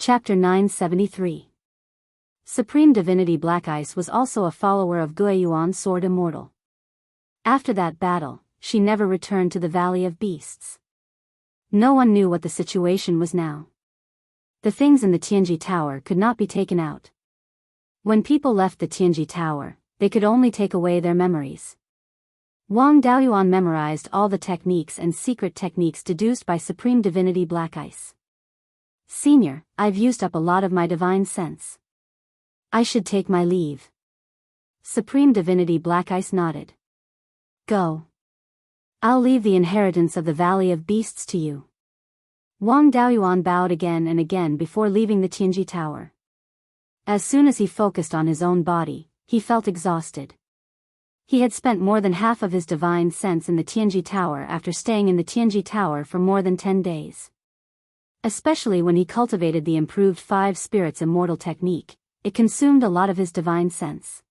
Chapter 973. Supreme Divinity Black Ice was also a follower of Beiyuan Sword Immortal. After that battle, she never returned to the Valley of Beasts. No one knew what the situation was now. The things in the Tianji Tower could not be taken out. When people left the Tianji Tower, they could only take away their memories. Wang Daoyuan memorized all the techniques and secret techniques deduced by Supreme Divinity Black Ice. Senior, I've used up a lot of my divine sense. I should take my leave. Supreme Divinity Black Ice nodded. Go. I'll leave the inheritance of the Valley of Beasts to you. Wang Daoyuan bowed again and again before leaving the Tianji Tower. As soon as he focused on his own body, he felt exhausted. He had spent more than half of his divine sense in the Tianji Tower after staying in the Tianji Tower for more than 10 days. Especially when he cultivated the improved 5 spirits immortal technique, it consumed a lot of his divine sense.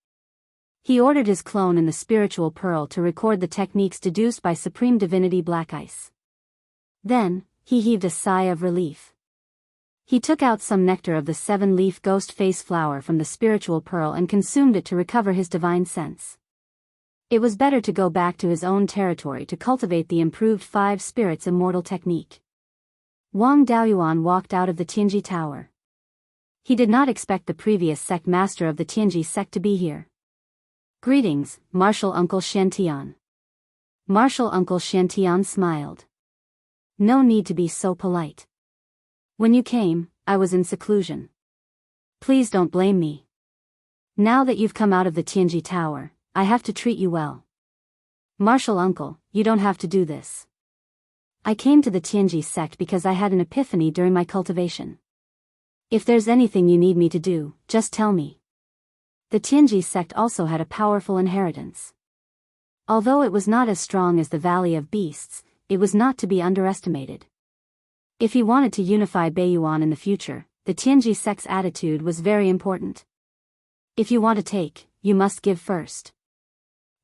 He ordered his clone in the spiritual pearl to record the techniques deduced by Supreme Divinity Black Ice. Then, he heaved a sigh of relief. He took out some nectar of the 7-leaf ghost face flower from the spiritual pearl and consumed it to recover his divine sense. It was better to go back to his own territory to cultivate the improved 5 spirits immortal technique. Wang Daoyuan walked out of the Tianji Tower. He did not expect the previous sect master of the Tianji sect to be here. Greetings, Martial Uncle Shantian. Martial Uncle Shantian smiled. No need to be so polite. When you came, I was in seclusion. Please don't blame me. Now that you've come out of the Tianji Tower, I have to treat you well. Martial Uncle, you don't have to do this. I came to the Tianji sect because I had an epiphany during my cultivation. If there's anything you need me to do, just tell me. The Tianji sect also had a powerful inheritance. Although it was not as strong as the Valley of Beasts, it was not to be underestimated. If he wanted to unify Beiyuan in the future, the Tianji sect's attitude was very important. If you want to take, you must give first.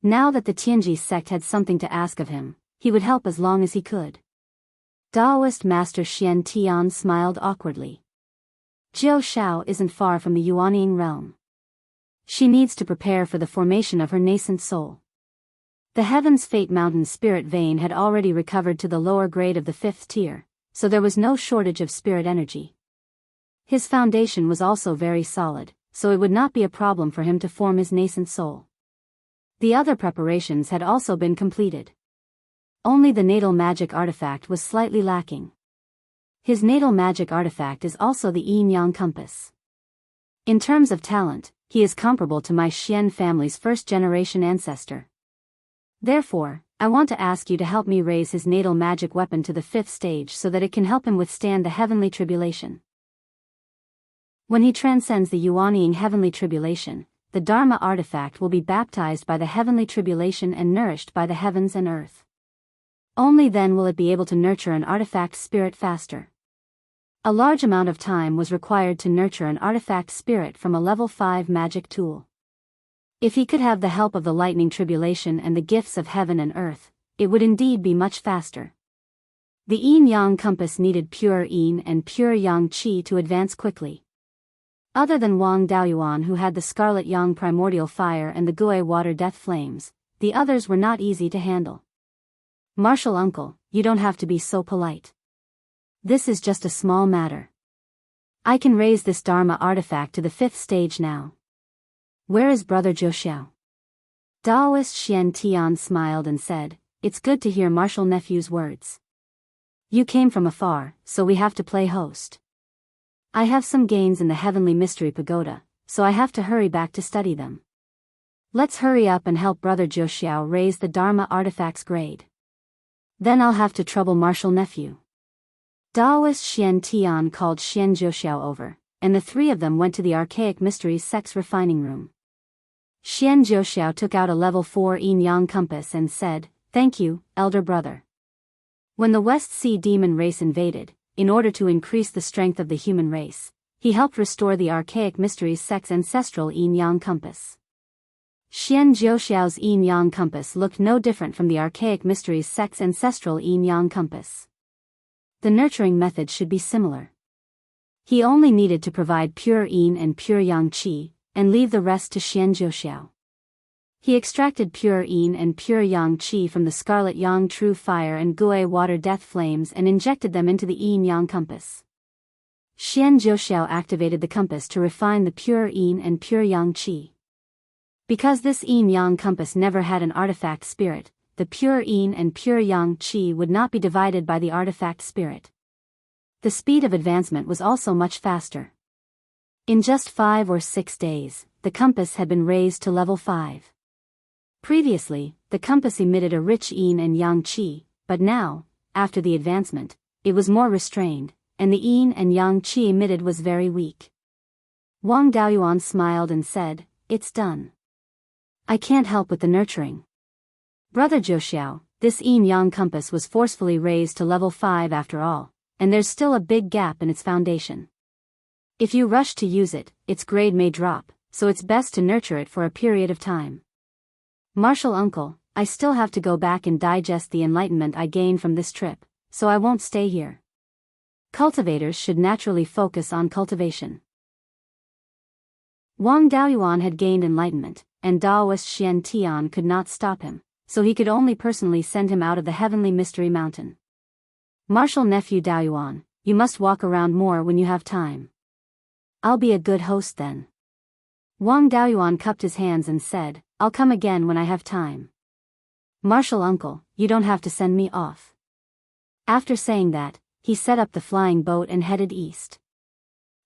Now that the Tianji sect had something to ask of him, he would help as long as he could. Daoist Master Xian Tian smiled awkwardly. Jiao Xiao isn't far from the Yuanying realm. She needs to prepare for the formation of her nascent soul. The Heaven's Fate Mountain spirit vein had already recovered to the lower grade of the 5th tier, so there was no shortage of spirit energy. His foundation was also very solid, so it would not be a problem for him to form his nascent soul. The other preparations had also been completed. Only the natal magic artifact was slightly lacking. His natal magic artifact is also the yin-yang compass. In terms of talent, he is comparable to my Xian family's first-generation ancestor. Therefore, I want to ask you to help me raise his natal magic weapon to the 5th stage so that it can help him withstand the heavenly tribulation. When he transcends the Yuanying heavenly tribulation, the Dharma artifact will be baptized by the heavenly tribulation and nourished by the heavens and earth. Only then will it be able to nurture an artifact spirit faster. A large amount of time was required to nurture an artifact spirit from a level 5 magic tool. If he could have the help of the lightning tribulation and the gifts of heaven and earth, it would indeed be much faster. The yin-yang compass needed pure yin and pure yang qi to advance quickly. Other than Wang Daoyuan, who had the scarlet yang primordial fire and the gui water death flames, the others were not easy to handle. Martial Uncle, you don't have to be so polite. This is just a small matter. I can raise this Dharma artifact to the 5th stage now. Where is Brother Zhou? Daoist Xian Tian smiled and said, It's good to hear Martial Nephew's words. You came from afar, so we have to play host. I have some gains in the Heavenly Mystery Pagoda, so I have to hurry back to study them. Let's hurry up and help Brother Zhou raise the Dharma artifact's grade. Then I'll have to trouble Martial Nephew. Daoist Xian Tian called Xian Zhou over, and the 3 of them went to the Archaic Mysteries Sect's refining room. Xian Zhou took out a level 4 yin-yang compass and said, Thank you, elder brother. When the West Sea demon race invaded, in order to increase the strength of the human race, he helped restore the Archaic Mysteries Sect's ancestral yin-yang compass. Xian Zhouxiao's yin-yang compass looked no different from the Archaic Mysteries sect's ancestral yin-yang compass. The nurturing method should be similar. He only needed to provide pure yin and pure yang qi, and leave the rest to Xian Zhouxiao. He extracted pure yin and pure yang qi from the scarlet yang true fire and gui water death flames and injected them into the yin yang compass. Xian Zhouxiao activated the compass to refine the pure yin and pure yang qi. Because this yin yang compass never had an artifact spirit, the pure yin and pure yang qi would not be divided by the artifact spirit. The speed of advancement was also much faster. In just 5 or 6 days, the compass had been raised to level 5. Previously, the compass emitted a rich yin and yang qi, but now, after the advancement, it was more restrained, and the yin and yang qi emitted was very weak. Wang Daoyuan smiled and said, "It's done. I can't help with the nurturing." Brother Zhouxiao, this yin-yang compass was forcefully raised to level 5 after all, and there's still a big gap in its foundation. If you rush to use it, its grade may drop, so it's best to nurture it for a period of time. Martial uncle, I still have to go back and digest the enlightenment I gained from this trip, so I won't stay here. Cultivators should naturally focus on cultivation. Wang Daoyuan had gained enlightenment, and Daoist Xian Tian could not stop him, so he could only personally send him out of the heavenly mystery mountain. Martial nephew Daoyuan, you must walk around more when you have time. I'll be a good host then. Wang Daoyuan cupped his hands and said, I'll come again when I have time. Martial uncle, you don't have to send me off. After saying that, he set up the flying boat and headed east.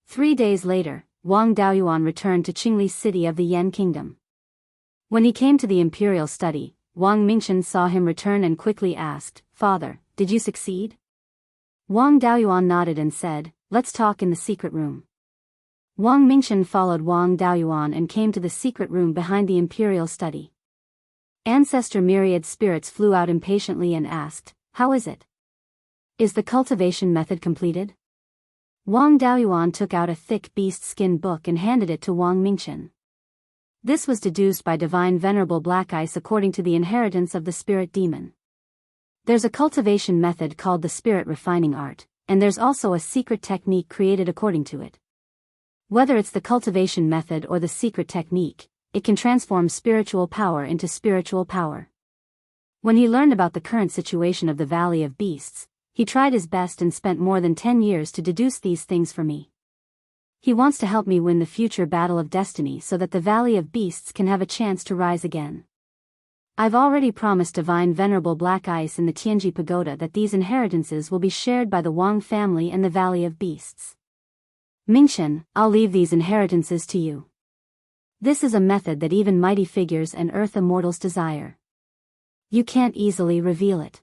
3 days later, Wang Daoyuan returned to Qingli's city of the Yan Kingdom. When he came to the imperial study, Wang Mingchen saw him return and quickly asked, Father, did you succeed? Wang Daoyuan nodded and said, let's talk in the secret room. Wang Mingchen followed Wang Daoyuan and came to the secret room behind the imperial study. Ancestor myriad spirits flew out impatiently and asked, how is it? Is the cultivation method completed? Wang Daoyuan took out a thick beast skin book and handed it to Wang Mingchen. This was deduced by Divine Venerable Black Ice according to the inheritance of the spirit demon. There's a cultivation method called the spirit refining art, and there's also a secret technique created according to it. Whether it's the cultivation method or the secret technique, it can transform spiritual power into spiritual power. When he learned about the current situation of the Valley of Beasts, he tried his best and spent more than 10 years to deduce these things for me. He wants to help me win the future battle of destiny so that the Valley of Beasts can have a chance to rise again. I've already promised Divine Venerable Black Ice in the Tianji Pagoda that these inheritances will be shared by the Wang family and the Valley of Beasts. Mingchen, I'll leave these inheritances to you. This is a method that even mighty figures and earth immortals desire. You can't easily reveal it.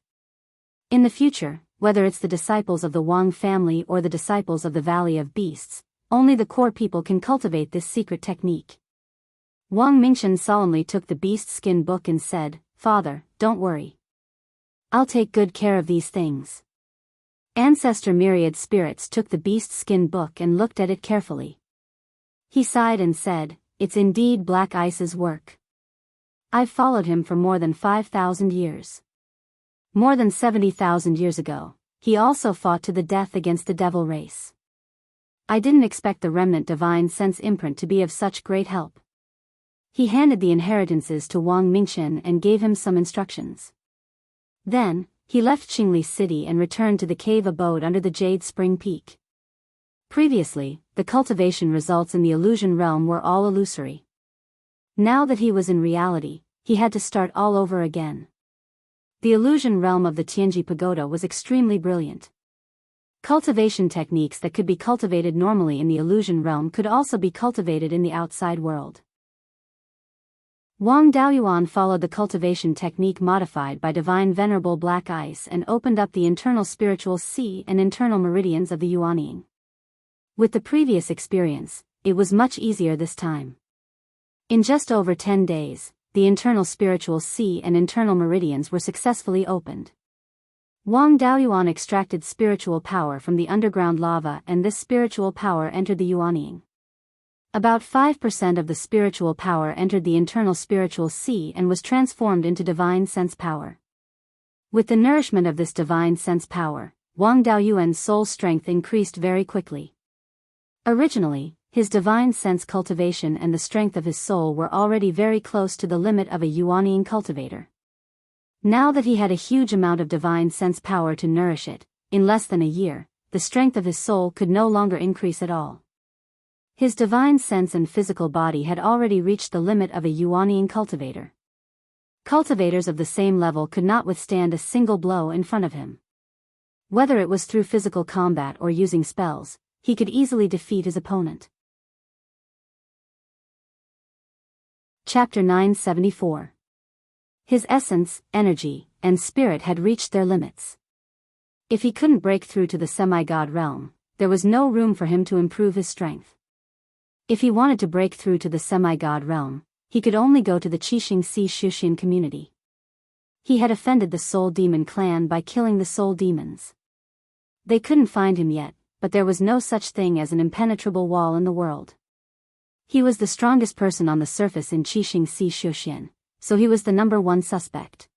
In the future, whether it's the disciples of the Wang family or the disciples of the Valley of Beasts, only the core people can cultivate this secret technique. Wang Mingchen solemnly took the beast skin book and said, Father, don't worry. I'll take good care of these things. Ancestor myriad spirits took the beast skin book and looked at it carefully. He sighed and said, it's indeed Black Ice's work. I've followed him for more than 5,000 years. More than 70,000 years ago, he also fought to the death against the devil race. I didn't expect the remnant divine sense imprint to be of such great help. He handed the inheritances to Wang Mingchen and gave him some instructions. Then, he left Qingli City and returned to the cave abode under the Jade Spring Peak. Previously, the cultivation results in the illusion realm were all illusory. Now that he was in reality, he had to start all over again. The illusion realm of the Tianji Pagoda was extremely brilliant. Cultivation techniques that could be cultivated normally in the illusion realm could also be cultivated in the outside world. Wang Daoyuan followed the cultivation technique modified by Divine Venerable Black Ice and opened up the internal spiritual sea and internal meridians of the Yuanying. With the previous experience, it was much easier this time. In just over 10 days, the internal spiritual sea and internal meridians were successfully opened. Wang Daoyuan extracted spiritual power from the underground lava and this spiritual power entered the Yuanying. About 5% of the spiritual power entered the internal spiritual sea and was transformed into divine sense power. With the nourishment of this divine sense power, Wang Daoyuan's soul strength increased very quickly. Originally, his divine sense cultivation and the strength of his soul were already very close to the limit of a Yuanian cultivator. Now that he had a huge amount of divine sense power to nourish it, in less than a year, the strength of his soul could no longer increase at all. His divine sense and physical body had already reached the limit of a Yuanian cultivator. Cultivators of the same level could not withstand a single blow in front of him. Whether it was through physical combat or using spells, he could easily defeat his opponent. Chapter 974. His essence, energy, and spirit had reached their limits. If he couldn't break through to the semi-god realm, there was no room for him to improve his strength. If he wanted to break through to the semi-god realm, he could only go to the Qixing Si Shuxian community. He had offended the Soul Demon clan by killing the soul demons. They couldn't find him yet, but there was no such thing as an impenetrable wall in the world. He was the strongest person on the surface in Qixing Si Shuxian, so he was the #1 suspect.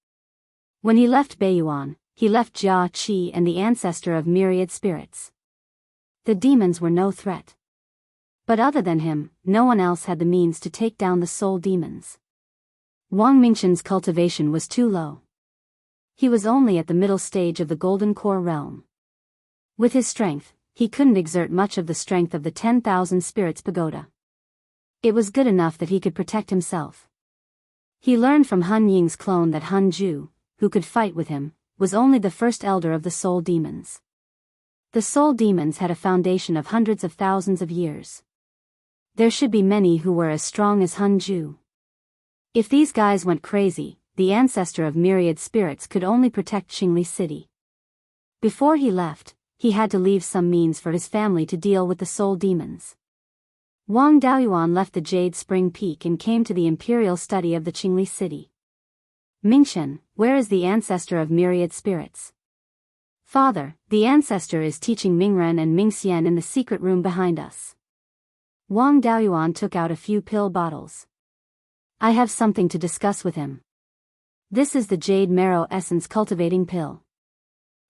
When he left Beiyuan, he left Jia Qi and the ancestor of myriad spirits. The demons were no threat. But other than him, no one else had the means to take down the soul demons. Wang Mingqian's cultivation was too low. He was only at the middle stage of the Golden Core realm. With his strength, he couldn't exert much of the strength of the 10,000 spirits pagoda. It was good enough that he could protect himself. He learned from Han Ying's clone that Han Ju, who could fight with him, was only the first elder of the soul demons. The soul demons had a foundation of hundreds of thousands of years. There should be many who were as strong as Han Ju. If these guys went crazy, the ancestor of myriad spirits could only protect Qingli City. Before he left, he had to leave some means for his family to deal with the soul demons. Wang Daoyuan left the Jade Spring Peak and came to the imperial study of the Qingli City. Mingqian, where is the ancestor of myriad spirits? Father, the ancestor is teaching Mingren and Mingxian in the secret room behind us. Wang Daoyuan took out a few pill bottles. I have something to discuss with him. This is the Jade Marrow Essence Cultivating Pill.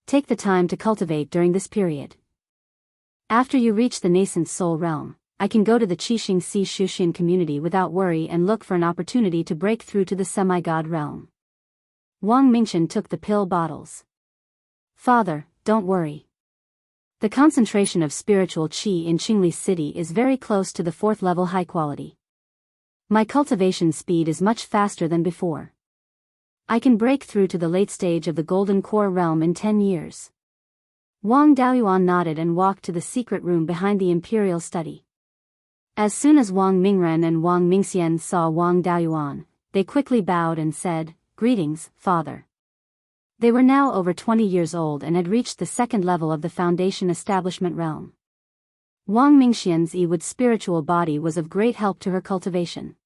Take the time to cultivate during this period. After you reach the nascent soul realm, I can go to the Qixing Si Shuxian community without worry and look for an opportunity to break through to the semi-god realm. Wang Mingqian took the pill bottles. Father, don't worry. The concentration of spiritual qi in Qingli City is very close to the 4th level high quality. My cultivation speed is much faster than before. I can break through to the late stage of the Golden Core realm in 10 years. Wang Daoyuan nodded and walked to the secret room behind the imperial study. As soon as Wang Mingren and Wang Mingxian saw Wang Daoyuan, they quickly bowed and said, "Greetings, Father." They were now over 20 years old and had reached the 2nd level of the Foundation Establishment realm. Wang Mingxian's Yiwood spiritual body was of great help to her cultivation.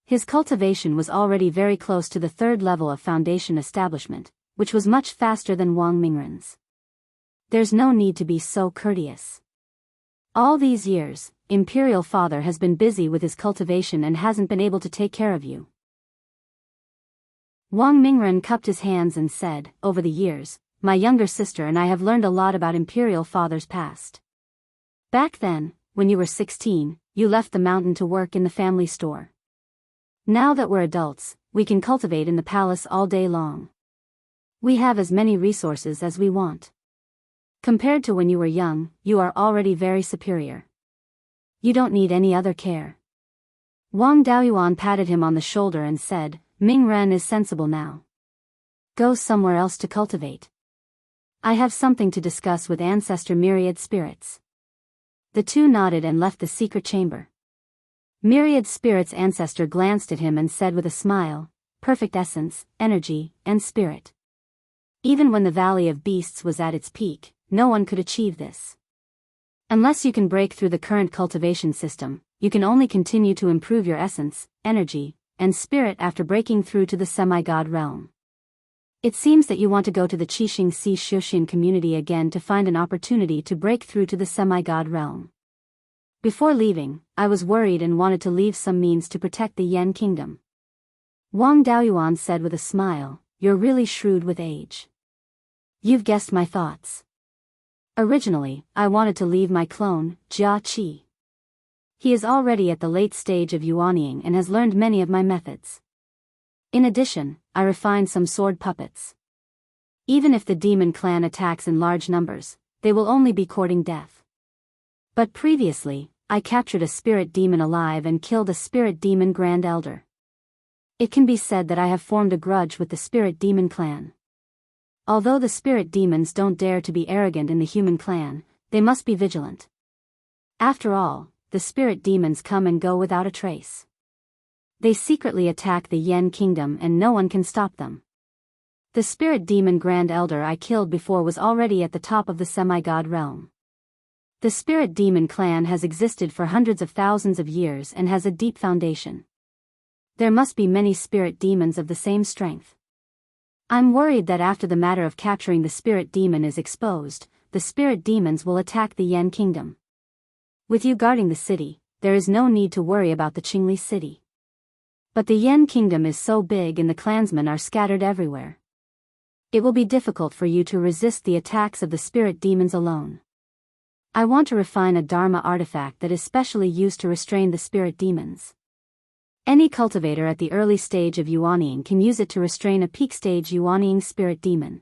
His cultivation was already very close to the 3rd level of Foundation Establishment, which was much faster than Wang Mingren's. There's no need to be so courteous. All these years, Imperial Father has been busy with his cultivation and hasn't been able to take care of you. Wang Mingren cupped his hands and said, over the years, my younger sister and I have learned a lot about Imperial Father's past. Back then, when you were 16, you left the mountain to work in the family store. Now that we're adults, we can cultivate in the palace all day long. We have as many resources as we want. Compared to when you were young, you are already very superior. You don't need any other care. Wang Daoyuan patted him on the shoulder and said, Ming Ren is sensible now. Go somewhere else to cultivate. I have something to discuss with Ancestor Myriad Spirits. The two nodded and left the secret chamber. Myriad Spirits' ancestor glanced at him and said with a smile, perfect essence, energy, and spirit. Even when the Valley of Beasts was at its peak, no one could achieve this. Unless you can break through the current cultivation system, you can only continue to improve your essence, energy, and spirit after breaking through to the semi-god realm. It seems that you want to go to the Qixing Si Shuxian community again to find an opportunity to break through to the semi-god realm. Before leaving, I was worried and wanted to leave some means to protect the Yan kingdom. Wang Daoyuan said with a smile, you're really shrewd with age. You've guessed my thoughts. Originally, I wanted to leave my clone, Jia Qi. He is already at the late stage of yuanying and has learned many of my methods. In addition, I refined some sword puppets. Even if the demon clan attacks in large numbers, they will only be courting death. But previously, I captured a spirit demon alive and killed a spirit demon grand elder. It can be said that I have formed a grudge with the spirit demon clan. Although the spirit demons don't dare to be arrogant in the human clan, they must be vigilant. After all, the spirit demons come and go without a trace. They secretly attack the Yen kingdom and no one can stop them. The spirit demon grand elder I killed before was already at the top of the semi-god realm. The spirit demon clan has existed for hundreds of thousands of years and has a deep foundation. There must be many spirit demons of the same strength. I'm worried that after the matter of capturing the spirit demon is exposed, the spirit demons will attack the Yen kingdom. With you guarding the city, there is no need to worry about the Qingli city. But the Yen kingdom is so big and the clansmen are scattered everywhere. It will be difficult for you to resist the attacks of the spirit demons alone. I want to refine a Dharma artifact that is specially used to restrain the spirit demons. Any cultivator at the early stage of yuanying can use it to restrain a peak stage yuanying spirit demon.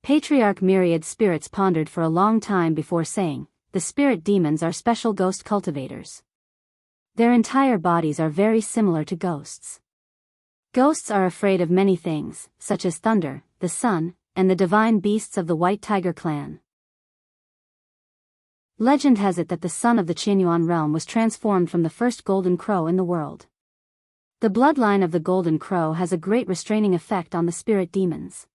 Patriarch Myriad Spirits pondered for a long time before saying, the spirit demons are special ghost cultivators. Their entire bodies are very similar to ghosts. Ghosts are afraid of many things, such as thunder, the sun, and the divine beasts of the White Tiger clan. Legend has it that the son of the Qianyuan realm was transformed from the first golden crow in the world. The bloodline of the golden crow has a great restraining effect on the spirit demons.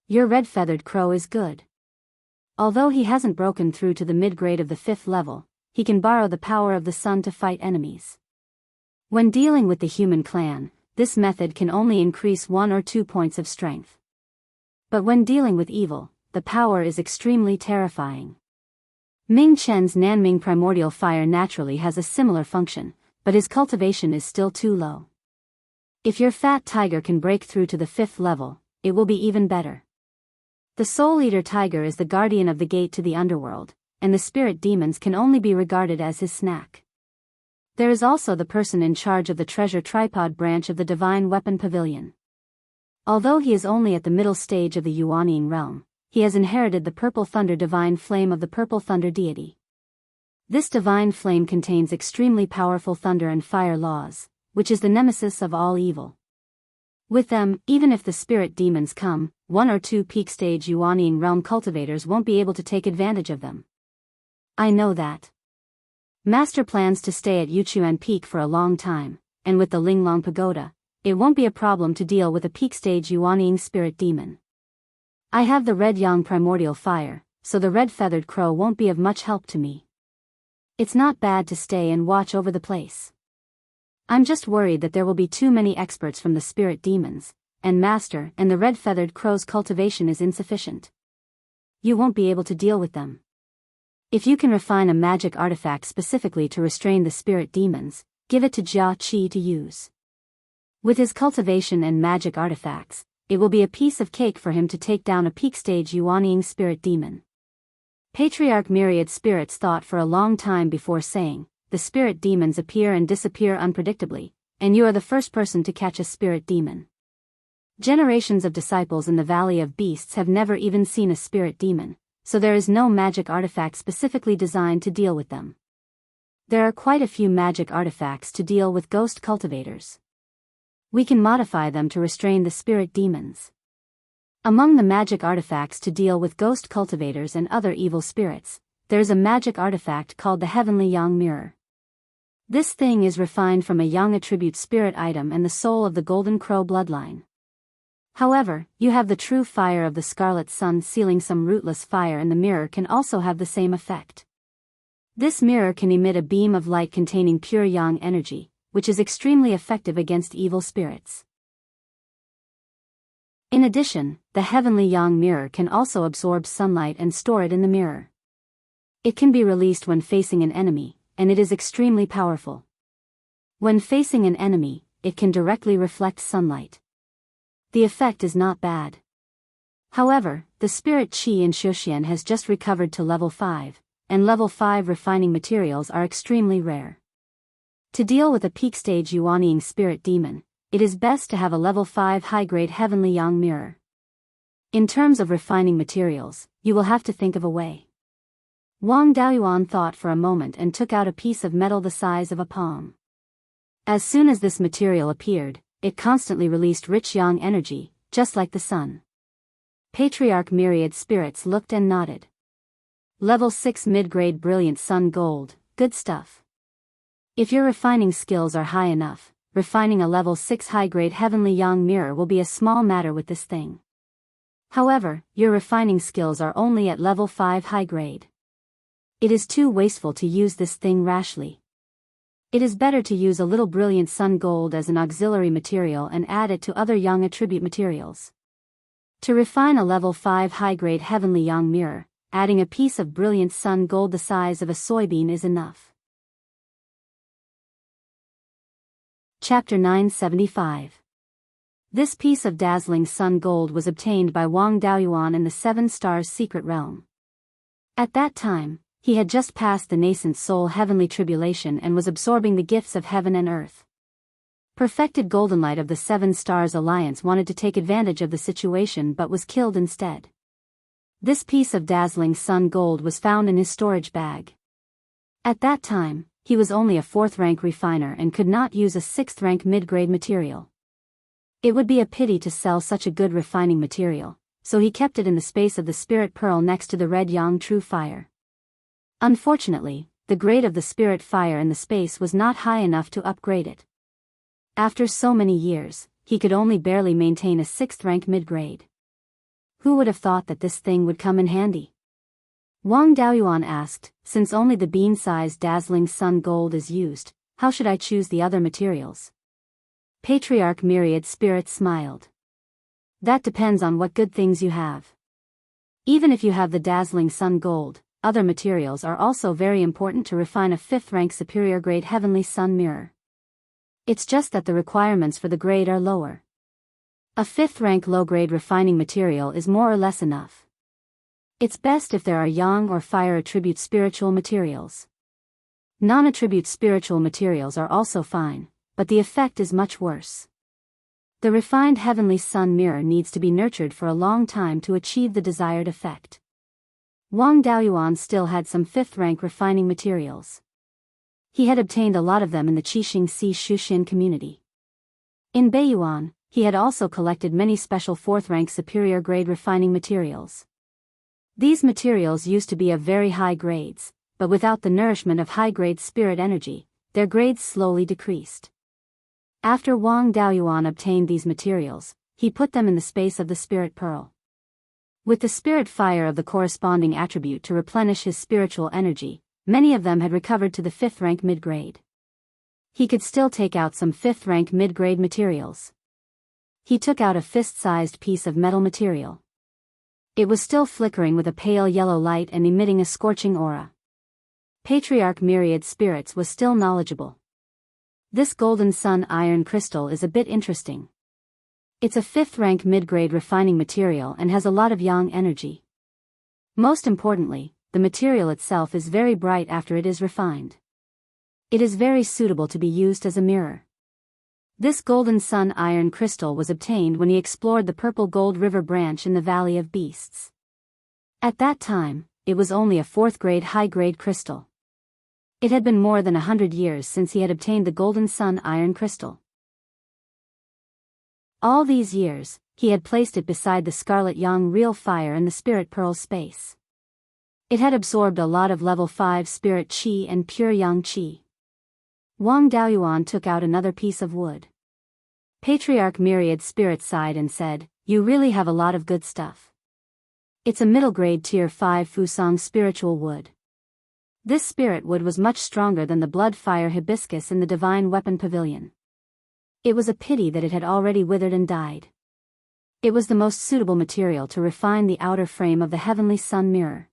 Your red-feathered crow is good. Although he hasn't broken through to the mid-grade of the 5th level, he can borrow the power of the sun to fight enemies. When dealing with the human clan, this method can only increase 1 or 2 points of strength. But when dealing with evil, the power is extremely terrifying. Ming Chen's Nanming primordial fire naturally has a similar function, but his cultivation is still too low. If your fat tiger can break through to the 5th level, it will be even better. The Soul Eater tiger is the guardian of the gate to the underworld, and the spirit demons can only be regarded as his snack. There is also the person in charge of the treasure tripod branch of the Divine Weapon Pavilion. Although he is only at the middle stage of the yuanying realm, he has inherited the Purple Thunder Divine Flame of the Purple Thunder Deity. This divine flame contains extremely powerful thunder and fire laws, which is the nemesis of all evil. With them, even if the spirit demons come, 1 or 2 peak stage yuanying realm cultivators won't be able to take advantage of them. I know that. Master plans to stay at Yuchuan Peak for a long time, and with the Linglong Pagoda, it won't be a problem to deal with a peak stage yuanying spirit demon. I have the red yang primordial fire, so the red-feathered crow won't be of much help to me. It's not bad to stay and watch over the place. I'm just worried that there will be too many experts from the spirit demons, and Master and the red-feathered crow's cultivation is insufficient. You won't be able to deal with them. If you can refine a magic artifact specifically to restrain the spirit demons, give it to Jia Qi to use. With his cultivation and magic artifacts, it will be a piece of cake for him to take down a peak stage yuanying spirit demon. Patriarch Myriad Spirits thought for a long time before saying, the spirit demons appear and disappear unpredictably, and you are the first person to catch a spirit demon. Generations of disciples in the Valley of Beasts have never even seen a spirit demon, so there is no magic artifact specifically designed to deal with them. There are quite a few magic artifacts to deal with ghost cultivators. We can modify them to restrain the spirit demons. Among the magic artifacts to deal with ghost cultivators and other evil spirits, there is a magic artifact called the Heavenly Yang Mirror. This thing is refined from a Yang attribute spirit item and the soul of the Golden Crow bloodline. However, you have the true fire of the Scarlet Sun sealing some rootless fire, and the mirror can also have the same effect. This mirror can emit a beam of light containing pure Yang energy, which is extremely effective against evil spirits. In addition, the Heavenly Yang Mirror can also absorb sunlight and store it in the mirror. It can be released when facing an enemy, and it is extremely powerful. When facing an enemy, it can directly reflect sunlight. The effect is not bad. However, the spirit qi in Shuxian has just recovered to level 5, and level 5 refining materials are extremely rare. To deal with a peak stage Yuanying spirit demon, it is best to have a level 5 high-grade heavenly yang mirror. In terms of refining materials, you will have to think of a way. Wang Daoyuan thought for a moment and took out a piece of metal the size of a palm. As soon as this material appeared, it constantly released rich yang energy, just like the sun. Patriarch Myriad Spirits looked and nodded. Level 6 mid-grade brilliant sun gold, good stuff. If your refining skills are high enough, refining a level 6 high-grade heavenly yang mirror will be a small matter with this thing. However, your refining skills are only at level 5 high-grade. It is too wasteful to use this thing rashly. It is better to use a little brilliant sun gold as an auxiliary material and add it to other yang attribute materials. To refine a level 5 high-grade heavenly yang mirror, adding a piece of brilliant sun gold the size of a soybean is enough. Chapter 975. This piece of dazzling sun gold was obtained by Wang Daoyuan in the 7 Stars Secret Realm. At that time, he had just passed the nascent soul heavenly tribulation and was absorbing the gifts of heaven and earth. Perfected Golden Light of the 7 Stars Alliance wanted to take advantage of the situation but was killed instead. This piece of dazzling sun gold was found in his storage bag. At that time, he was only a 4th rank refiner and could not use a 6th rank mid-grade material. It would be a pity to sell such a good refining material, so he kept it in the space of the spirit pearl next to the red yang true fire. Unfortunately, the grade of the spirit fire in the space was not high enough to upgrade it. After so many years, he could only barely maintain a 6th rank mid-grade. Who would have thought that this thing would come in handy? Wang Daoyuan asked, since only the bean-sized dazzling sun gold is used, how should I choose the other materials? Patriarch Myriad Spirit smiled. That depends on what good things you have. Even if you have the dazzling sun gold, other materials are also very important to refine a 5th rank superior grade heavenly sun mirror. It's just that the requirements for the grade are lower. A 5th rank low-grade refining material is more or less enough. It's best if there are yang or fire attribute spiritual materials. Non-attribute spiritual materials are also fine, but the effect is much worse. The refined heavenly sun mirror needs to be nurtured for a long time to achieve the desired effect. Wang Daoyuan still had some 5th rank refining materials. He had obtained a lot of them in the Qixing Si Shuxian community. In Beiyuan, he had also collected many special 4th rank superior grade refining materials. These materials used to be of very high grades, but without the nourishment of high-grade spirit energy, their grades slowly decreased. After Wang Daoyuan obtained these materials, he put them in the space of the spirit pearl. With the spirit fire of the corresponding attribute to replenish his spiritual energy, many of them had recovered to the 5th rank mid-grade. He could still take out some 5th rank mid-grade materials. He took out a fist-sized piece of metal material. It was still flickering with a pale yellow light and emitting a scorching aura. Patriarch Myriad Spirits was still knowledgeable. This golden sun iron crystal is a bit interesting. It's a 5th rank mid-grade refining material and has a lot of yang energy. Most importantly, the material itself is very bright after it is refined. It is very suitable to be used as a mirror. This golden sun iron crystal was obtained when he explored the purple gold river branch in the Valley of Beasts. At that time, it was only a 4th grade high-grade crystal. It had been more than 100 years since he had obtained the golden sun iron crystal. All these years, he had placed it beside the scarlet yang real fire in the spirit pearl space. It had absorbed a lot of level 5 spirit qi and pure yang qi. Wang Daoyuan took out another piece of wood. Patriarch Myriad Spirit sighed and said, "You really have a lot of good stuff. It's a middle grade tier 5 Fusang spiritual wood. This spirit wood was much stronger than the blood fire hibiscus in the divine weapon pavilion. It was a pity that it had already withered and died. It was the most suitable material to refine the outer frame of the heavenly sun mirror.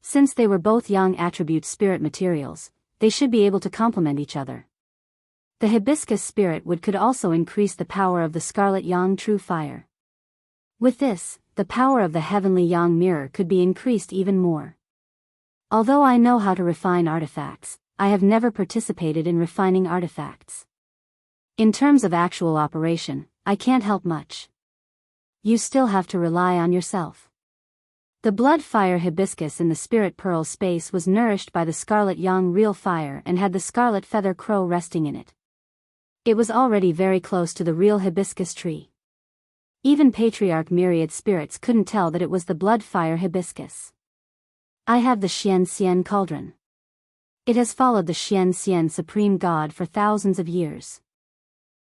Since they were both yang attribute spirit materials, they should be able to complement each other. The hibiscus spirit wood could also increase the power of the scarlet yang true fire. With this, the power of the heavenly yang mirror could be increased even more. Although I know how to refine artifacts, I have never participated in refining artifacts. In terms of actual operation, I can't help much. You still have to rely on yourself. The blood fire hibiscus in the spirit pearl space was nourished by the scarlet yang real fire and had the scarlet feather crow resting in it. It was already very close to the real hibiscus tree. Even patriarch myriad spirits couldn't tell that it was the blood fire hibiscus. I have the Xian cauldron. It has followed the Xian supreme god for thousands of years.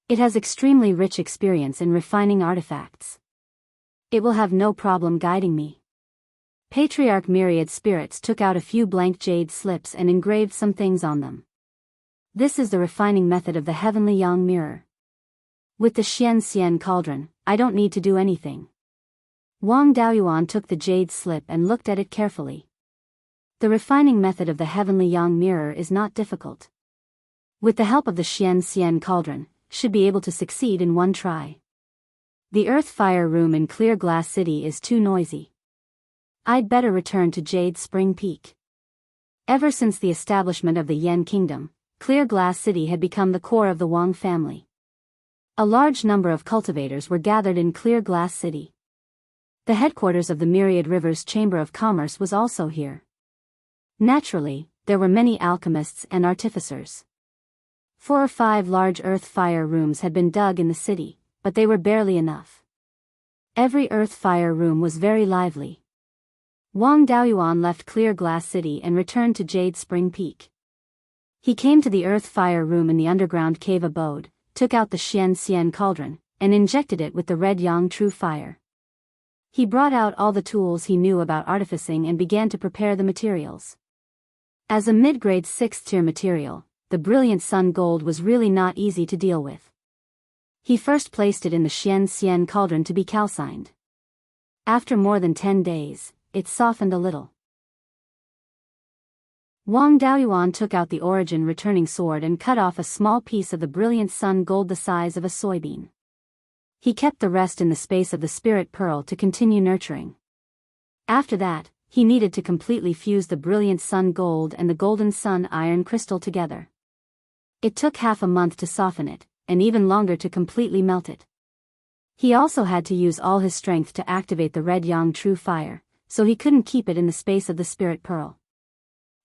It has extremely rich experience in refining artifacts. It will have no problem guiding me. Patriarch myriad spirits took out a few blank jade slips and engraved some things on them. This is the refining method of the heavenly yang mirror. With the Xian cauldron, I don't need to do anything. Wang Daoyuan took the jade slip and looked at it carefully. The refining method of the heavenly yang mirror is not difficult. With the help of the Xian cauldron, should be able to succeed in one try. The earth fire room in Clear Glass City is too noisy. I'd better return to Jade Spring Peak. Ever since the establishment of the Yan Kingdom, Clear Glass City had become the core of the Wang family. A large number of cultivators were gathered in Clear Glass City. The headquarters of the Myriad Rivers Chamber of Commerce was also here. Naturally, there were many alchemists and artificers. 4 or 5 large earth fire rooms had been dug in the city, but they were barely enough. Every earth fire room was very lively. Wang Daoyuan left Clear Glass City and returned to Jade Spring Peak. He came to the earth fire room in the underground cave abode, took out the Xian cauldron, and injected it with the red yang true fire. He brought out all the tools he knew about artificing and began to prepare the materials. As a mid-grade 6th tier material, the brilliant sun gold was really not easy to deal with. He first placed it in the Xian cauldron to be calcined. After more than 10 days, it softened a little. Wang Daoyuan took out the origin returning sword and cut off a small piece of the brilliant sun gold the size of a soybean. He kept the rest in the space of the spirit pearl to continue nurturing. After that, he needed to completely fuse the brilliant sun gold and the golden sun iron crystal together. It took half a month to soften it, and even longer to completely melt it. He also had to use all his strength to activate the red yang true fire, so he couldn't keep it in the space of the spirit pearl.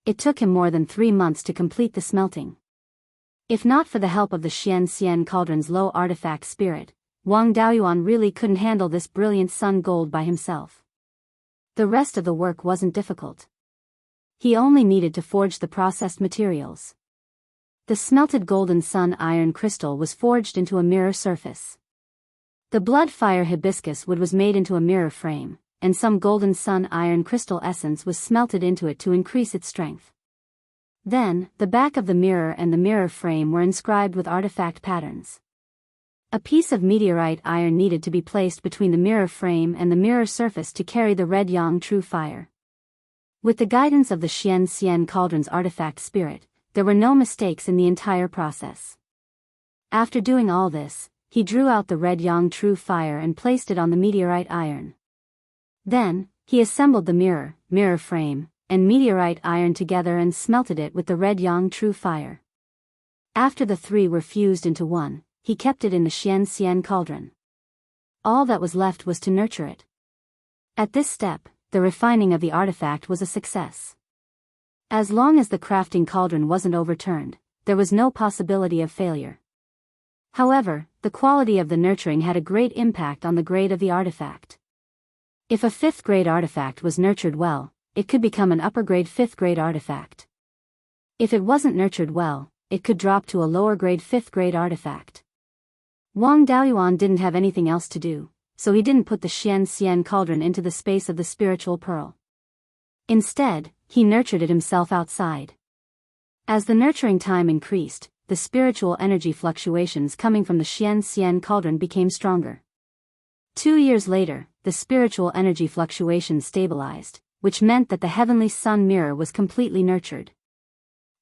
It took him more than 3 months to complete the smelting. If not for the help of the Xian cauldron's low artifact spirit, Wang Daoyuan really couldn't handle this brilliant sun gold by himself. The rest of the work wasn't difficult. He only needed to forge the processed materials. The smelted golden sun iron crystal was forged into a mirror surface. The blood fire hibiscus wood was made into a mirror frame, and some golden sun iron crystal essence was smelted into it to increase its strength. Then, the back of the mirror and the mirror frame were inscribed with artifact patterns. A piece of meteorite iron needed to be placed between the mirror frame and the mirror surface to carry the red yang true fire. With the guidance of the Xian cauldron's artifact spirit, there were no mistakes in the entire process. After doing all this, he drew out the red yang true fire and placed it on the meteorite iron. Then, he assembled the mirror frame, and meteorite iron together and smelted it with the red yang true fire. After the 3 were fused into one, he kept it in the Xian cauldron. All that was left was to nurture it. At this step, the refining of the artifact was a success. As long as the crafting cauldron wasn't overturned, there was no possibility of failure. However, the quality of the nurturing had a great impact on the grade of the artifact. If a 5th grade artifact was nurtured well, it could become an upper grade 5th grade artifact. If it wasn't nurtured well, it could drop to a lower grade 5th grade artifact. Wang Daoyuan didn't have anything else to do, so he didn't put the Xian cauldron into the space of the spiritual pearl. Instead, he nurtured it himself outside. As the nurturing time increased, the spiritual energy fluctuations coming from the Xian cauldron became stronger. 2 years later, the spiritual energy fluctuations stabilized, which meant that the heavenly sun mirror was completely nurtured.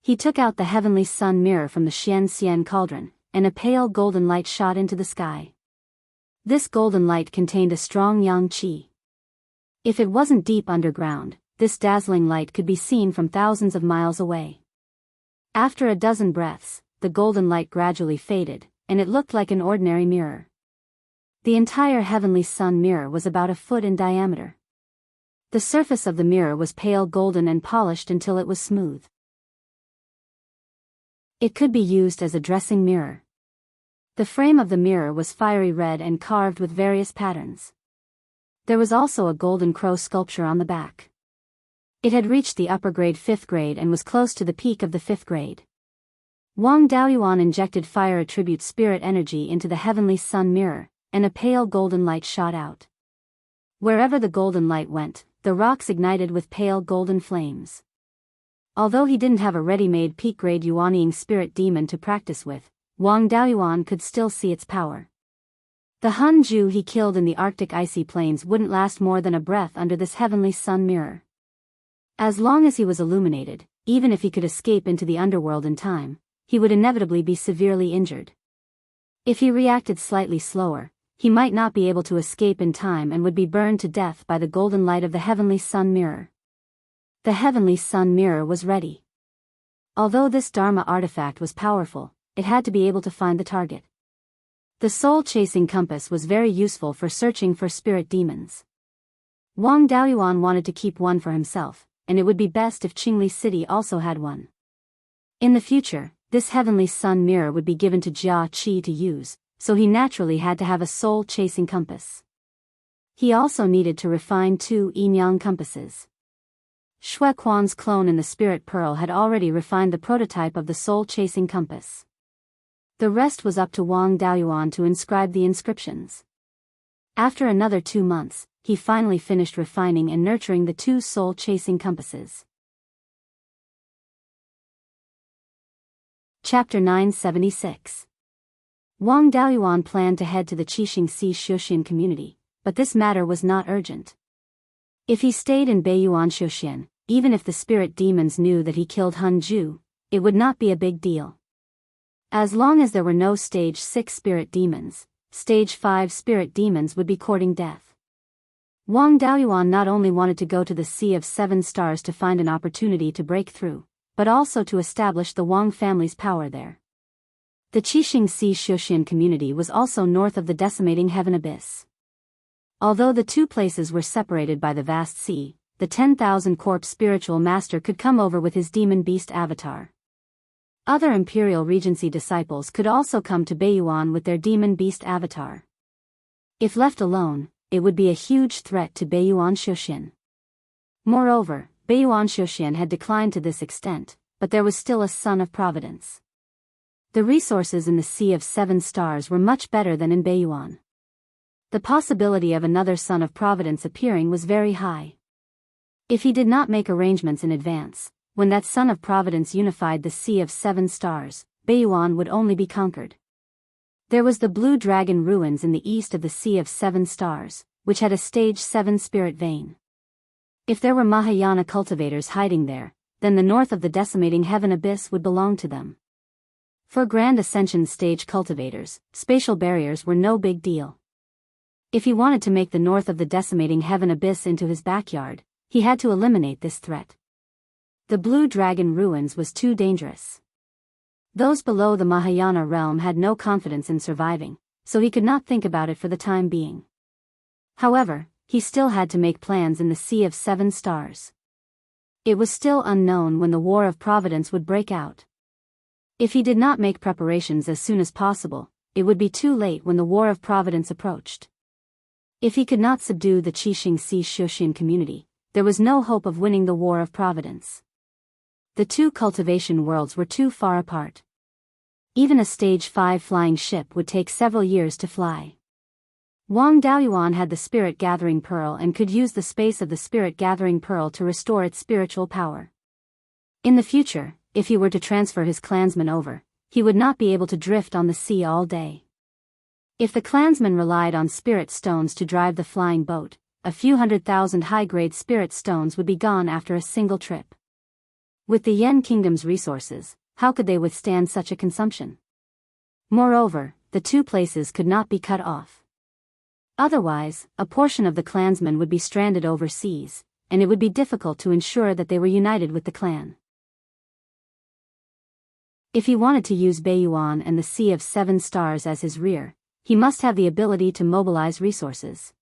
He took out the heavenly sun mirror from the Xian cauldron, and a pale golden light shot into the sky. This golden light contained a strong yang qi. If it wasn't deep underground, this dazzling light could be seen from thousands of miles away. After a dozen breaths, the golden light gradually faded, and it looked like an ordinary mirror. The entire heavenly sun mirror was about a foot in diameter. The surface of the mirror was pale golden and polished until it was smooth. It could be used as a dressing mirror. The frame of the mirror was fiery red and carved with various patterns. There was also a golden crow sculpture on the back. It had reached the upper grade 5th grade and was close to the peak of the 5th grade. Wang Daoyuan injected fire attribute spirit energy into the heavenly sun mirror, and a pale golden light shot out. Wherever the golden light went, the rocks ignited with pale golden flames. Although he didn't have a ready-made peak-grade Yuanying spirit demon to practice with, Wang Daoyuan could still see its power. The Hanju he killed in the Arctic icy plains wouldn't last more than a breath under this heavenly sun mirror. As long as he was illuminated, even if he could escape into the underworld in time, he would inevitably be severely injured. If he reacted slightly slower, he might not be able to escape in time and would be burned to death by the golden light of the heavenly sun mirror. The heavenly sun mirror was ready. Although this Dharma artifact was powerful, it had to be able to find the target. The soul-chasing compass was very useful for searching for spirit demons. Wang Daoyuan wanted to keep one for himself, and it would be best if Qingli City also had one. In the future, this heavenly sun mirror would be given to Jia Qi to use, so he naturally had to have a soul-chasing compass. He also needed to refine 2 yin-yang compasses. Xue Quan's clone in the Spirit Pearl had already refined the prototype of the soul-chasing compass. The rest was up to Wang Daoyuan to inscribe the inscriptions. After another 2 months, he finally finished refining and nurturing the 2 soul-chasing compasses. Chapter 976. Wang Daoyuan planned to head to the Qixingxi Xiuxian community, but this matter was not urgent. If he stayed in Beiyuan Xiuxian, even if the spirit demons knew that he killed Hanju, it would not be a big deal. As long as there were no stage 6 spirit demons, stage 5 spirit demons would be courting death. Wang Daoyuan not only wanted to go to the Sea of 7 Stars to find an opportunity to break through, but also to establish the Wang family's power there. The Qixingxi Xiuxian community was also north of the decimating heaven abyss. Although the 2 places were separated by the vast sea, the 10,000 corpse spiritual master could come over with his demon beast avatar. Other Imperial Regency disciples could also come to Beiyuan with their demon beast avatar. If left alone, it would be a huge threat to Beiyuan Xiuxian. Moreover, Beiyuan Xiuxian had declined to this extent, but there was still a Son of Providence. The resources in the Sea of 7 Stars were much better than in Beiyuan. The possibility of another Son of Providence appearing was very high. If he did not make arrangements in advance, when that Son of Providence unified the Sea of 7 Stars, Beiyuan would only be conquered. There was the Blue Dragon ruins in the east of the Sea of 7 Stars, which had a stage 7 spirit vein. If there were Mahayana cultivators hiding there, then the north of the decimating heaven abyss would belong to them. For Grand Ascension stage cultivators, spatial barriers were no big deal. If he wanted to make the north of the decimating heaven abyss into his backyard, he had to eliminate this threat. The Blue Dragon ruins was too dangerous. Those below the Mahayana realm had no confidence in surviving, so he could not think about it for the time being. However, he still had to make plans in the Sea of 7 Stars. It was still unknown when the War of Providence would break out. If he did not make preparations as soon as possible, it would be too late when the War of Providence approached. If he could not subdue the Qixingxi Xiuxian community, there was no hope of winning the War of Providence. The 2 cultivation worlds were too far apart. Even a stage 5 flying ship would take several years to fly. Wang Daoyuan had the Spirit Gathering Pearl and could use the space of the Spirit Gathering Pearl to restore its spiritual power. In the future, if he were to transfer his clansmen over, he would not be able to drift on the sea all day. If the clansmen relied on spirit stones to drive the flying boat, a few 100,000 high-grade spirit stones would be gone after a single trip. With the Yen Kingdom's resources, how could they withstand such a consumption? Moreover, the 2 places could not be cut off. Otherwise, a portion of the clansmen would be stranded overseas, and it would be difficult to ensure that they were united with the clan. If he wanted to use Beiyuan and the Sea of Seven Stars as his rear, he must have the ability to mobilize resources.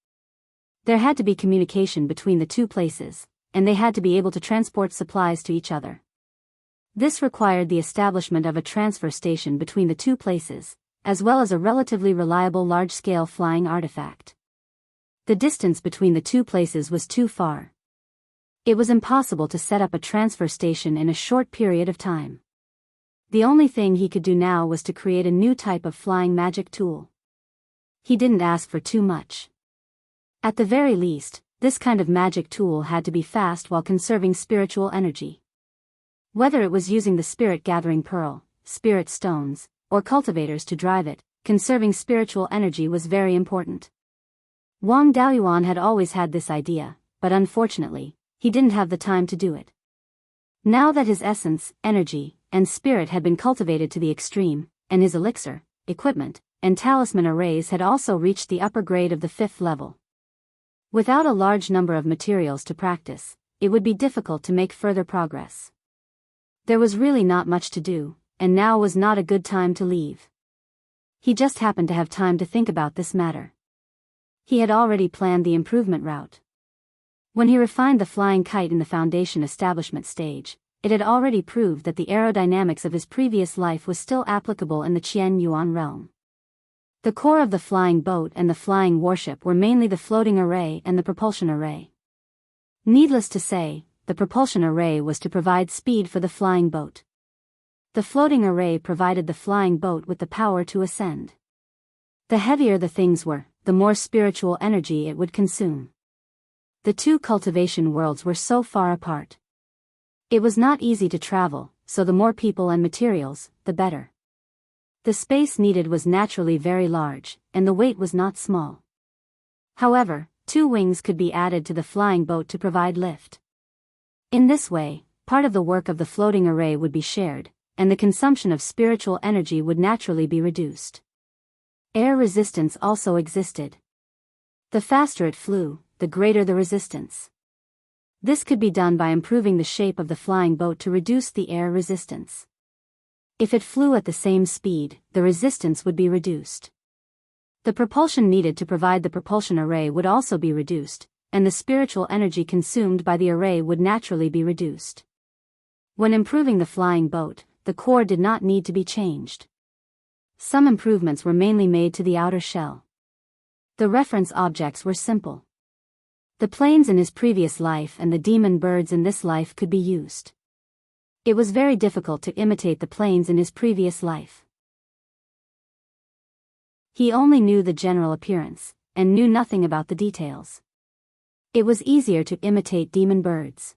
There had to be communication between the two places, and they had to be able to transport supplies to each other. This required the establishment of a transfer station between the two places, as well as a relatively reliable large-scale flying artifact. The distance between the two places was too far. It was impossible to set up a transfer station in a short period of time. The only thing he could do now was to create a new type of flying magic tool. He didn't ask for too much. At the very least, this kind of magic tool had to be fast while conserving spiritual energy. Whether it was using the spirit-gathering pearl, spirit stones, or cultivators to drive it, conserving spiritual energy was very important. Wang Daoyuan had always had this idea, but unfortunately, he didn't have the time to do it. Now that his essence, energy, and spirit had been cultivated to the extreme, and his elixir, equipment, and talisman arrays had also reached the upper grade of the 5th level. Without a large number of materials to practice, it would be difficult to make further progress. There was really not much to do, and now was not a good time to leave. He just happened to have time to think about this matter. He had already planned the improvement route. When he refined the flying kite in the foundation establishment stage, it had already proved that the aerodynamics of his previous life was still applicable in the Qian Yuan realm. The core of the flying boat and the flying warship were mainly the floating array and the propulsion array. Needless to say, the propulsion array was to provide speed for the flying boat. The floating array provided the flying boat with the power to ascend. The heavier the things were, the more spiritual energy it would consume. The two cultivation worlds were so far apart. It was not easy to travel, so the more people and materials, the better. The space needed was naturally very large, and the weight was not small. However, 2 wings could be added to the flying boat to provide lift. In this way, part of the work of the floating array would be shared, and the consumption of spiritual energy would naturally be reduced. Air resistance also existed. The faster it flew, the greater the resistance. This could be done by improving the shape of the flying boat to reduce the air resistance. If it flew at the same speed, the resistance would be reduced. The propulsion needed to provide the propulsion array would also be reduced, and the spiritual energy consumed by the array would naturally be reduced. When improving the flying boat, the core did not need to be changed. Some improvements were mainly made to the outer shell. The reference objects were simple. The planes in his previous life and the demon birds in this life could be used. It was very difficult to imitate the planes in his previous life. He only knew the general appearance, and knew nothing about the details. It was easier to imitate demon birds.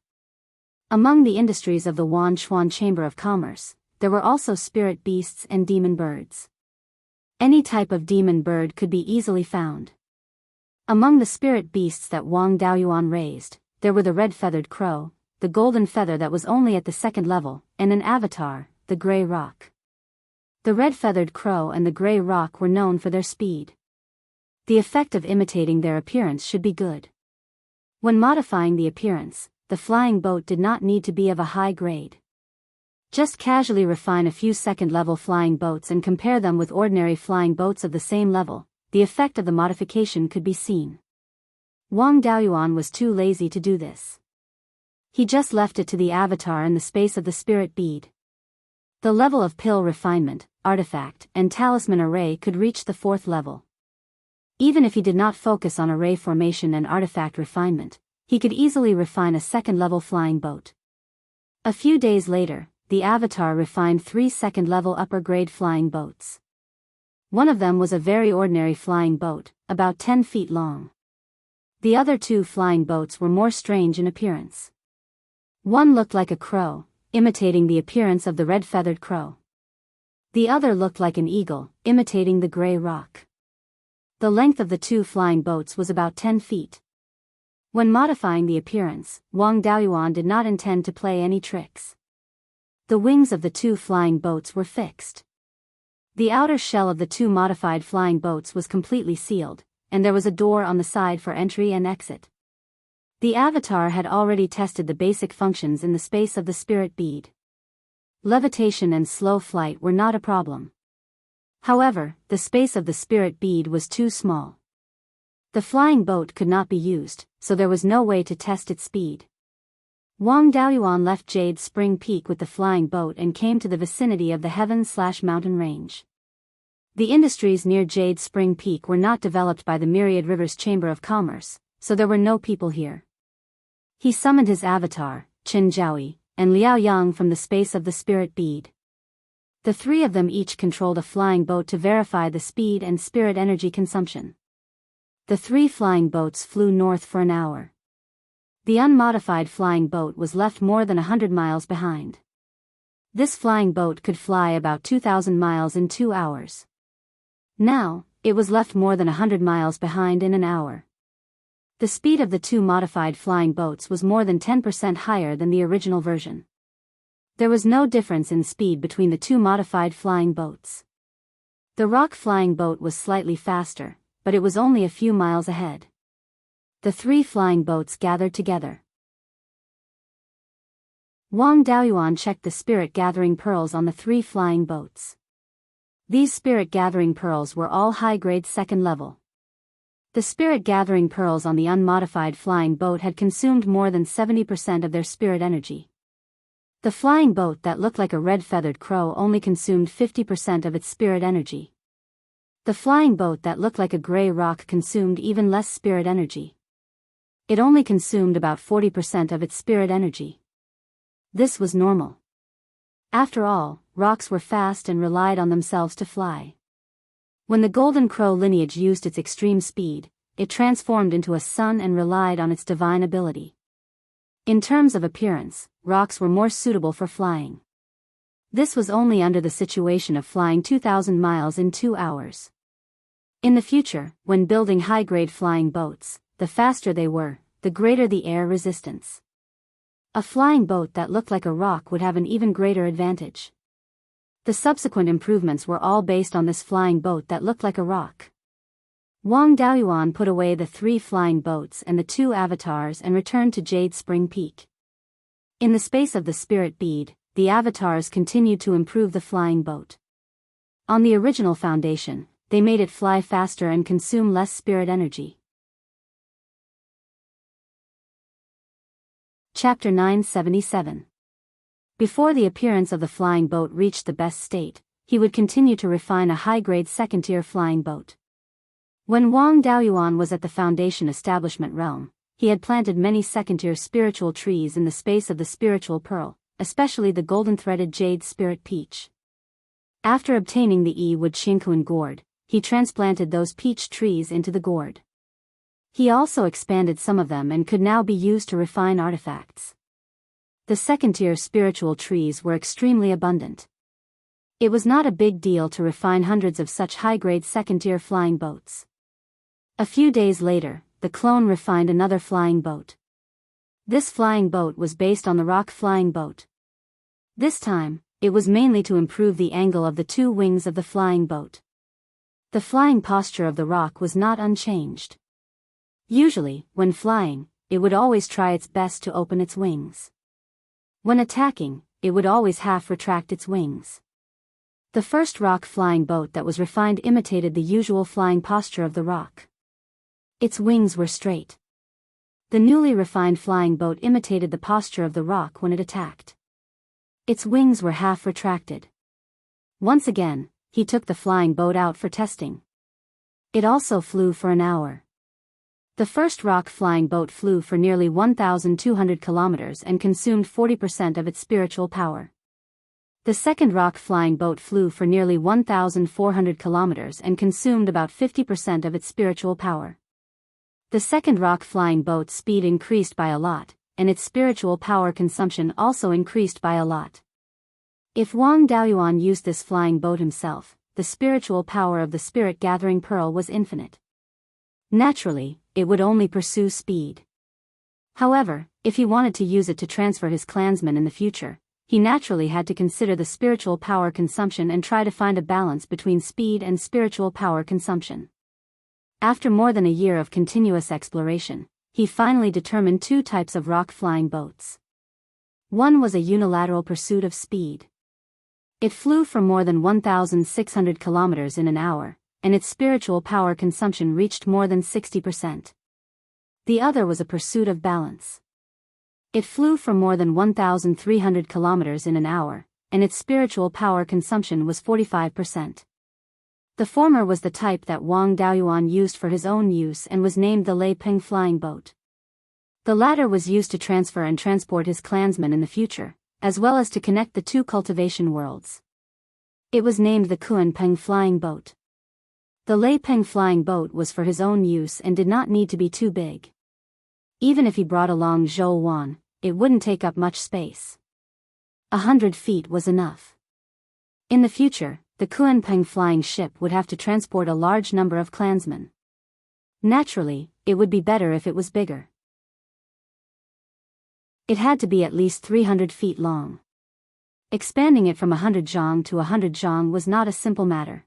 Among the industries of the Wanshuan Chamber of Commerce, there were also spirit beasts and demon birds. Any type of demon bird could be easily found. Among the spirit beasts that Wang Daoyuan raised, there were the red-feathered crow, the golden feather that was only at the 2nd level, and an avatar, the gray roc. The red-feathered crow and the gray roc were known for their speed. The effect of imitating their appearance should be good. When modifying the appearance, the flying boat did not need to be of a high grade. Just casually refine a few 2nd-level flying boats and compare them with ordinary flying boats of the same level. The effect of the modification could be seen. Wang Daoyuan was too lazy to do this. He just left it to the avatar in the space of the spirit bead. The level of pill refinement, artifact, and talisman array could reach the 4th level. Even if he did not focus on array formation and artifact refinement, he could easily refine a 2nd-level flying boat. A few days later, the avatar refined 3 2nd-level upper-grade flying boats. One of them was a very ordinary flying boat, about 10 feet long. The other 2 flying boats were more strange in appearance. One looked like a crow, imitating the appearance of the red-feathered crow. The other looked like an eagle, imitating the gray roc. The length of the 2 flying boats was about 10 feet. When modifying the appearance, Wang Daoyuan did not intend to play any tricks. The wings of the 2 flying boats were fixed. The outer shell of the 2 modified flying boats was completely sealed, and there was a door on the side for entry and exit. The avatar had already tested the basic functions in the space of the spirit bead. Levitation and slow flight were not a problem. However, the space of the spirit bead was too small. The flying boat could not be used, so there was no way to test its speed. Wang Daoyuan left Jade Spring Peak with the flying boat and came to the vicinity of the Heaven/Mountain Range. The industries near Jade Spring Peak were not developed by the Myriad Rivers Chamber of Commerce, so there were no people here. He summoned his avatar, Qin Jiaoyi, and Liao Yang from the space of the spirit bead. The three of them each controlled a flying boat to verify the speed and spirit energy consumption. The three flying boats flew north for an hour. The unmodified flying boat was left more than 100 miles behind. This flying boat could fly about 2,000 miles in 2 hours. Now, it was left more than 100 miles behind in an hour. The speed of the two modified flying boats was more than 10% higher than the original version. There was no difference in speed between the two modified flying boats. The rock flying boat was slightly faster, but it was only a few miles ahead. The three flying boats gathered together. Wang Daoyuan checked the spirit-gathering pearls on the three flying boats. These spirit-gathering pearls were all high-grade second level. The spirit-gathering pearls on the unmodified flying boat had consumed more than 70% of their spirit energy. The flying boat that looked like a red-feathered crow only consumed 50% of its spirit energy. The flying boat that looked like a gray rock consumed even less spirit energy. It only consumed about 40% of its spirit energy. This was normal. After all, rocks were fast and relied on themselves to fly. When the Golden Crow lineage used its extreme speed, it transformed into a sun and relied on its divine ability. In terms of appearance, rocks were more suitable for flying. This was only under the situation of flying 2,000 miles in 2 hours. In the future, when building high-grade flying boats, the faster they were, the greater the air resistance. A flying boat that looked like a rock would have an even greater advantage. The subsequent improvements were all based on this flying boat that looked like a rock. Wang Daoyuan put away the three flying boats and the two avatars and returned to Jade Spring Peak. In the space of the spirit bead, the avatars continued to improve the flying boat. On the original foundation, they made it fly faster and consume less spirit energy. Chapter 977. Before the appearance of the flying boat reached the best state, he would continue to refine a high-grade second-tier flying boat. When Wang Daoyuan was at the Foundation Establishment realm, he had planted many second-tier spiritual trees in the space of the spiritual pearl, especially the golden-threaded jade spirit peach. After obtaining the Yi-wood Qingquan gourd, he transplanted those peach trees into the gourd. He also expanded some of them and could now be used to refine artifacts. The second-tier spiritual trees were extremely abundant. It was not a big deal to refine hundreds of such high-grade second-tier flying boats. A few days later, the clone refined another flying boat. This flying boat was based on the rock flying boat. This time, it was mainly to improve the angle of the two wings of the flying boat. The flying posture of the rock was not unchanged. Usually, when flying, it would always try its best to open its wings. When attacking, it would always half retract its wings. The first rock flying boat that was refined imitated the usual flying posture of the rock. Its wings were straight. The newly refined flying boat imitated the posture of the rock when it attacked. Its wings were half retracted. Once again, he took the flying boat out for testing. It also flew for an hour. The first rock flying boat flew for nearly 1,200 kilometers and consumed 40% of its spiritual power. The second rock flying boat flew for nearly 1,400 kilometers and consumed about 50% of its spiritual power. The second rock flying boat's speed increased by a lot, and its spiritual power consumption also increased by a lot. If Wang Daoyuan used this flying boat himself, the spiritual power of the spirit-gathering pearl was infinite. Naturally, it would only pursue speed. However, if he wanted to use it to transfer his clansmen in the future, he naturally had to consider the spiritual power consumption and try to find a balance between speed and spiritual power consumption. After more than a year of continuous exploration, he finally determined two types of rock-flying boats. One was a unilateral pursuit of speed. It flew for more than 1,600 kilometers in an hour, and its spiritual power consumption reached more than 60%. The other was a pursuit of balance. It flew for more than 1,300 kilometers in an hour, and its spiritual power consumption was 45%. The former was the type that Wang Daoyuan used for his own use and was named the Lei Peng flying boat. The latter was used to transfer and transport his clansmen in the future, as well as to connect the two cultivation worlds. It was named the Kuan Peng flying boat. The Lei Peng flying boat was for his own use and did not need to be too big. Even if he brought along Zhou Wan, it wouldn't take up much space. 100 feet was enough. In the future, the Kuan Peng flying ship would have to transport a large number of clansmen. Naturally, it would be better if it was bigger. It had to be at least 300 feet long. Expanding it from 100 zhang to 100 zhang was not a simple matter.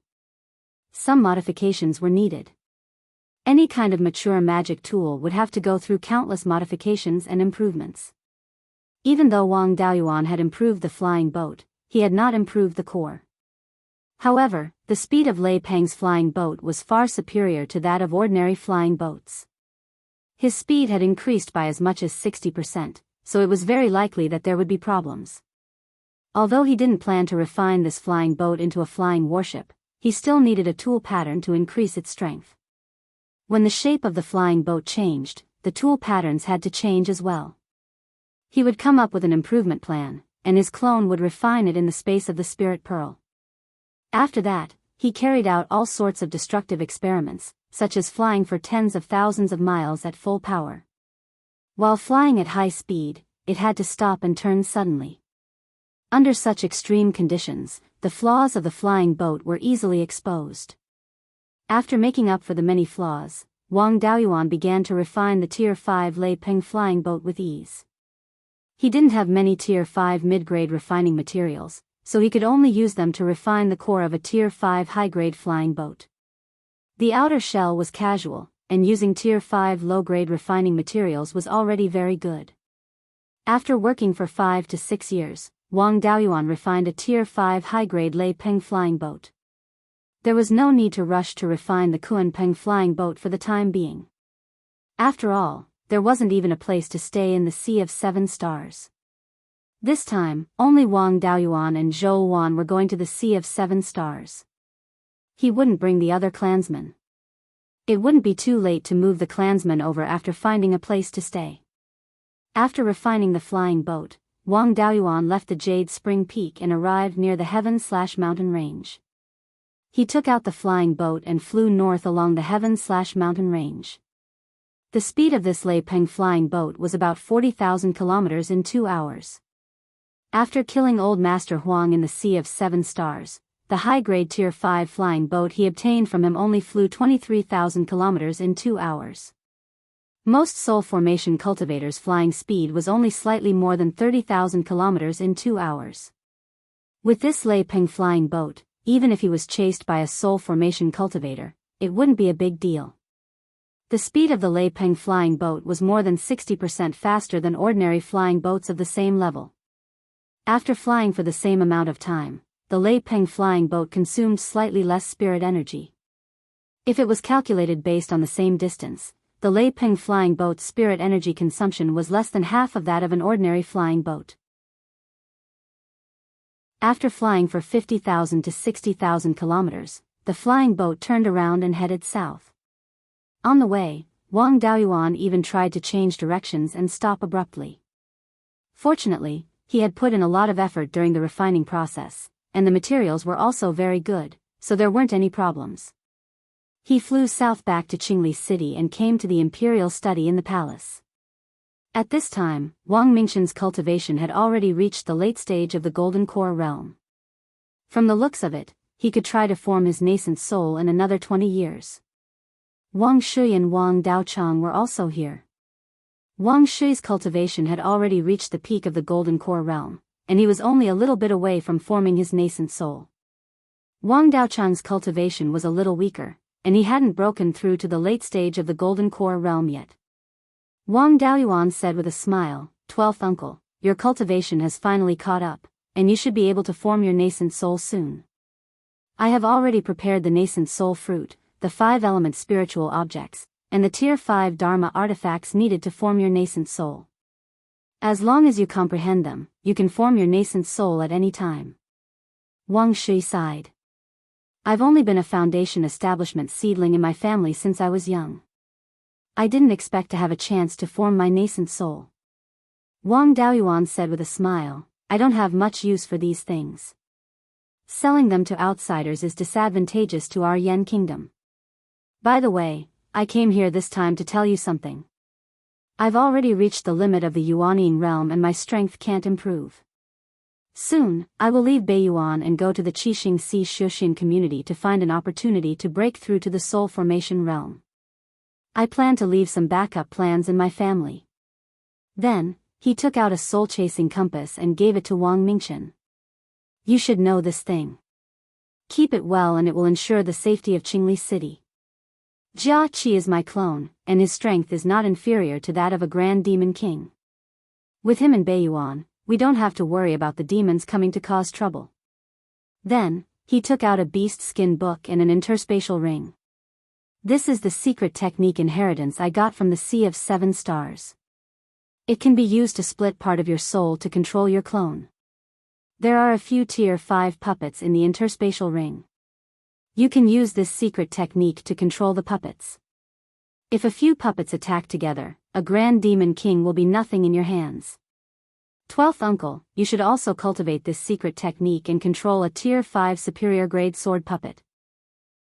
Some modifications were needed. Any kind of mature magic tool would have to go through countless modifications and improvements. Even though Wang Daoyuan had improved the flying boat, he had not improved the core. However, the speed of Lei Peng's flying boat was far superior to that of ordinary flying boats. His speed had increased by as much as 60%, so it was very likely that there would be problems. Although he didn't plan to refine this flying boat into a flying warship, he still needed a tool pattern to increase its strength. When the shape of the flying boat changed, the tool patterns had to change as well. He would come up with an improvement plan, and his clone would refine it in the space of the Spirit Pearl. After that, he carried out all sorts of destructive experiments, such as flying for tens of thousands of miles at full power. While flying at high speed, it had to stop and turn suddenly. Under such extreme conditions, the flaws of the flying boat were easily exposed. After making up for the many flaws, Wang Daoyuan began to refine the Tier 5 Lei Peng flying boat with ease. He didn't have many Tier 5 mid-grade refining materials, so he could only use them to refine the core of a Tier 5 high-grade flying boat. The outer shell was casual, and using Tier 5 low-grade refining materials was already very good. After working for 5 to 6 years, Wang Daoyuan refined a Tier 5 high-grade Lei Peng flying boat. There was no need to rush to refine the Kuan Peng flying boat for the time being. After all, there wasn't even a place to stay in the Sea of Seven Stars. This time, only Wang Daoyuan and Zhou Wan were going to the Sea of Seven Stars. He wouldn't bring the other clansmen. It wouldn't be too late to move the clansmen over after finding a place to stay. After refining the flying boat, Wang Daoyuan left the Jade Spring Peak and arrived near the Heaven/Mountain Range. He took out the flying boat and flew north along the Heaven/Mountain Range. The speed of this Lei Peng flying boat was about 40,000 kilometers in 2 hours. After killing Old Master Huang in the Sea of Seven Stars, the high-grade Tier 5 flying boat he obtained from him only flew 23,000 kilometers in 2 hours. Most Soul Formation cultivators' flying speed was only slightly more than 30,000 kilometers in 2 hours. With this Lei Peng flying boat, even if he was chased by a Soul Formation cultivator, it wouldn't be a big deal. The speed of the Lei Peng flying boat was more than 60% faster than ordinary flying boats of the same level. After flying for the same amount of time, the Lei Peng flying boat consumed slightly less spirit energy. If it was calculated based on the same distance, the Lei Peng flying boat's spirit energy consumption was less than half of that of an ordinary flying boat. After flying for 50,000 to 60,000 kilometers, the flying boat turned around and headed south. On the way, Wang Daoyuan even tried to change directions and stop abruptly. Fortunately, he had put in a lot of effort during the refining process, and the materials were also very good, so there weren't any problems. He flew south back to Qingli City and came to the imperial study in the palace. At this time, Wang Mingxian's cultivation had already reached the late stage of the Golden Core realm. From the looks of it, he could try to form his nascent soul in another 20 years. Wang Shui and Wang Daochang were also here. Wang Shui's cultivation had already reached the peak of the Golden Core realm, and he was only a little bit away from forming his nascent soul. Wang Daochang's cultivation was a little weaker, and he hadn't broken through to the late stage of the Golden Core realm yet. Wang Daoyuan said with a smile, 12th uncle, your cultivation has finally caught up, and you should be able to form your nascent soul soon. I have already prepared the nascent soul fruit, the 5-element spiritual objects, and the Tier 5 Dharma artifacts needed to form your nascent soul. As long as you comprehend them, you can form your nascent soul at any time. Wang Shui sighed. I've only been a foundation establishment seedling in my family since I was young. I didn't expect to have a chance to form my nascent soul. Wang Daoyuan said with a smile, I don't have much use for these things. Selling them to outsiders is disadvantageous to our Yen kingdom. By the way, I came here this time to tell you something. I've already reached the limit of the Yuanying realm and my strength can't improve. Soon, I will leave Beiyuan and go to the Qixing Sea Shuxin community to find an opportunity to break through to the soul formation realm. I plan to leave some backup plans in my family. Then, he took out a soul-chasing compass and gave it to Wang Mingchen. You should know this thing. Keep it well and it will ensure the safety of Qingli City. Jia Qi is my clone, and his strength is not inferior to that of a Grand Demon King. With him in Beiyuan, we don't have to worry about the demons coming to cause trouble. Then, he took out a beast skin book and an interspatial ring. This is the secret technique inheritance I got from the Sea of 7 Stars. It can be used to split part of your soul to control your clone. There are a few Tier 5 puppets in the interspatial ring. You can use this secret technique to control the puppets. If a few puppets attack together, a Grand Demon King will be nothing in your hands. 12th uncle, you should also cultivate this secret technique and control a Tier 5 superior grade sword puppet.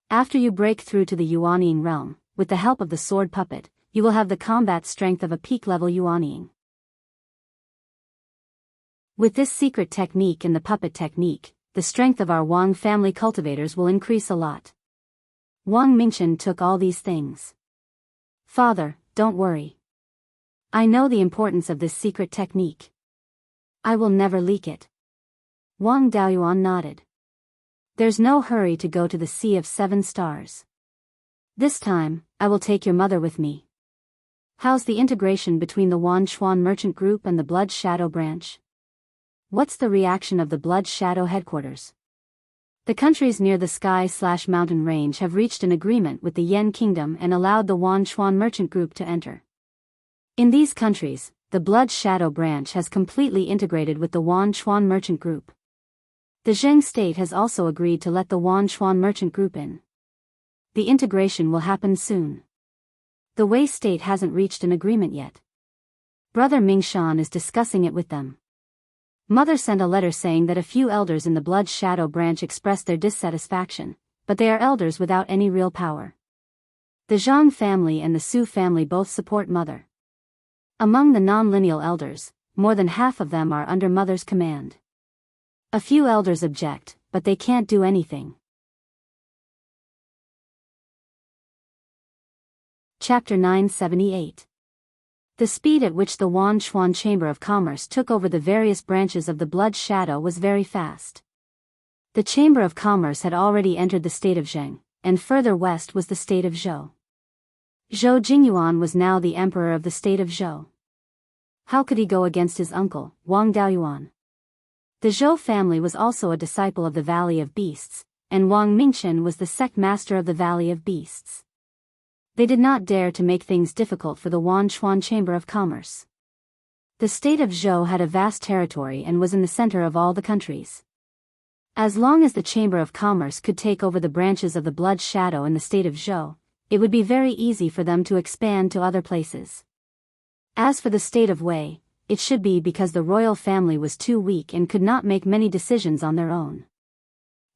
After you break through to the Yuanying realm, with the help of the sword puppet, you will have the combat strength of a peak level Yuanying. With this secret technique and the puppet technique, the strength of our Wang family cultivators will increase a lot. Wang Mingchen took all these things. Father, don't worry. I know the importance of this secret technique. I will never leak it. Wang Daoyuan nodded. There's no hurry to go to the Sea of 7 Stars. This time, I will take your mother with me. How's the integration between the Wanchuan Merchant Group and the Blood Shadow branch? What's the reaction of the Blood Shadow headquarters? The countries near the sky/mountain range have reached an agreement with the Yen Kingdom and allowed the Wanchuan Merchant Group to enter. In these countries, the Blood Shadow branch has completely integrated with the Wanchuan Merchant Group. The Zheng state has also agreed to let the Wanchuan Merchant Group in. The integration will happen soon. The Wei state hasn't reached an agreement yet. Brother Mingshan is discussing it with them. Mother sent a letter saying that a few elders in the Blood Shadow branch expressed their dissatisfaction, but they are elders without any real power. The Zhang family and the Su family both support Mother. Among the non-lineal elders, more than half of them are under Mother's command. A few elders object, but they can't do anything. Chapter 978. The speed at which the Wanchuan Chamber of Commerce took over the various branches of the Blood Shadow was very fast. The Chamber of Commerce had already entered the state of Zheng, and further west was the state of Zhou. Zhou Jingyuan was now the emperor of the state of Zhou. How could he go against his uncle, Wang Daoyuan? The Zhou family was also a disciple of the Valley of Beasts, and Wang Mingchen was the sect master of the Valley of Beasts. They did not dare to make things difficult for the Wanchuan Chamber of Commerce. The state of Zhou had a vast territory and was in the center of all the countries. As long as the Chamber of Commerce could take over the branches of the Blood Shadow in the state of Zhou, it would be very easy for them to expand to other places. As for the state of Wei, it should be because the royal family was too weak and could not make many decisions on their own.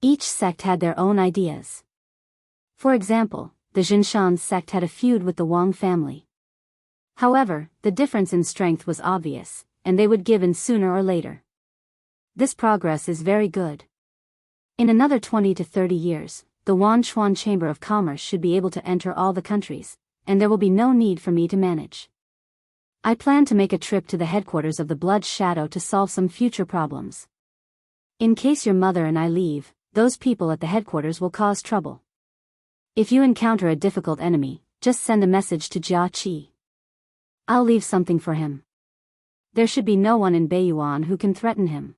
Each sect had their own ideas. For example, the Jinshan sect had a feud with the Wang family. However, the difference in strength was obvious, and they would give in sooner or later. This progress is very good. In another 20 to 30 years, the Wanchuan Chamber of Commerce should be able to enter all the countries, and there will be no need for me to manage. I plan to make a trip to the headquarters of the Blood Shadow to solve some future problems. In case your mother and I leave, those people at the headquarters will cause trouble. If you encounter a difficult enemy, just send a message to Jia Qi. I'll leave something for him. There should be no one in Beiyuan who can threaten him.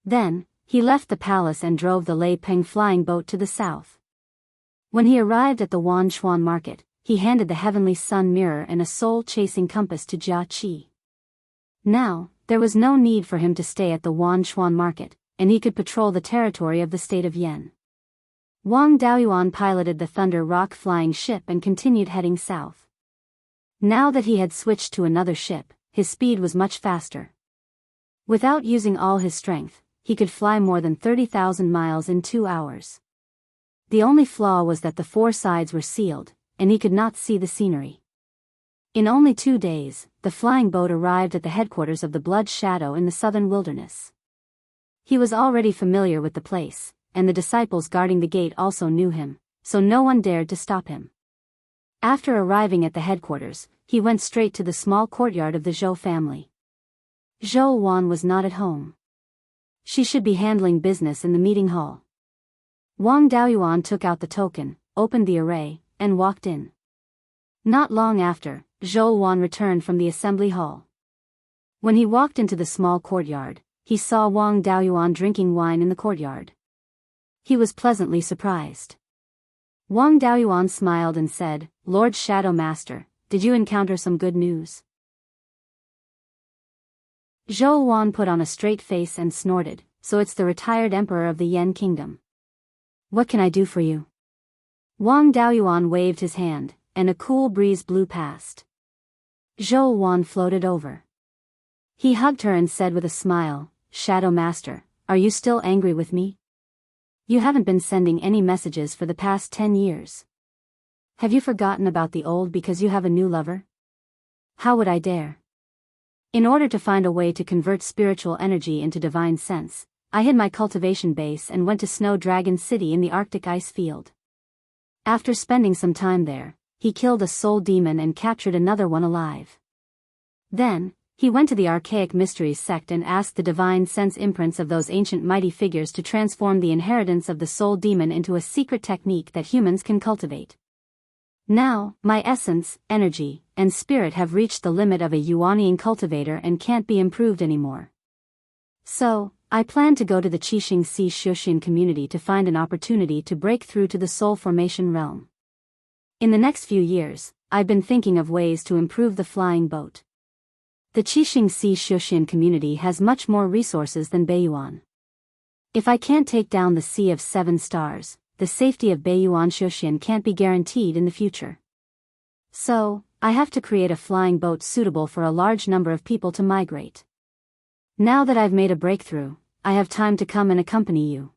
Then, he left the palace and drove the Lei Peng flying boat to the south. When he arrived at the Wanchuan market, he handed the heavenly sun mirror and a soul-chasing compass to Jia Qi. Now, there was no need for him to stay at the Wanchuan market, and he could patrol the territory of the state of Yan. Wang Daoyuan piloted the Thunder Rock flying ship and continued heading south. Now that he had switched to another ship, his speed was much faster. Without using all his strength, he could fly more than 30,000 miles in 2 hours. The only flaw was that the 4 sides were sealed, and he could not see the scenery. In only 2 days, the flying boat arrived at the headquarters of the Blood Shadow in the southern wilderness. He was already familiar with the place, and the disciples guarding the gate also knew him, so no one dared to stop him. After arriving at the headquarters, he went straight to the small courtyard of the Zhou family. Zhou Wan was not at home. She should be handling business in the meeting hall. Wang Daoyuan took out the token, opened the array, and walked in. Not long after, Zhou Wan returned from the assembly hall. When he walked into the small courtyard, he saw Wang Daoyuan drinking wine in the courtyard. He was pleasantly surprised. Wang Daoyuan smiled and said, "Lord Shadow Master, did you encounter some good news?" Zhou Wan put on a straight face and snorted, "So it's the retired emperor of the Yan kingdom. What can I do for you?" Wang Daoyuan waved his hand, and a cool breeze blew past. Zhou Wan floated over. He hugged her and said with a smile, "Shadow Master, are you still angry with me? You haven't been sending any messages for the past 10 years. Have you forgotten about the old because you have a new lover? How would I dare? In order to find a way to convert spiritual energy into divine sense, I hid my cultivation base and went to Snow Dragon City in the Arctic ice field. After spending some time there, he killed a soul demon and captured another one alive. Then, he went to the Archaic Mysteries sect and asked the divine sense imprints of those ancient mighty figures to transform the inheritance of the soul demon into a secret technique that humans can cultivate. Now, my essence, energy, and spirit have reached the limit of a Yuanian cultivator and can't be improved anymore. So, I plan to go to the Qixing Si Shuxian community to find an opportunity to break through to the soul formation realm. In the next few years, I've been thinking of ways to improve the flying boat. The Qixing Si Shuxian community has much more resources than Beiyuan. If I can't take down the Sea of 7 Stars, the safety of Beiyuan Shuxian can't be guaranteed in the future. So, I have to create a flying boat suitable for a large number of people to migrate. Now that I've made a breakthrough, I have time to come and accompany you."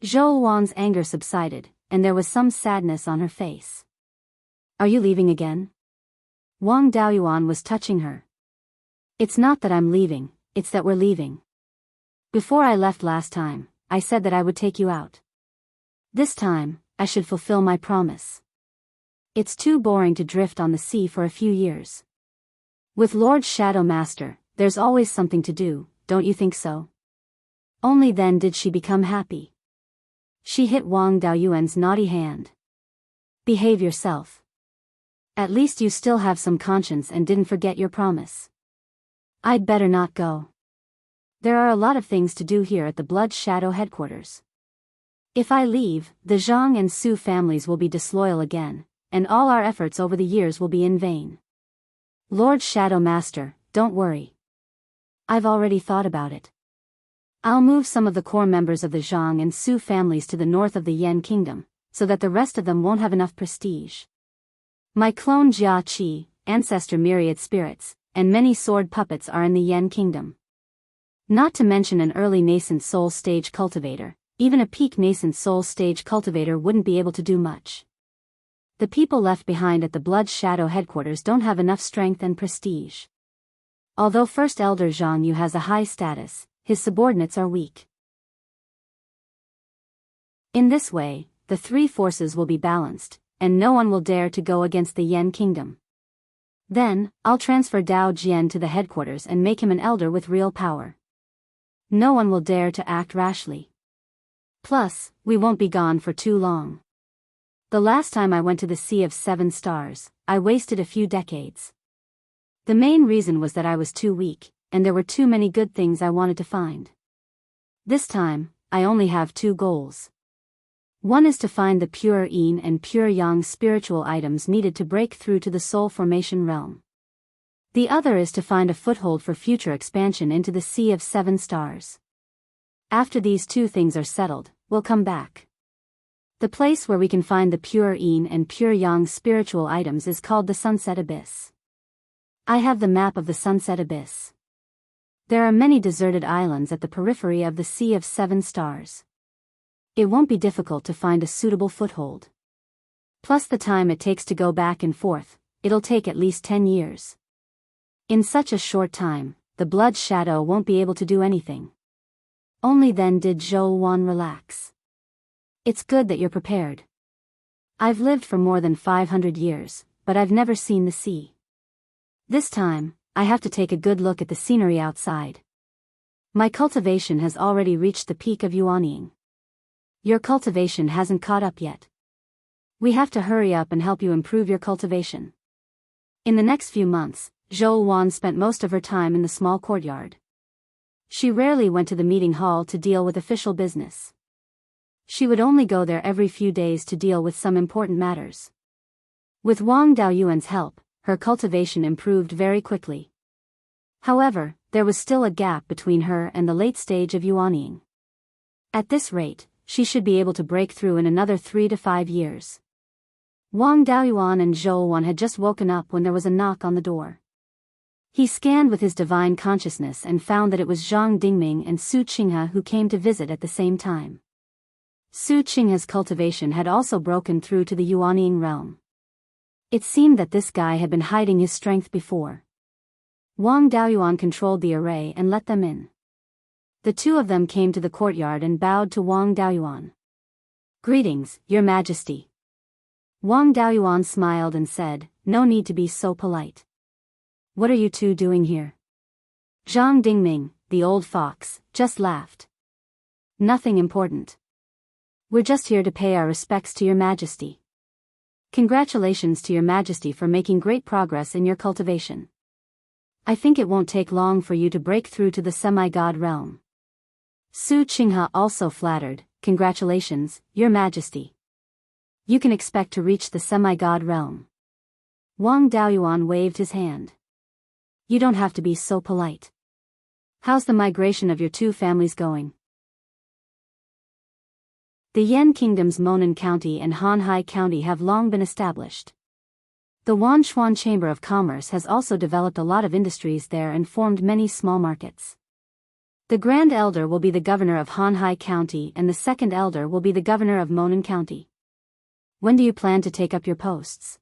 Zhou Wan's anger subsided, and there was some sadness on her face. "Are you leaving again?" Wang Daoyuan was touching her. "It's not that I'm leaving, it's that we're leaving. Before I left last time, I said that I would take you out. This time, I should fulfill my promise. It's too boring to drift on the sea for a few years. With Lord Shadow Master, there's always something to do, don't you think so?" Only then did she become happy. She hit Wang Daoyuan's naughty hand. "Behave yourself. At least you still have some conscience and didn't forget your promise. I'd better not go. There are a lot of things to do here at the Blood Shadow headquarters. If I leave, the Zhang and Su families will be disloyal again, and all our efforts over the years will be in vain. Lord Shadow Master, don't worry. I've already thought about it. I'll move some of the core members of the Zhang and Su families to the north of the Yan kingdom, so that the rest of them won't have enough prestige. My clone Jia Qi, ancestor myriad spirits, and many sword puppets are in the Yan kingdom. Not to mention an early nascent soul stage cultivator, even a peak nascent soul stage cultivator wouldn't be able to do much. The people left behind at the Blood Shadow headquarters don't have enough strength and prestige. Although First Elder Zhang Yu has a high status, his subordinates are weak. In this way, the 3 forces will be balanced, and no one will dare to go against the Yan kingdom. Then, I'll transfer Dao Jian to the headquarters and make him an elder with real power. No one will dare to act rashly. Plus, we won't be gone for too long. The last time I went to the Sea of Seven Stars, I wasted a few decades. The main reason was that I was too weak, and there were too many good things I wanted to find. This time, I only have two goals. One is to find the pure yin and pure yang spiritual items needed to break through to the soul formation realm. The other is to find a foothold for future expansion into the Sea of Seven Stars. After these two things are settled, we'll come back. The place where we can find the pure yin and pure yang spiritual items is called the Sunset Abyss. I have the map of the Sunset Abyss. There are many deserted islands at the periphery of the Sea of Seven Stars. It won't be difficult to find a suitable foothold. Plus the time it takes to go back and forth, it'll take at least 10 years. In such a short time, the blood shadow won't be able to do anything. Only then did Zhou Wan relax. It's good that you're prepared. I've lived for more than 500 years, but I've never seen the sea. This time, I have to take a good look at the scenery outside. My cultivation has already reached the peak of yuanying. Your cultivation hasn't caught up yet. We have to hurry up and help you improve your cultivation. In the next few months, Zhou Wan spent most of her time in the small courtyard. She rarely went to the meeting hall to deal with official business. She would only go there every few days to deal with some important matters. With Wang Daoyuan's help, her cultivation improved very quickly. However, there was still a gap between her and the late stage of yuanying. At this rate, she should be able to break through in another 3 to 5 years. Wang Daoyuan and Zhou Wan had just woken up when there was a knock on the door. He scanned with his divine consciousness and found that it was Zhang Dingming and Su Qinghe who came to visit at the same time. Su Qinghe's cultivation had also broken through to the yuanying realm. It seemed that this guy had been hiding his strength before. Wang Daoyuan controlled the array and let them in. The two of them came to the courtyard and bowed to Wang Daoyuan. "Greetings, Your Majesty." Wang Daoyuan smiled and said, "No need to be so polite. What are you two doing here?" Zhang Dingming, the old fox, just laughed. "Nothing important. We're just here to pay our respects to Your Majesty. Congratulations to Your Majesty for making great progress in your cultivation. I think it won't take long for you to break through to the semi-god realm." Su Qinghe also flattered, "Congratulations, Your Majesty. You can expect to reach the semi-god realm." Wang Daoyuan waved his hand. "You don't have to be so polite. How's the migration of your two families going?" The Yan Kingdom's Monan County and Hanhai County have long been established. The Wanchuan Chamber of Commerce has also developed a lot of industries there and formed many small markets. The Grand Elder will be the governor of Hanhai County and the Second Elder will be the governor of Monan County. When do you plan to take up your posts?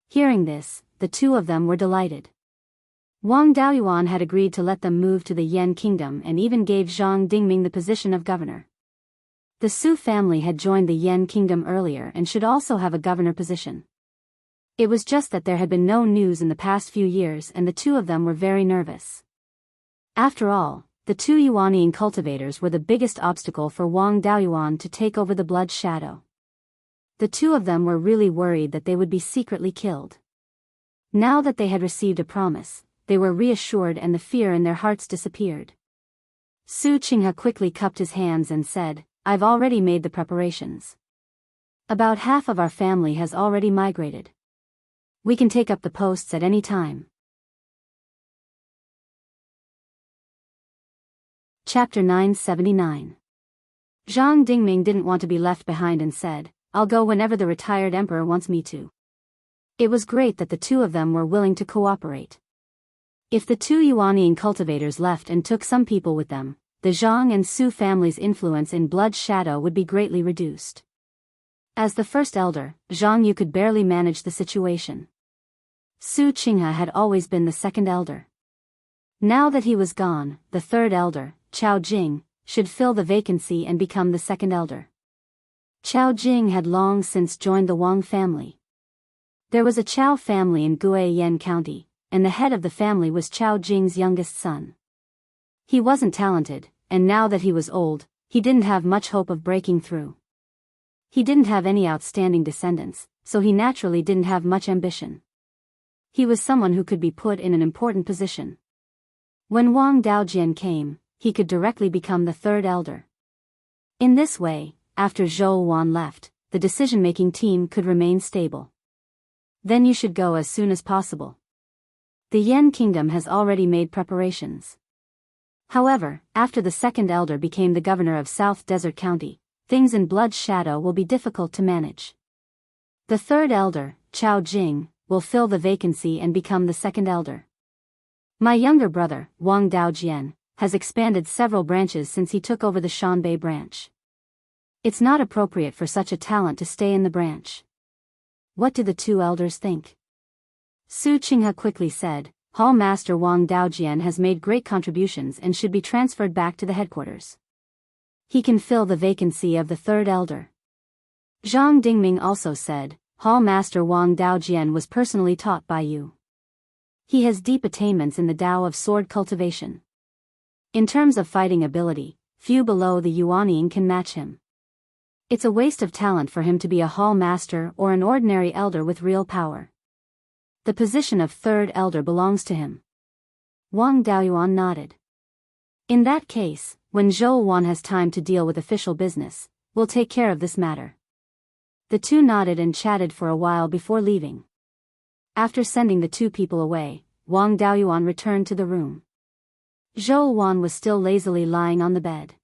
Hearing this, the two of them were delighted. Wang Daoyuan had agreed to let them move to the Yan Kingdom and even gave Zhang Dingming the position of governor. The Su family had joined the Yan Kingdom earlier and should also have a governor position. It was just that there had been no news in the past few years and the two of them were very nervous. After all, the two yuanying cultivators were the biggest obstacle for Wang Daoyuan to take over the blood shadow. The two of them were really worried that they would be secretly killed. Now that they had received a promise, they were reassured and the fear in their hearts disappeared. Su Qinghe quickly cupped his hands and said, "I've already made the preparations. About half of our family has already migrated. We can take up the posts at any time." Chapter 979. Zhang Dingming didn't want to be left behind and said, "I'll go whenever the retired emperor wants me to." It was great that the two of them were willing to cooperate. If the two yuanying cultivators left and took some people with them, the Zhang and Su families' influence in blood shadow would be greatly reduced. As the first elder, Zhang Yu could barely manage the situation. Su Qinghe had always been the second elder. Now that he was gone, the third elder, Chao Jing, should fill the vacancy and become the second elder. Chao Jing had long since joined the Wang family. There was a Chao family in Guiyan County, and the head of the family was Chao Jing's youngest son. He wasn't talented, and now that he was old, he didn't have much hope of breaking through. He didn't have any outstanding descendants, so he naturally didn't have much ambition. He was someone who could be put in an important position. When Wang Daojian came, he could directly become the third elder. In this way, after Zhou Wan left, the decision-making team could remain stable. Then you should go as soon as possible. The Yan Kingdom has already made preparations. However, after the second elder became the governor of South Desert County, things in Blood Shadow will be difficult to manage. The third elder, Chao Jing, will fill the vacancy and become the second elder. My younger brother, Wang Daojian, has expanded several branches since he took over the Shanbei branch. It's not appropriate for such a talent to stay in the branch. What do the two elders think? Su Qinghe quickly said, Hall Master Wang Daojian has made great contributions and should be transferred back to the headquarters. He can fill the vacancy of the third elder. Zhang Dingming also said, Hall Master Wang Daojian was personally taught by you. He has deep attainments in the Tao of sword cultivation. In terms of fighting ability, few below the Yuanying can match him. It's a waste of talent for him to be a hall master or an ordinary elder with real power. The position of third elder belongs to him. Wang Daoyuan nodded. In that case, when Zhou Wan has time to deal with official business, we'll take care of this matter. The two nodded and chatted for a while before leaving. After sending the two people away, Wang Daoyuan returned to the room. Zhou Wan was still lazily lying on the bed.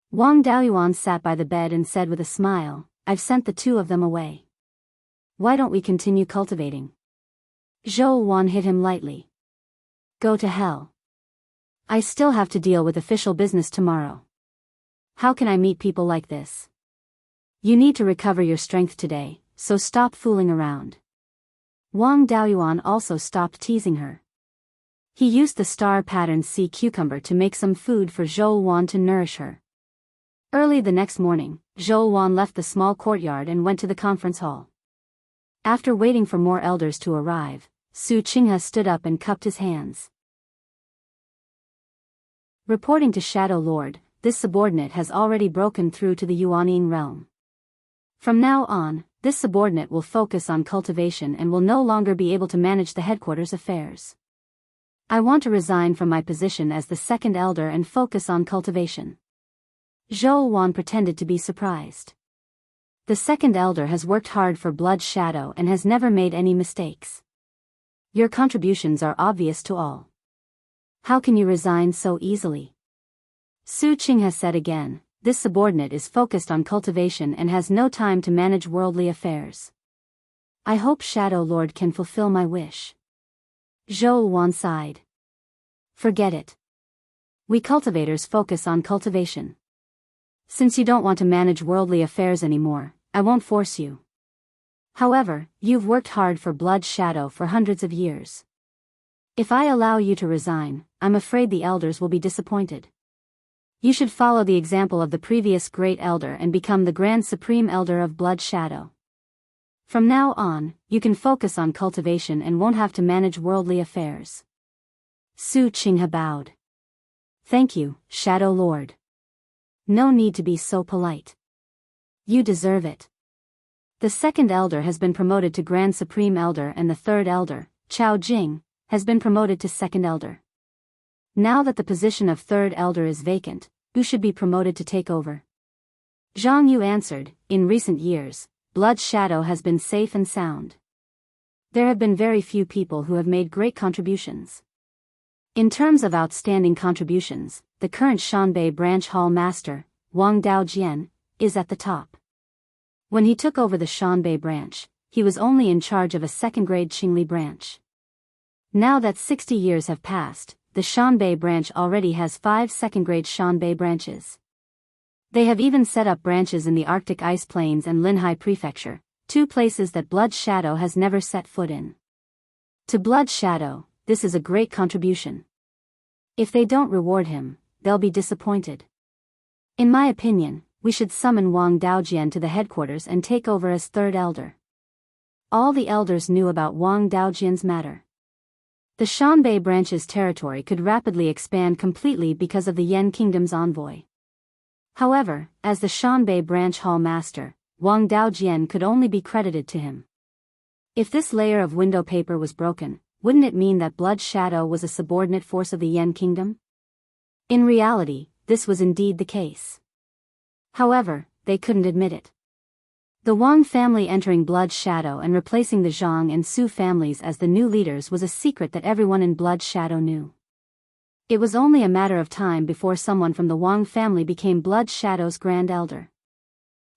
Wang Daoyuan sat by the bed and said with a smile, I've sent the two of them away. Why don't we continue cultivating? Zhou Wan hit him lightly. Go to hell. I still have to deal with official business tomorrow. How can I meet people like this? You need to recover your strength today, so stop fooling around. Wang Daoyuan also stopped teasing her. He used the star-patterned sea cucumber to make some food for Zhou Wan to nourish her. Early the next morning, Zhou Wan left the small courtyard and went to the conference hall. After waiting for more elders to arrive, Su Qinghe stood up and cupped his hands. Reporting to Shadow Lord, this subordinate has already broken through to the Yuanying realm. From now on, this subordinate will focus on cultivation and will no longer be able to manage the headquarters affairs. I want to resign from my position as the second elder and focus on cultivation. Zhou Wan pretended to be surprised. The second elder has worked hard for Blood Shadow and has never made any mistakes. Your contributions are obvious to all. How can you resign so easily? Su Qinghe said again, this subordinate is focused on cultivation and has no time to manage worldly affairs. I hope Shadow Lord can fulfill my wish. Zhou Wan sighed. Forget it. We cultivators focus on cultivation. Since you don't want to manage worldly affairs anymore, I won't force you. However, you've worked hard for Blood Shadow for hundreds of years. If I allow you to resign, I'm afraid the elders will be disappointed. You should follow the example of the previous great elder and become the Grand Supreme Elder of Blood Shadow. From now on, you can focus on cultivation and won't have to manage worldly affairs. Su Qinghe bowed. Thank you, Shadow Lord. No need to be so polite. You deserve it. The second elder has been promoted to Grand Supreme Elder and the third elder, Chao Jing, has been promoted to second elder. Now that the position of third elder is vacant, who should be promoted to take over? Zhang Yu answered, in recent years, Blood Shadow has been safe and sound. There have been very few people who have made great contributions. In terms of outstanding contributions, the current Shanbei branch hall master, Wang Daojian, is at the top. When he took over the Shanbei branch, he was only in charge of a second-grade Qingli branch. Now that 60 years have passed, the Shanbei branch already has 5 second-grade Shanbei branches. They have even set up branches in the Arctic Ice Plains and Linhai Prefecture, 2 places that Blood Shadow has never set foot in. To Blood Shadow, this is a great contribution. If they don't reward him, they'll be disappointed. In my opinion, we should summon Wang Daojian to the headquarters and take over as third elder. All the elders knew about Wang Daojian's matter. The Shanbei branch's territory could rapidly expand completely because of the Yan Kingdom's envoy. However, as the Shanbei branch hall master, Wang Daojian could only be credited to him. If this layer of window paper was broken, wouldn't it mean that Blood Shadow was a subordinate force of the Yan Kingdom? In reality, this was indeed the case. However, they couldn't admit it. The Wang family entering Blood Shadow and replacing the Zhang and Su families as the new leaders was a secret that everyone in Blood Shadow knew. It was only a matter of time before someone from the Wang family became Blood Shadow's Grand Elder.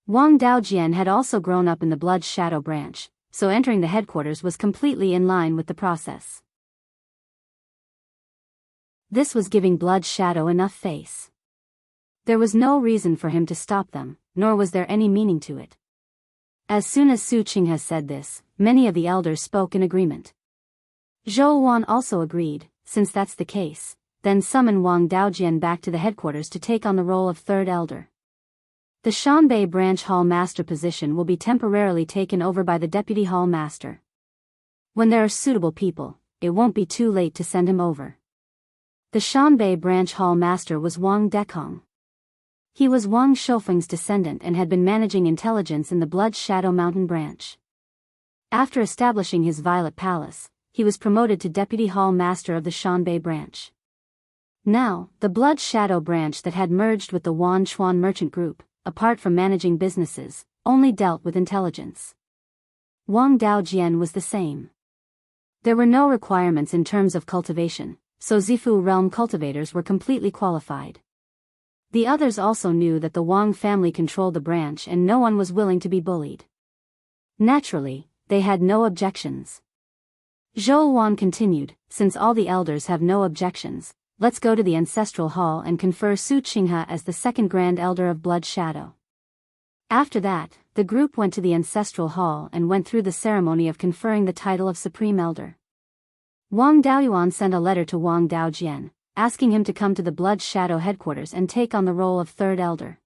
Wang Daojian had also grown up in the Blood Shadow branch, so entering the headquarters was completely in line with the process. This was giving Blood Shadow enough face. There was no reason for him to stop them, nor was there any meaning to it. As soon as Su Qinghe said this, many of the elders spoke in agreement. Zhou Wan also agreed. Since that's the case, then summon Wang Daojian back to the headquarters to take on the role of third elder. The Shanbei branch hall master position will be temporarily taken over by the deputy hall master. When there are suitable people, it won't be too late to send him over. The Shanbei branch hall master was Wang Dekong. He was Wang Shoufeng's descendant and had been managing intelligence in the Blood Shadow Mountain branch. After establishing his Violet Palace, he was promoted to deputy hall master of the Shanbei branch. Now, the Blood Shadow branch that had merged with the Wan Chuan merchant group, apart from managing businesses, only dealt with intelligence. Wang Daojian was the same. There were no requirements in terms of cultivation, so Zifu realm cultivators were completely qualified. The others also knew that the Wang family controlled the branch and no one was willing to be bullied. Naturally, they had no objections. Zhou Wan continued, since all the elders have no objections, let's go to the ancestral hall and confer Su Qinghe as the second grand elder of Blood Shadow. After that, the group went to the ancestral hall and went through the ceremony of conferring the title of supreme elder. Wang Daoyuan sent a letter to Wang Daojian, asking him to come to the Blood Shadow headquarters and take on the role of third elder.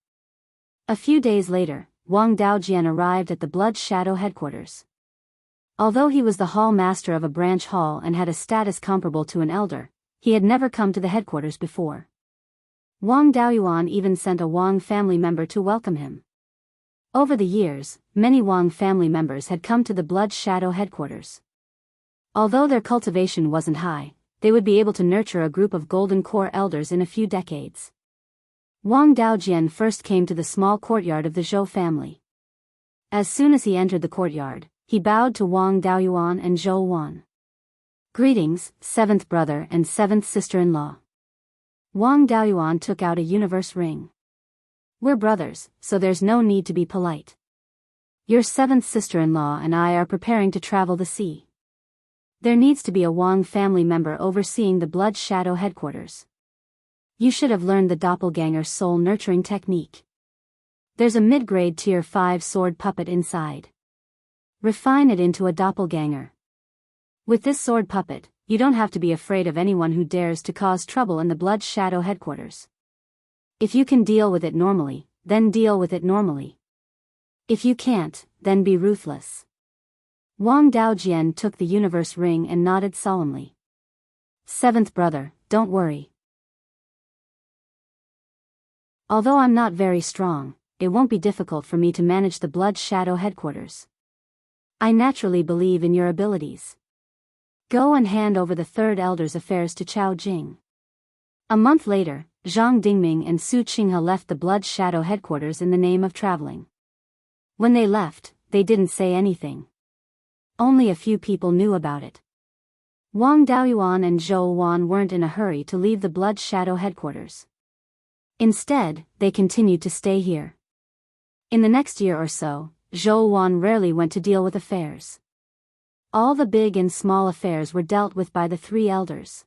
A few days later, Wang Daojian arrived at the Blood Shadow headquarters. Although he was the hall master of a branch hall and had a status comparable to an elder, he had never come to the headquarters before. Wang Daoyuan even sent a Wang family member to welcome him. Over the years, many Wang family members had come to the Blood Shadow headquarters. Although their cultivation wasn't high, they would be able to nurture a group of Golden Core elders in a few decades. Wang Daojian first came to the small courtyard of the Zhou family. As soon as he entered the courtyard, he bowed to Wang Daoyuan and Zhou Wan. Greetings, seventh brother and seventh sister-in-law. Wang Daoyuan took out a universe ring. We're brothers, so there's no need to be polite. Your seventh sister-in-law and I are preparing to travel the sea. There needs to be a Wang family member overseeing the Blood Shadow headquarters. You should have learned the doppelganger soul nurturing technique. There's a mid-grade tier 5 sword puppet inside. Refine it into a doppelganger. With this sword puppet, you don't have to be afraid of anyone who dares to cause trouble in the Blood Shadow headquarters. If you can deal with it normally, then deal with it normally. If you can't, then be ruthless. Wang Daojian took the universe ring and nodded solemnly. Seventh brother, don't worry. Although I'm not very strong, it won't be difficult for me to manage the Blood Shadow headquarters. I naturally believe in your abilities. Go and hand over the third elder's affairs to Chao Jing. A month later, Zhang Dingming and Su Qinghe left the Blood Shadow headquarters in the name of traveling. When they left, they didn't say anything. Only a few people knew about it. Wang Daoyuan and Zhou Wan weren't in a hurry to leave the Blood Shadow headquarters. Instead, they continued to stay here. In the next year or so, Zhou Wan rarely went to deal with affairs. All the big and small affairs were dealt with by the three elders.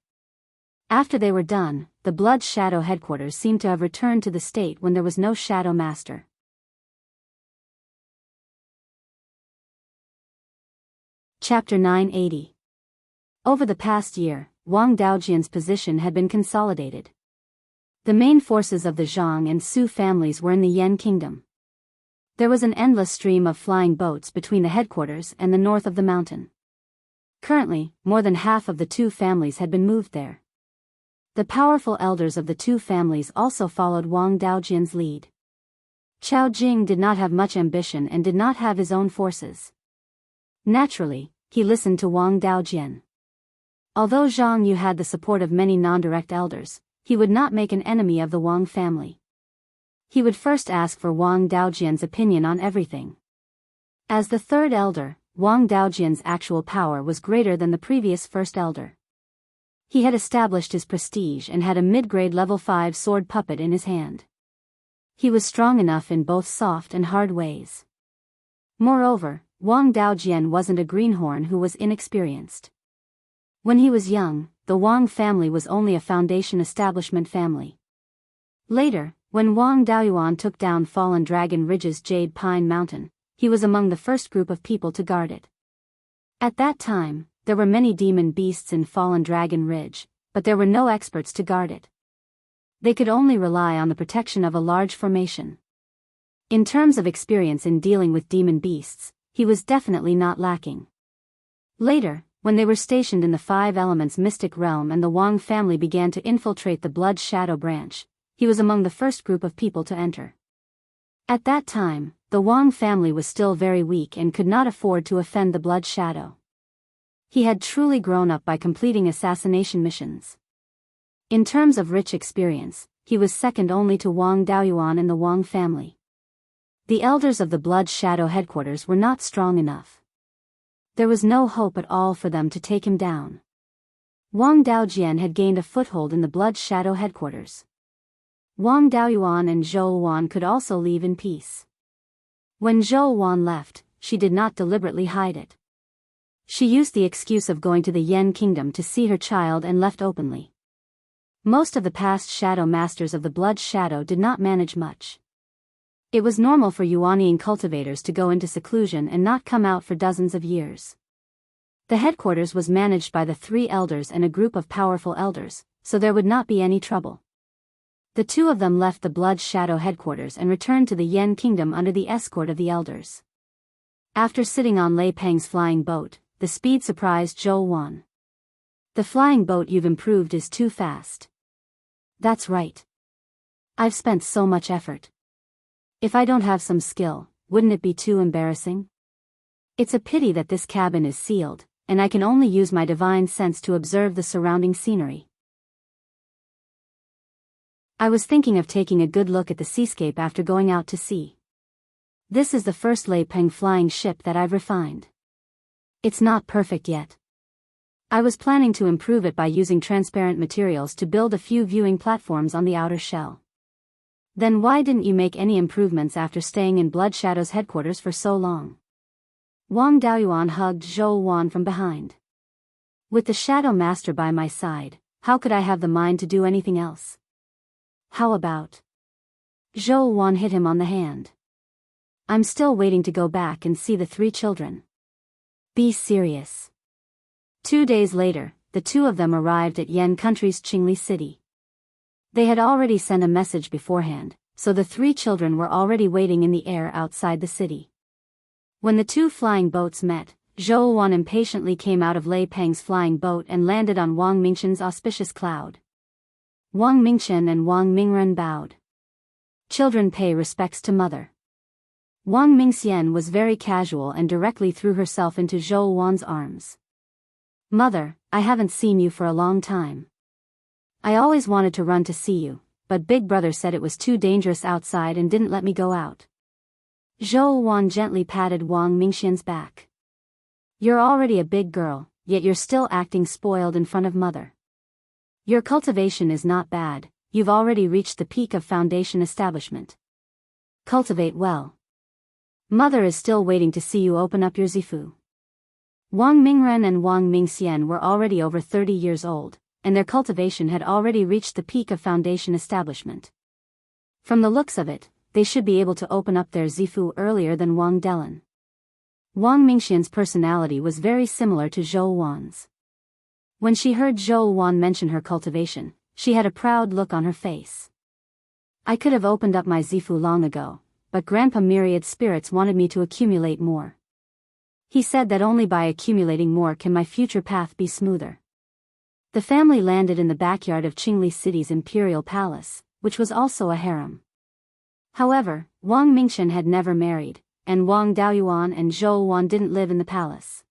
After they were done, the Blood Shadow headquarters seemed to have returned to the state when there was no Shadow Master. Chapter 980. Over the past year, Wang Daojian's position had been consolidated. The main forces of the Zhang and Su families were in the Yan Kingdom. There was an endless stream of flying boats between the headquarters and the north of the mountain. Currently, more than half of the two families had been moved there. The powerful elders of the two families also followed Wang Daojian's lead. Qiao Jing did not have much ambition and did not have his own forces. Naturally, he listened to Wang Daojian. Although Zhang Yu had the support of many non-direct elders, he would not make an enemy of the Wang family. He would first ask for Wang Daojian's opinion on everything. As the third elder, Wang Daojian's actual power was greater than the previous first elder. He had established his prestige and had a mid-grade level 5 sword puppet in his hand. He was strong enough in both soft and hard ways. Moreover, Wang Daojian wasn't a greenhorn who was inexperienced. When he was young, the Wang family was only a foundation establishment family. Later, when Wang Daoyuan took down Fallen Dragon Ridge's Jade Pine Mountain, he was among the first group of people to guard it. At that time, there were many demon beasts in Fallen Dragon Ridge, but there were no experts to guard it. They could only rely on the protection of a large formation. In terms of experience in dealing with demon beasts, he was definitely not lacking. Later, when they were stationed in the Five Elements Mystic Realm and the Wang family began to infiltrate the Blood Shadow branch, he was among the first group of people to enter. At that time, the Wang family was still very weak and could not afford to offend the Blood Shadow. He had truly grown up by completing assassination missions. In terms of rich experience, he was second only to Wang Daoyuan and the Wang family. The elders of the Blood Shadow headquarters were not strong enough. There was no hope at all for them to take him down. Wang Daojian had gained a foothold in the Blood Shadow headquarters. Wang Daoyuan and Zhou Wan could also leave in peace. When Zhou Wan left, she did not deliberately hide it. She used the excuse of going to the Yen Kingdom to see her child and left openly. Most of the past shadow masters of the Blood Shadow did not manage much. It was normal for Yuanian cultivators to go into seclusion and not come out for dozens of years. The headquarters was managed by the 3 elders and a group of powerful elders, so there would not be any trouble. The 2 of them left the Blood Shadow headquarters and returned to the Yen Kingdom under the escort of the elders. After sitting on Lei Peng's flying boat, the speed surprised Zhou Wan. "The flying boat you've improved is too fast." "That's right. I've spent so much effort. If I don't have some skill, wouldn't it be too embarrassing? It's a pity that this cabin is sealed, and I can only use my divine sense to observe the surrounding scenery. I was thinking of taking a good look at the seascape after going out to sea. This is the first Lei Peng flying ship that I've refined. It's not perfect yet. I was planning to improve it by using transparent materials to build a few viewing platforms on the outer shell." "Then why didn't you make any improvements after staying in Blood Shadow's headquarters for so long?" Wang Daoyuan hugged Zhou Wan from behind. "With the Shadow Master by my side, how could I have the mind to do anything else?" "How about?" Zhou Wan hit him on the hand. "I'm still waiting to go back and see the 3 children." "Be serious." 2 days later, the 2 of them arrived at Yen Country's Qingli City. They had already sent a message beforehand, so the 3 children were already waiting in the air outside the city. When the 2 flying boats met, Zhou Wan impatiently came out of Lei Peng's flying boat and landed on Wang Mingqian's auspicious cloud. Wang Mingqian and Wang Mingren bowed. Children pay respects to mother. Wang Mingxian was very casual and directly threw herself into Zhou Wan's arms. "Mother, I haven't seen you for a long time. I always wanted to run to see you, but Big Brother said it was too dangerous outside and didn't let me go out." Zhou Wan gently patted Wang Mingxian's back. "You're already a big girl, yet you're still acting spoiled in front of mother. Your cultivation is not bad, you've already reached the peak of foundation establishment. Cultivate well. Mother is still waiting to see you open up your zifu." Wang Mingren and Wang Mingxian were already over 30 years old, and their cultivation had already reached the peak of foundation establishment. From the looks of it, they should be able to open up their zifu earlier than Wang Delan. Wang Mingxian's personality was very similar to Zhou Wan's. When she heard Zhou Wan mention her cultivation, she had a proud look on her face. "I could have opened up my zifu long ago, but Grandpa Myriad Spirits wanted me to accumulate more. He said that only by accumulating more can my future path be smoother." The family landed in the backyard of Qingli City's imperial palace, which was also a harem. However, Wang Mingxian had never married, and Wang Daoyuan and Zhou Wan didn't live in the palace.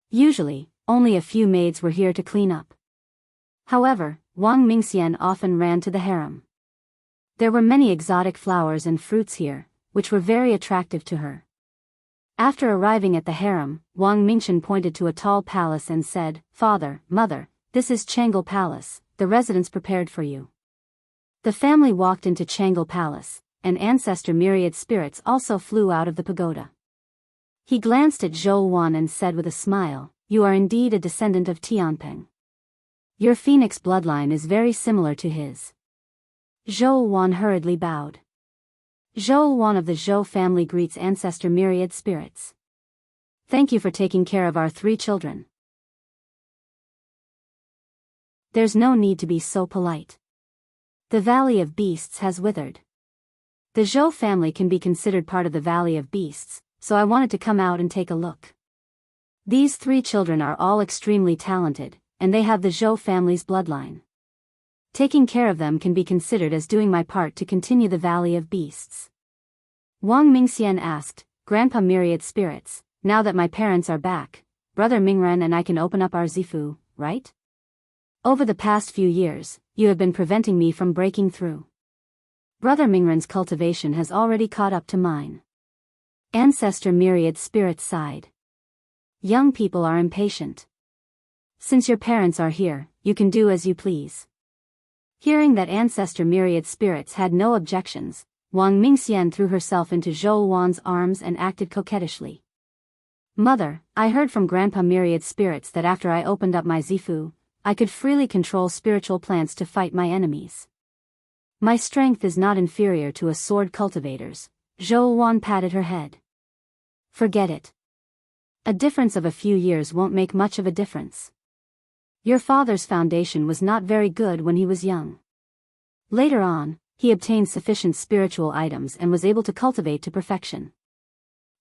Usually, only a few maids were here to clean up. However, Wang Mingxian often ran to the harem. There were many exotic flowers and fruits here, which were very attractive to her. After arriving at the harem, Wang Mingxian pointed to a tall palace and said, "Father, Mother, this is Changle Palace, the residence prepared for you." The family walked into Changle Palace, and ancestor myriad spirits also flew out of the pagoda. He glanced at Zhou Wan and said with a smile, "You are indeed a descendant of Tianping. Your phoenix bloodline is very similar to his." Zhou Wan hurriedly bowed. Zhou Wan of the Zhou family greets ancestor myriad spirits. "Thank you for taking care of our 3 children. There's no need to be so polite. The Valley of Beasts has withered. The Zhou family can be considered part of the Valley of Beasts, so I wanted to come out and take a look. These 3 children are all extremely talented, and they have the Zhou family's bloodline. Taking care of them can be considered as doing my part to continue the Valley of Beasts." Wang Mingxian asked, "Grandpa Myriad Spirits, now that my parents are back, Brother Mingren and I can open up our Zifu, right? Over the past few years, you have been preventing me from breaking through. Brother Mingren's cultivation has already caught up to mine." Ancestor Myriad Spirits sighed. "Young people are impatient. Since your parents are here, you can do as you please." Hearing that Ancestor Myriad Spirits had no objections, Wang Mingxian threw herself into Zhou Wan's arms and acted coquettishly. "Mother, I heard from Grandpa Myriad Spirits that after I opened up my Zifu, I could freely control spiritual plants to fight my enemies. My strength is not inferior to a sword cultivator's." Zhou Wan patted her head. "Forget it. A difference of a few years won't make much of a difference. Your father's foundation was not very good when he was young. Later on, he obtained sufficient spiritual items and was able to cultivate to perfection.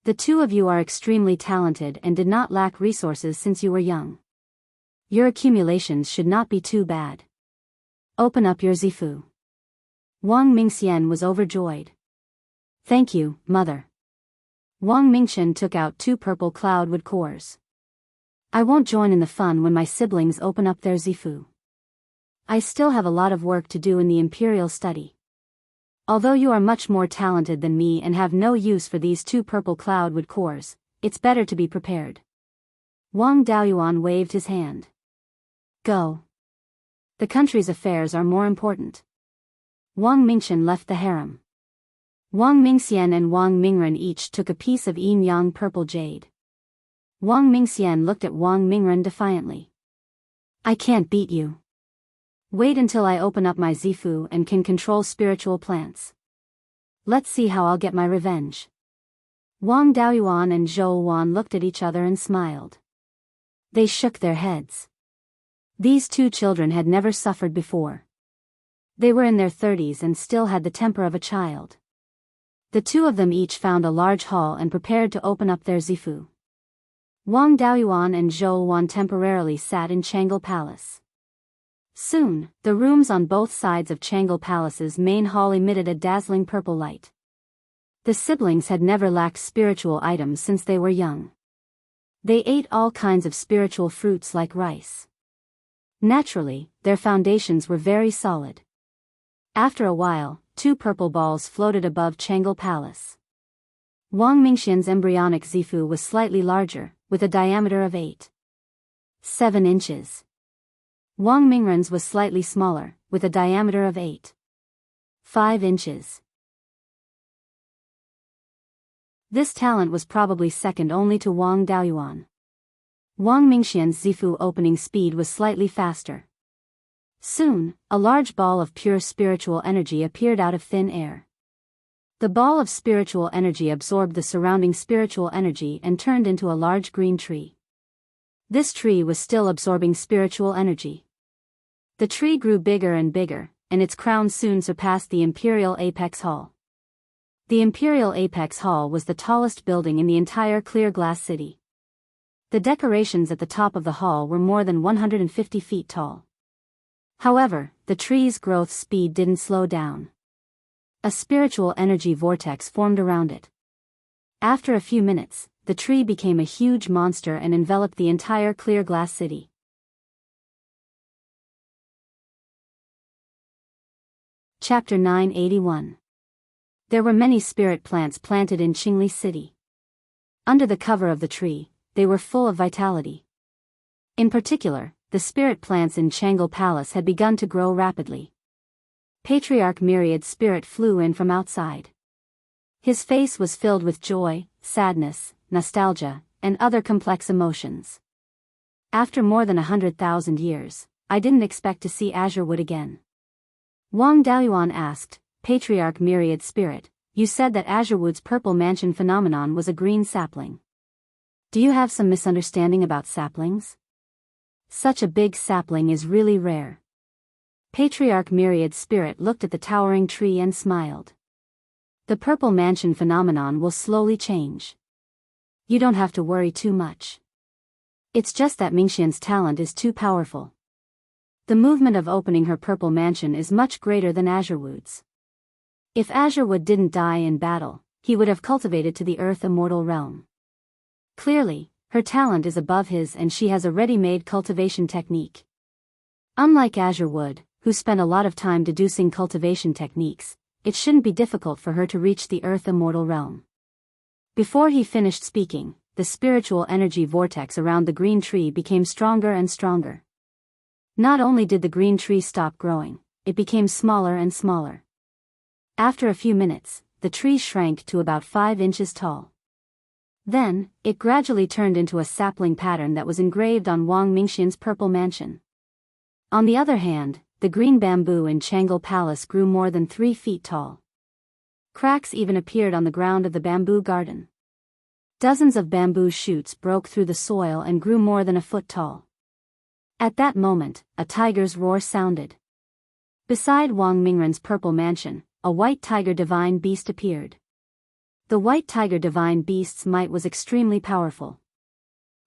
The 2 of you are extremely talented and did not lack resources since you were young. Your accumulations should not be too bad. Open up your Zifu." Wang Mingxian was overjoyed. "Thank you, Mother." Wang Mingxian took out 2 purple cloudwood cores. "I won't join in the fun when my siblings open up their Zifu. I still have a lot of work to do in the imperial study. Although you are much more talented than me and have no use for these 2 purple cloudwood cores, it's better to be prepared." Wang Daoyuan waved his hand. "Go. The country's affairs are more important." Wang Mingxian left the harem. Wang Mingxian and Wang Mingren each took a piece of yin-yang purple jade. Wang Mingxian looked at Wang Mingren defiantly. "I can't beat you. Wait until I open up my Zifu and can control spiritual plants. Let's see how I'll get my revenge." Wang Daoyuan and Zhou Wan looked at each other and smiled. They shook their heads. These 2 children had never suffered before. They were in their 30s and still had the temper of a child. The 2 of them each found a large hall and prepared to open up their Zifu. Wang Daoyuan and Zhou Wan temporarily sat in Changle Palace. Soon, the rooms on both sides of Changle Palace's main hall emitted a dazzling purple light. The siblings had never lacked spiritual items since they were young. They ate all kinds of spiritual fruits like rice. Naturally, their foundations were very solid. After a while, 2 purple balls floated above Changle Palace. Wang Mingxian's embryonic Zifu was slightly larger, with a diameter of 8.7 inches. Wang Mingren's was slightly smaller, with a diameter of 8.5 inches. This talent was probably second only to Wang Daoyuan. Wang Mingxian's Zifu opening speed was slightly faster. Soon, a large ball of pure spiritual energy appeared out of thin air. The ball of spiritual energy absorbed the surrounding spiritual energy and turned into a large green tree. This tree was still absorbing spiritual energy. The tree grew bigger and bigger, and its crown soon surpassed the Imperial Apex Hall. The Imperial Apex Hall was the tallest building in the entire clear glass city. The decorations at the top of the hall were more than 150 feet tall. However, the tree's growth speed didn't slow down. A spiritual energy vortex formed around it. After a few minutes, the tree became a huge monster and enveloped the entire clear glass city. Chapter 981. There were many spirit plants planted in Qingli City. Under the cover of the tree, they were full of vitality. In particular, the spirit plants in Jianghu Palace had begun to grow rapidly. Patriarch Myriad Spirit flew in from outside. His face was filled with joy, sadness, nostalgia, and other complex emotions. After more than 100,000 years, I didn't expect to see azure wood again. Wang Daoyuan asked, Patriarch Myriad Spirit, you said that azure wood's purple mansion phenomenon was a green sapling. Do you have some misunderstanding about saplings? Such a big sapling is really rare. Patriarch Myriad Spirit looked at the towering tree and smiled. The purple mansion phenomenon will slowly change. You don't have to worry too much. It's just that Mingxian's talent is too powerful. The movement of opening her purple mansion is much greater than Azurewood's. If Azurewood didn't die in battle, he would have cultivated to the earth immortal realm. Clearly, her talent is above his and she has a ready-made cultivation technique. Unlike Azurewood, who spent a lot of time deducing cultivation techniques, it shouldn't be difficult for her to reach the earth immortal realm. Before he finished speaking, the spiritual energy vortex around the green tree became stronger and stronger. Not only did the green tree stop growing, it became smaller and smaller. After a few minutes, the tree shrank to about 5 inches tall. Then, it gradually turned into a sapling pattern that was engraved on Wang Mingxian's purple mansion. On the other hand, the green bamboo in Jianghu Palace grew more than 3 feet tall. Cracks even appeared on the ground of the bamboo garden. Dozens of bamboo shoots broke through the soil and grew more than a foot tall. At that moment, a tiger's roar sounded. Beside Wang Mingren's purple mansion, a white tiger divine beast appeared. The white tiger divine beast's might was extremely powerful.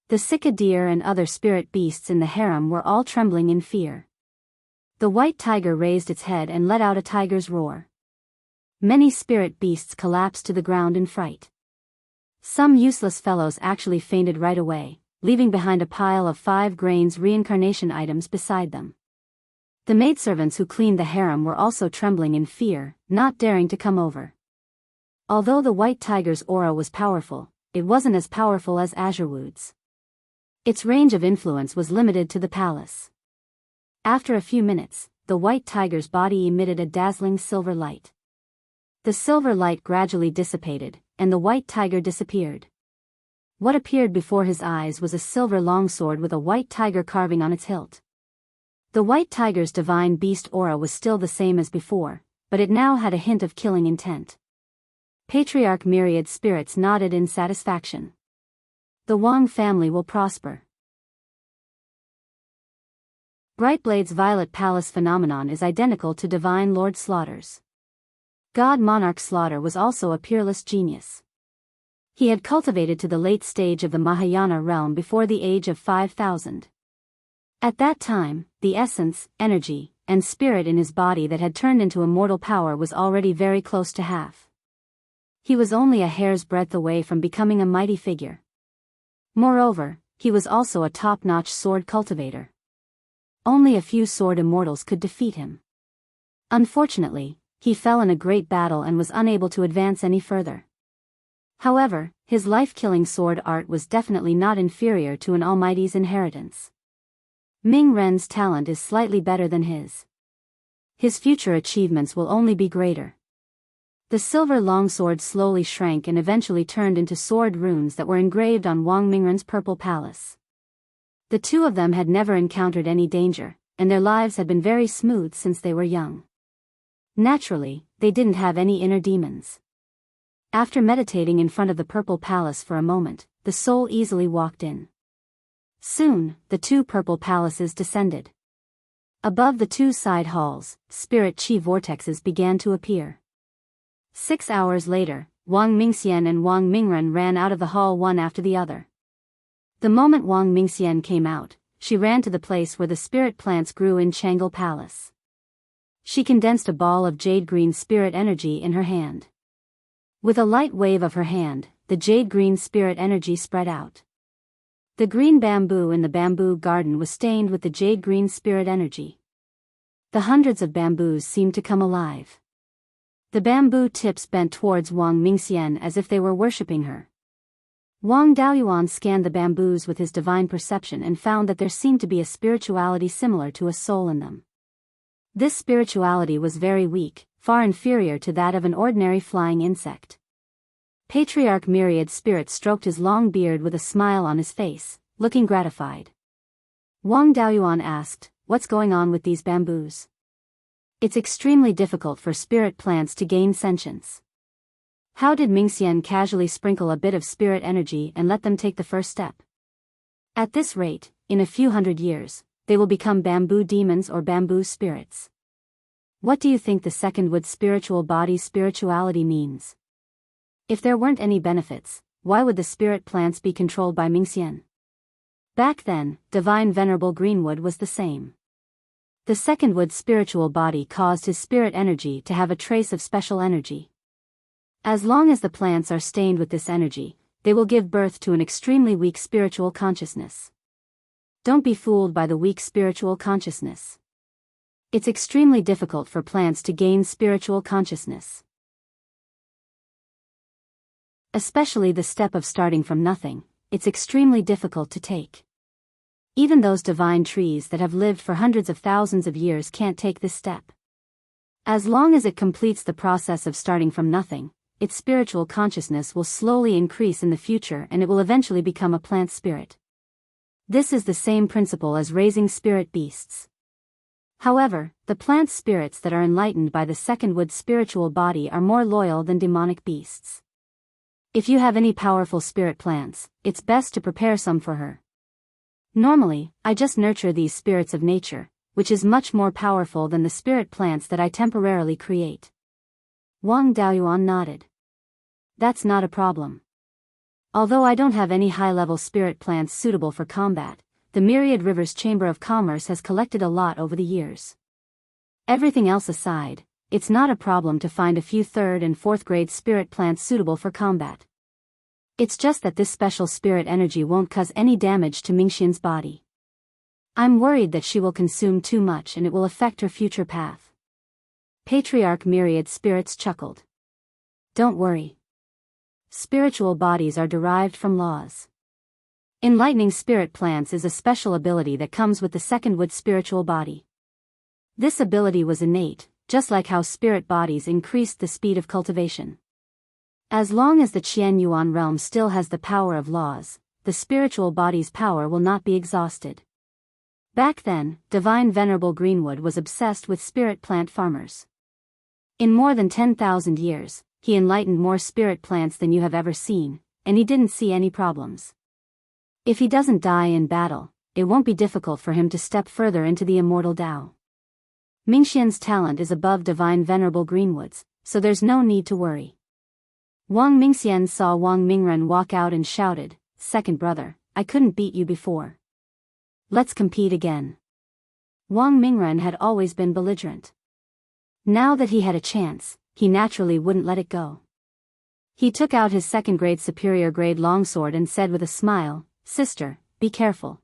The Sika deer and other spirit beasts in the harem were all trembling in fear. The white tiger raised its head and let out a tiger's roar. Many spirit beasts collapsed to the ground in fright. Some useless fellows actually fainted right away, leaving behind a pile of 5 grains reincarnation items beside them. The maidservants who cleaned the harem were also trembling in fear, not daring to come over. Although the white tiger's aura was powerful, it wasn't as powerful as Azurewood's. Its range of influence was limited to the palace. After a few minutes, the white tiger's body emitted a dazzling silver light. The silver light gradually dissipated, and the white tiger disappeared. What appeared before his eyes was a silver longsword with a white tiger carving on its hilt. The white tiger's divine beast aura was still the same as before, but it now had a hint of killing intent. Patriarch Myriad Spirits nodded in satisfaction. The Wang family will prosper. Brightblade's Violet Palace phenomenon is identical to Divine Lord Slaughter's. God Monarch Slaughter was also a peerless genius. He had cultivated to the late stage of the Mahayana realm before the age of 5,000. At that time, the essence, energy, and spirit in his body that had turned into immortal power was already very close to half. He was only a hair's breadth away from becoming a mighty figure. Moreover, he was also a top-notch sword cultivator. Only a few sword immortals could defeat him. Unfortunately, he fell in a great battle and was unable to advance any further. However, his life-killing sword art was definitely not inferior to an almighty's inheritance. Ming Ren's talent is slightly better than his. His future achievements will only be greater. The silver longsword slowly shrank and eventually turned into sword runes that were engraved on Wang Mingren's purple palace. The two of them had never encountered any danger, and their lives had been very smooth since they were young. Naturally, they didn't have any inner demons. After meditating in front of the purple palace for a moment, the soul easily walked in. Soon, the 2 purple palaces descended. Above the 2 side halls, spirit chi vortexes began to appear. 6 hours later, Wang Mingxian and Wang Mingren ran out of the hall one after the other. The moment Wang Mingxian came out, she ran to the place where the spirit plants grew in Jianghu Palace. She condensed a ball of jade-green spirit energy in her hand. With a light wave of her hand, the jade-green spirit energy spread out. The green bamboo in the bamboo garden was stained with the jade-green spirit energy. The hundreds of bamboos seemed to come alive. The bamboo tips bent towards Wang Mingxian as if they were worshipping her. Wang Daoyuan scanned the bamboos with his divine perception and found that there seemed to be a spirituality similar to a soul in them. This spirituality was very weak, far inferior to that of an ordinary flying insect. Patriarch Myriad Spirit stroked his long beard with a smile on his face, looking gratified. Wang Daoyuan asked, "What's going on with these bamboos?" "It's extremely difficult for spirit plants to gain sentience." How did Mingxian casually sprinkle a bit of spirit energy and let them take the first step? At this rate, in a few hundred years, they will become bamboo demons or bamboo spirits. What do you think the second wood spiritual body's spirituality means? If there weren't any benefits, why would the spirit plants be controlled by Mingxian? Back then, divine venerable greenwood was the same. The second wood spiritual body caused his spirit energy to have a trace of special energy. As long as the plants are stained with this energy, they will give birth to an extremely weak spiritual consciousness. Don't be fooled by the weak spiritual consciousness. It's extremely difficult for plants to gain spiritual consciousness. Especially the step of starting from nothing, it's extremely difficult to take. Even those divine trees that have lived for hundreds of thousands of years can't take this step. As long as it completes the process of starting from nothing, its spiritual consciousness will slowly increase in the future and it will eventually become a plant spirit. This is the same principle as raising spirit beasts. However, the plant spirits that are enlightened by the second wood spiritual body are more loyal than demonic beasts. If you have any powerful spirit plants, it's best to prepare some for her. Normally, I just nurture these spirits of nature, which is much more powerful than the spirit plants that I temporarily create. Wang Daoyuan nodded. That's not a problem. Although I don't have any high-level spirit plants suitable for combat, the Myriad Rivers Chamber of Commerce has collected a lot over the years. Everything else aside, it's not a problem to find a few 3rd and 4th grade spirit plants suitable for combat. It's just that this special spirit energy won't cause any damage to Mingxian's body. I'm worried that she will consume too much and it will affect her future path. Patriarch Myriad Spirits chuckled. Don't worry. Spiritual bodies are derived from laws. Enlightening spirit plants is a special ability that comes with the second wood spiritual body. This ability was innate, just like how spirit bodies increased the speed of cultivation. As long as the Qian Yuan realm still has the power of laws, the spiritual body's power will not be exhausted. Back then, Divine Venerable Greenwood was obsessed with spirit plant farmers. In more than 10,000 years, he enlightened more spirit plants than you have ever seen, and he didn't see any problems. If he doesn't die in battle, it won't be difficult for him to step further into the immortal Tao. Mingxian's talent is above Divine Venerable Greenwood's, so there's no need to worry. Wang Mingxian saw Wang Mingren walk out and shouted, "Second brother, I couldn't beat you before. Let's compete again." Wang Mingren had always been belligerent. Now that he had a chance, he naturally wouldn't let it go. He took out his second-grade superior grade longsword and said with a smile, "Sister, be careful."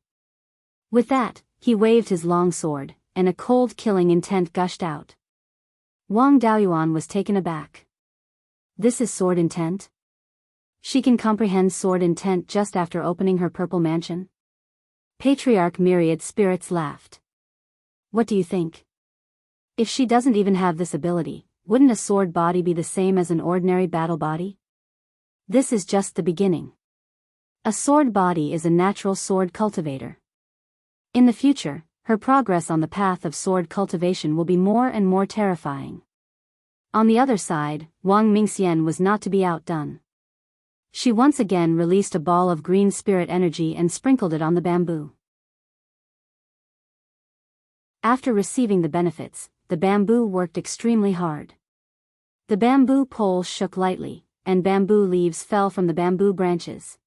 With that, he waved his longsword, and a cold killing intent gushed out. Wang Daoyuan was taken aback. This is sword intent? She can comprehend sword intent just after opening her purple mansion? Patriarch Myriad Spirits laughed. What do you think? If she doesn't even have this ability, wouldn't a sword body be the same as an ordinary battle body? This is just the beginning. A sword body is a natural sword cultivator. In the future, her progress on the path of sword cultivation will be more and more terrifying. On the other side, Wang Mingxian was not to be outdone. She once again released a ball of green spirit energy and sprinkled it on the bamboo. After receiving the benefits, the bamboo worked extremely hard. The bamboo poles shook lightly, and bamboo leaves fell from the bamboo branches.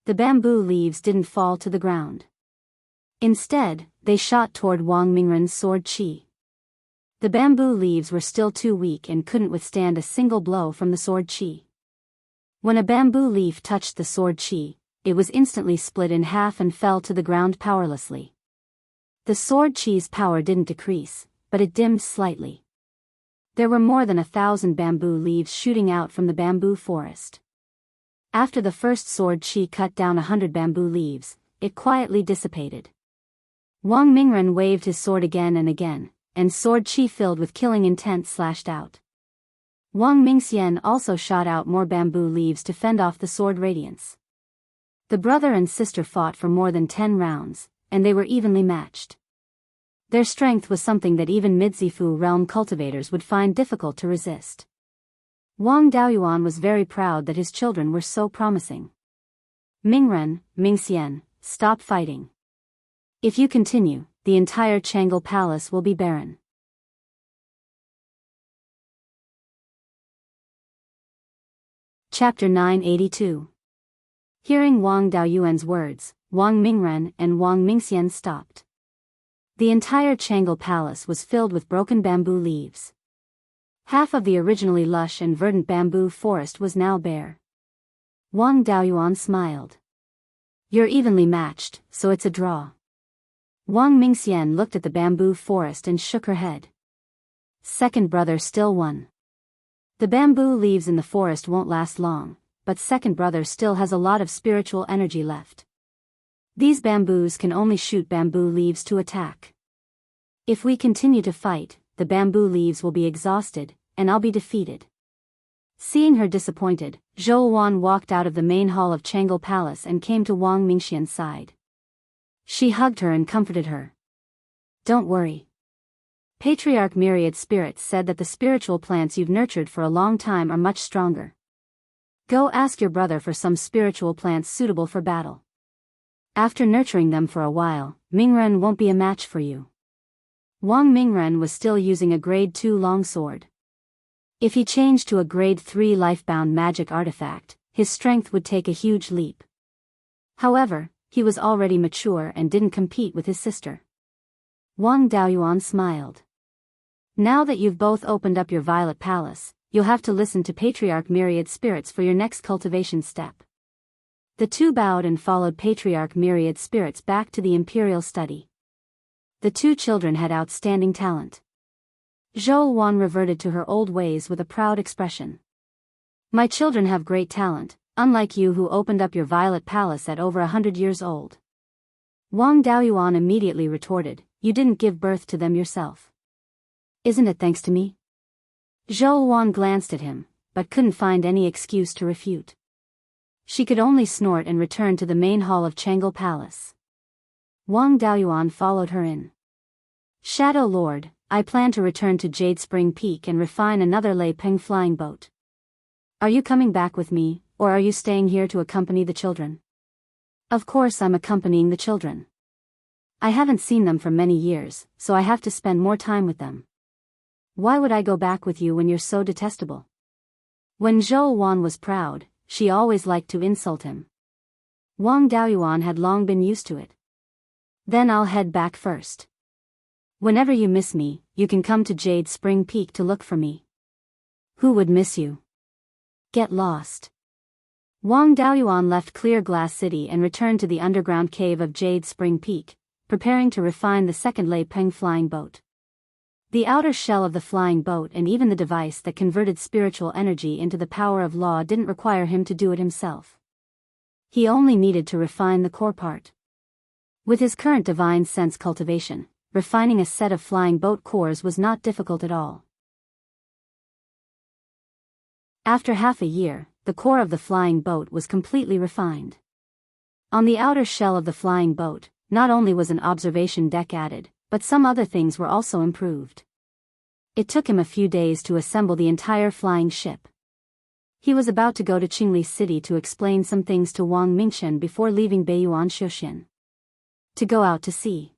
The bamboo leaves didn't fall to the ground. Instead, they shot toward Wang Mingren's sword chi. The bamboo leaves were still too weak and couldn't withstand a single blow from the sword chi. When a bamboo leaf touched the sword chi, it was instantly split in half and fell to the ground powerlessly. The sword chi's power didn't decrease, but it dimmed slightly. There were more than 1,000 bamboo leaves shooting out from the bamboo forest. After the first sword chi cut down 100 bamboo leaves, it quietly dissipated. Wang Mingren waved his sword again and again, and sword chi filled with killing intent slashed out. Wang Mingxian also shot out more bamboo leaves to fend off the sword radiance. The brother and sister fought for more than 10 rounds, and they were evenly matched. Their strength was something that even Midzifu realm cultivators would find difficult to resist. Wang Daoyuan was very proud that his children were so promising. Mingren, Mingxian, stop fighting. If you continue, the entire Chang'e Palace will be barren. Chapter 982. Hearing Wang Daoyuan's words, Wang Mingren and Wang Mingxian stopped. The entire Chang'e Palace was filled with broken bamboo leaves. Half of the originally lush and verdant bamboo forest was now bare. Wang Daoyuan smiled. You're evenly matched, so it's a draw. Wang Mingxian looked at the bamboo forest and shook her head. Second brother still won. The bamboo leaves in the forest won't last long, but second brother still has a lot of spiritual energy left. These bamboos can only shoot bamboo leaves to attack. If we continue to fight, the bamboo leaves will be exhausted, and I'll be defeated. Seeing her disappointed, Zhou Wan walked out of the main hall of Chang'e Palace and came to Wang Mingxian's side. She hugged her and comforted her. Don't worry. Patriarch Myriad Spirits said that the spiritual plants you've nurtured for a long time are much stronger. Go ask your brother for some spiritual plants suitable for battle. After nurturing them for a while, Mingren won't be a match for you. Wang Mingren was still using a grade 2 longsword. If he changed to a grade 3 life-bound magic artifact, his strength would take a huge leap. However, he was already mature and didn't compete with his sister. Wang Daoyuan smiled. Now that you've both opened up your Violet Palace, you'll have to listen to Patriarch Myriad Spirits for your next cultivation step. The two bowed and followed Patriarch Myriad Spirits back to the Imperial study. The two children had outstanding talent. Zhou Wan reverted to her old ways with a proud expression. My children have great talent, unlike you who opened up your Violet Palace at over 100 years old. Wang Daoyuan immediately retorted, you didn't give birth to them yourself. Isn't it thanks to me? Zhou Wan glanced at him, but couldn't find any excuse to refute. She could only snort and return to the main hall of Chang'e Palace. Wang Daoyuan followed her in. Shadow Lord, I plan to return to Jade Spring Peak and refine another Lei Peng flying boat. Are you coming back with me, or are you staying here to accompany the children? Of course I'm accompanying the children. I haven't seen them for many years, so I have to spend more time with them. Why would I go back with you when you're so detestable? When Zhou Wan was proud, she always liked to insult him. Wang Daoyuan had long been used to it. Then I'll head back first. Whenever you miss me, you can come to Jade Spring Peak to look for me. Who would miss you? Get lost. Wang Daoyuan left Clear Glass City and returned to the underground cave of Jade Spring Peak, preparing to refine the second Lei Peng flying boat. The outer shell of the flying boat and even the device that converted spiritual energy into the power of law didn't require him to do it himself. He only needed to refine the core part. With his current divine sense cultivation, refining a set of flying boat cores was not difficult at all. After half a year, the core of the flying boat was completely refined. On the outer shell of the flying boat, not only was an observation deck added, but some other things were also improved. It took him a few days to assemble the entire flying ship. He was about to go to Qingli City to explain some things to Wang Mingxian before leaving Beiyuan Shouxian. To go out to sea.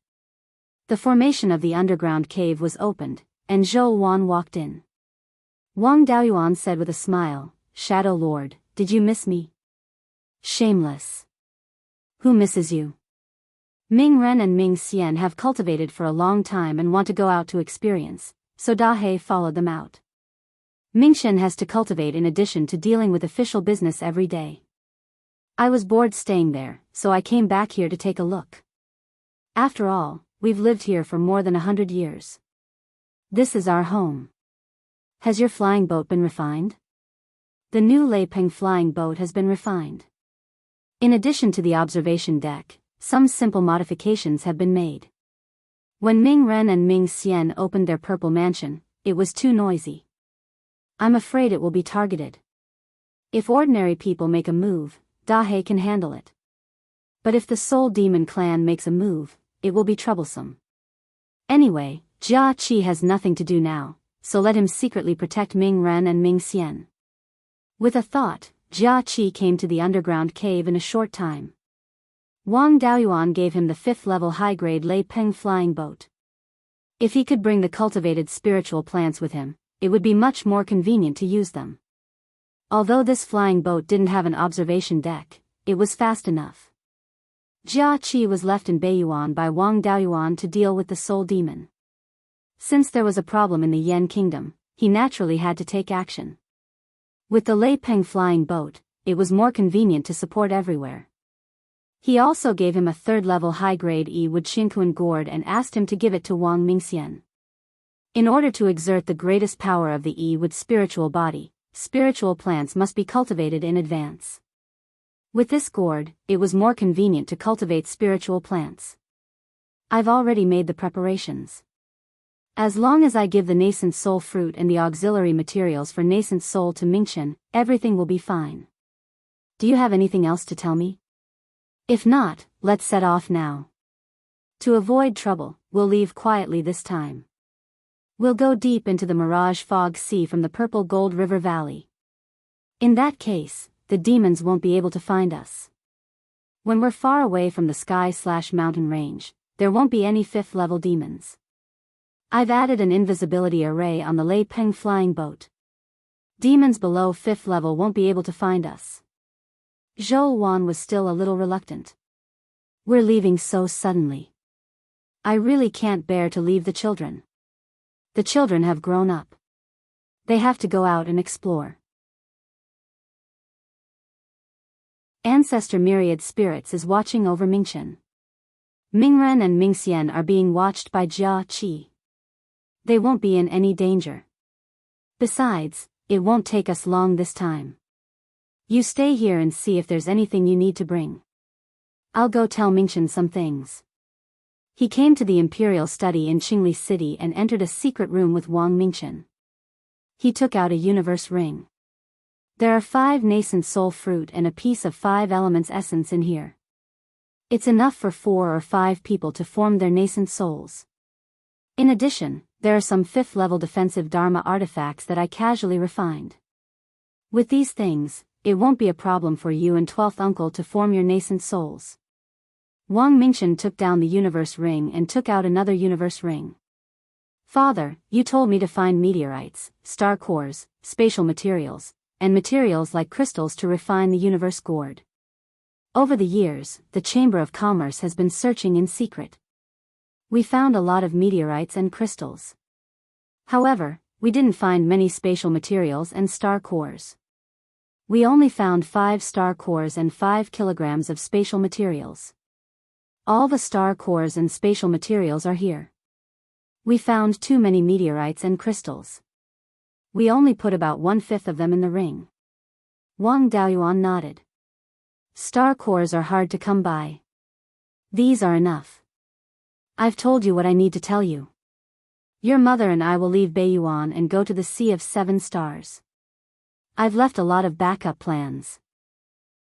The formation of the underground cave was opened, and Zhou Wan walked in. Wang Daoyuan said with a smile, Shadow Lord, did you miss me? Shameless. Who misses you? Ming Ren and Ming Xian have cultivated for a long time and want to go out to experience, so Dahe followed them out. Mingchen has to cultivate in addition to dealing with official business every day. I was bored staying there, so I came back here to take a look. After all, we've lived here for more than 100 years. This is our home. Has your flying boat been refined? The new Lei Peng flying boat has been refined. In addition to the observation deck, some simple modifications have been made. When Ming Ren and Ming Xian opened their purple mansion, it was too noisy. I'm afraid it will be targeted. If ordinary people make a move, Dahe can handle it. But if the Soul Demon clan makes a move, it will be troublesome. Anyway, Jia Qi has nothing to do now, so let him secretly protect Ming Ren and Ming Xian. With a thought, Jia Qi came to the underground cave in a short time. Wang Daoyuan gave him the 5th level high-grade Lei Peng flying boat. If he could bring the cultivated spiritual plants with him, it would be much more convenient to use them. Although this flying boat didn't have an observation deck, it was fast enough. Jia Qi was left in Beiyuan by Wang Daoyuan to deal with the Soul Demon. Since there was a problem in the Yan Kingdom, he naturally had to take action. With the Lei Peng flying boat, it was more convenient to support everywhere. He also gave him a 3rd level high-grade Yi Wood Xinquan gourd and asked him to give it to Wang Mingxian. In order to exert the greatest power of the Yi Wood spiritual body, spiritual plants must be cultivated in advance. With this gourd, it was more convenient to cultivate spiritual plants. I've already made the preparations. As long as I give the nascent soul fruit and the auxiliary materials for nascent soul to Mingchen, everything will be fine. Do you have anything else to tell me? If not, let's set off now. To avoid trouble, we'll leave quietly this time. We'll go deep into the Mirage Fog Sea from the Purple Gold River Valley. In that case, the demons won't be able to find us. When we're far away from the sky/mountain range, there won't be any 5th level demons. I've added an invisibility array on the Lei Peng flying boat. Demons below 5th level won't be able to find us. Zhou Wan was still a little reluctant. We're leaving so suddenly. I really can't bear to leave the children. The children have grown up. They have to go out and explore. Ancestor Myriad Spirits is watching over Mingchen. Mingren and Mingxian are being watched by Jia Qi. They won't be in any danger. Besides, it won't take us long this time. You stay here and see if there's anything you need to bring. I'll go tell Mingchen some things. He came to the Imperial Study in Qingli City and entered a secret room with Wang Mingchen. He took out a universe ring. There are 5 nascent soul fruit and a piece of 5 elements essence in here. It's enough for 4 or 5 people to form their nascent souls. In addition, there are some 5th level defensive Dharma artifacts that I casually refined. With these things, it won't be a problem for you and 12th uncle to form your nascent souls. Wang Mingchen took down the universe ring and took out another universe ring. Father, you told me to find meteorites, star cores, spatial materials, and materials like crystals to refine the universe gourd. Over the years, the Chamber of Commerce has been searching in secret. We found a lot of meteorites and crystals. However, we didn't find many spatial materials and star cores. We only found 5 star cores and 5 kilograms of spatial materials. All the star cores and spatial materials are here. We found too many meteorites and crystals. We only put about 1/5 of them in the ring. Wang Daoyuan nodded. Star cores are hard to come by. These are enough. I've told you what I need to tell you. Your mother and I will leave Beiyuan and go to the Sea of 7 Stars. I've left a lot of backup plans.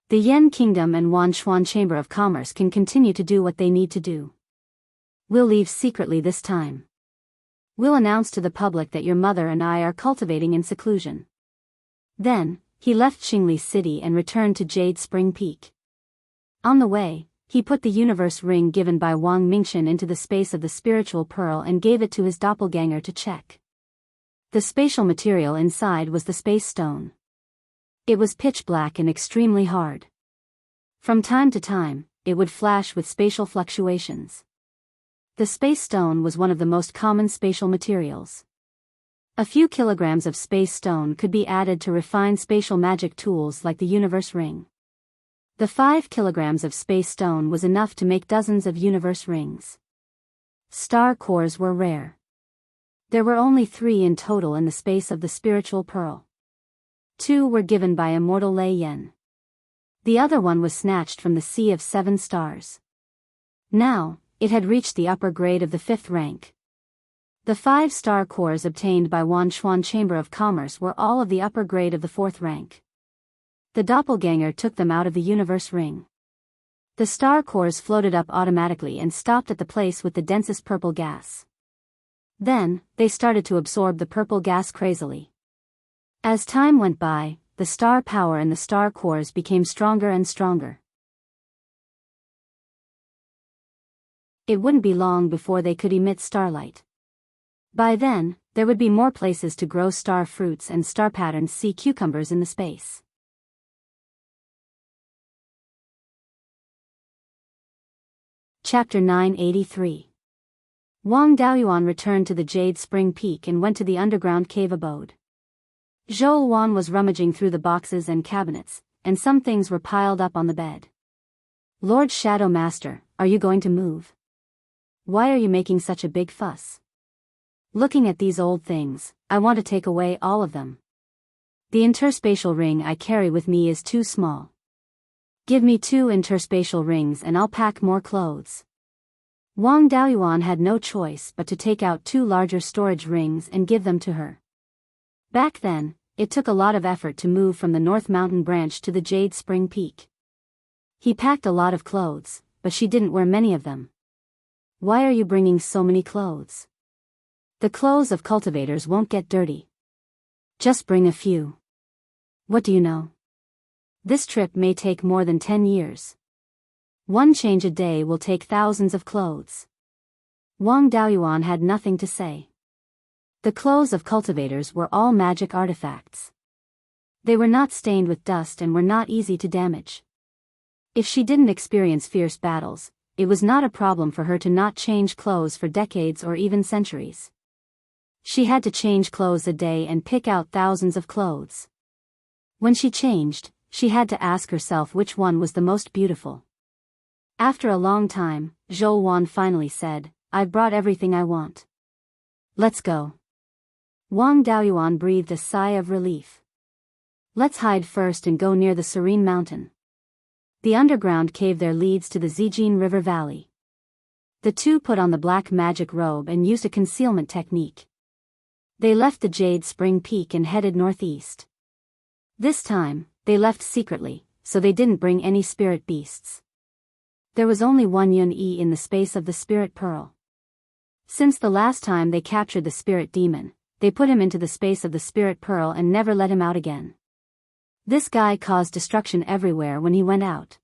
The Yan Kingdom and Wanshuan Chamber of Commerce can continue to do what they need to do. We'll leave secretly this time. We'll announce to the public that your mother and I are cultivating in seclusion. Then, he left Qingli City and returned to Jade Spring Peak. On the way, he put the universe ring given by Wang Mingchen into the space of the spiritual pearl and gave it to his doppelganger to check. The spatial material inside was the space stone. It was pitch black and extremely hard. From time to time, it would flash with spatial fluctuations. The space stone was one of the most common spatial materials. A few kilograms of space stone could be added to refine spatial magic tools like the universe ring. The 5 kilograms of space stone was enough to make dozens of universe rings. Star cores were rare. There were only 3 in total in the space of the spiritual pearl. 2 were given by immortal Lei Yen. The other one was snatched from the Sea of 7 Stars. Now, it had reached the upper grade of the 5th rank. The 5 star cores obtained by Wanchuan Chamber of Commerce were all of the upper grade of the 4th rank. The doppelganger took them out of the universe ring. The star cores floated up automatically and stopped at the place with the densest purple gas. Then, they started to absorb the purple gas crazily. As time went by, the star power in the star cores became stronger and stronger. It wouldn't be long before they could emit starlight. By then, there would be more places to grow star fruits and star-patterned sea cucumbers in the space. Chapter 983. Wang Daoyuan returned to the Jade Spring Peak and went to the underground cave abode. Zhou Wan was rummaging through the boxes and cabinets, and some things were piled up on the bed. Lord Shadow Master, are you going to move? Why are you making such a big fuss? Looking at these old things, I want to take away all of them. The interspatial ring I carry with me is too small. Give me 2 interspatial rings and I'll pack more clothes. Wang Daoyuan had no choice but to take out 2 larger storage rings and give them to her. Back then, it took a lot of effort to move from the North Mountain branch to the Jade Spring Peak. He packed a lot of clothes, but she didn't wear many of them. Why are you bringing so many clothes? The clothes of cultivators won't get dirty. Just bring a few. What do you know? This trip may take more than 10 years. 1 change a day will take thousands of clothes. Wang Daoyuan had nothing to say. The clothes of cultivators were all magic artifacts. They were not stained with dust and were not easy to damage. If she didn't experience fierce battles, it was not a problem for her to not change clothes for decades or even centuries. She had to change clothes a day and pick out thousands of clothes. When she changed, she had to ask herself which one was the most beautiful. After a long time, Zhou Wan finally said, I've brought everything I want. Let's go. Wang Daoyuan breathed a sigh of relief. Let's hide first and go near the Serene Mountain. The underground cave there leads to the Zijin River Valley. The 2 put on the black magic robe and used a concealment technique. They left the Jade Spring Peak and headed northeast. This time, they left secretly, so they didn't bring any spirit beasts. There was only 1 Yun-Yi in the space of the Spirit Pearl. Since the last time they captured the Spirit Demon, they put him into the space of the Spirit Pearl and never let him out again. This guy caused destruction everywhere when he went out.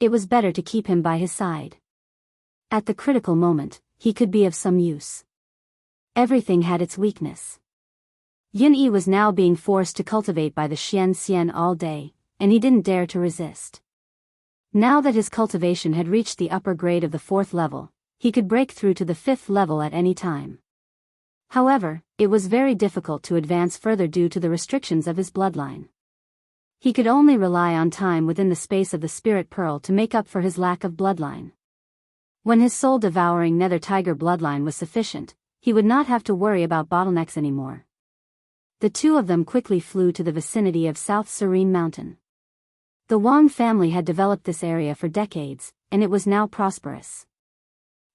It was better to keep him by his side. At the critical moment, he could be of some use. Everything had its weakness. Yun-Yi was now being forced to cultivate by the Xian all day, and he didn't dare to resist. Now that his cultivation had reached the upper grade of the 4th level, he could break through to the 5th level at any time. However, it was very difficult to advance further due to the restrictions of his bloodline. He could only rely on time within the space of the Spirit Pearl to make up for his lack of bloodline. When his soul-devouring Nether Tiger bloodline was sufficient, he would not have to worry about bottlenecks anymore. The 2 of them quickly flew to the vicinity of South Serene Mountain. The Wang family had developed this area for decades, and it was now prosperous.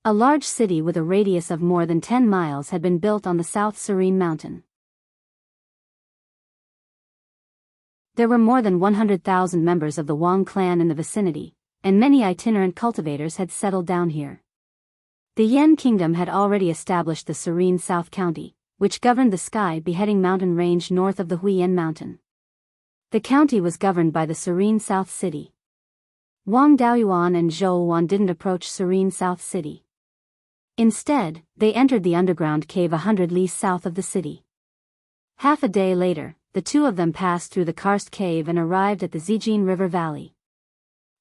A large city with a radius of more than 10 miles had been built on the South Serene Mountain. There were more than 100,000 members of the Wang clan in the vicinity, and many itinerant cultivators had settled down here. The Yan Kingdom had already established the Serene South County, which governed the sky-beheading mountain range north of the Huiyan Mountain. The county was governed by the Serene South City. Wang Daoyuan and Zhou Wan didn't approach Serene South City. Instead, they entered the underground cave 100 li south of the city. Half a day later, the 2 of them passed through the karst cave and arrived at the Zijin River Valley.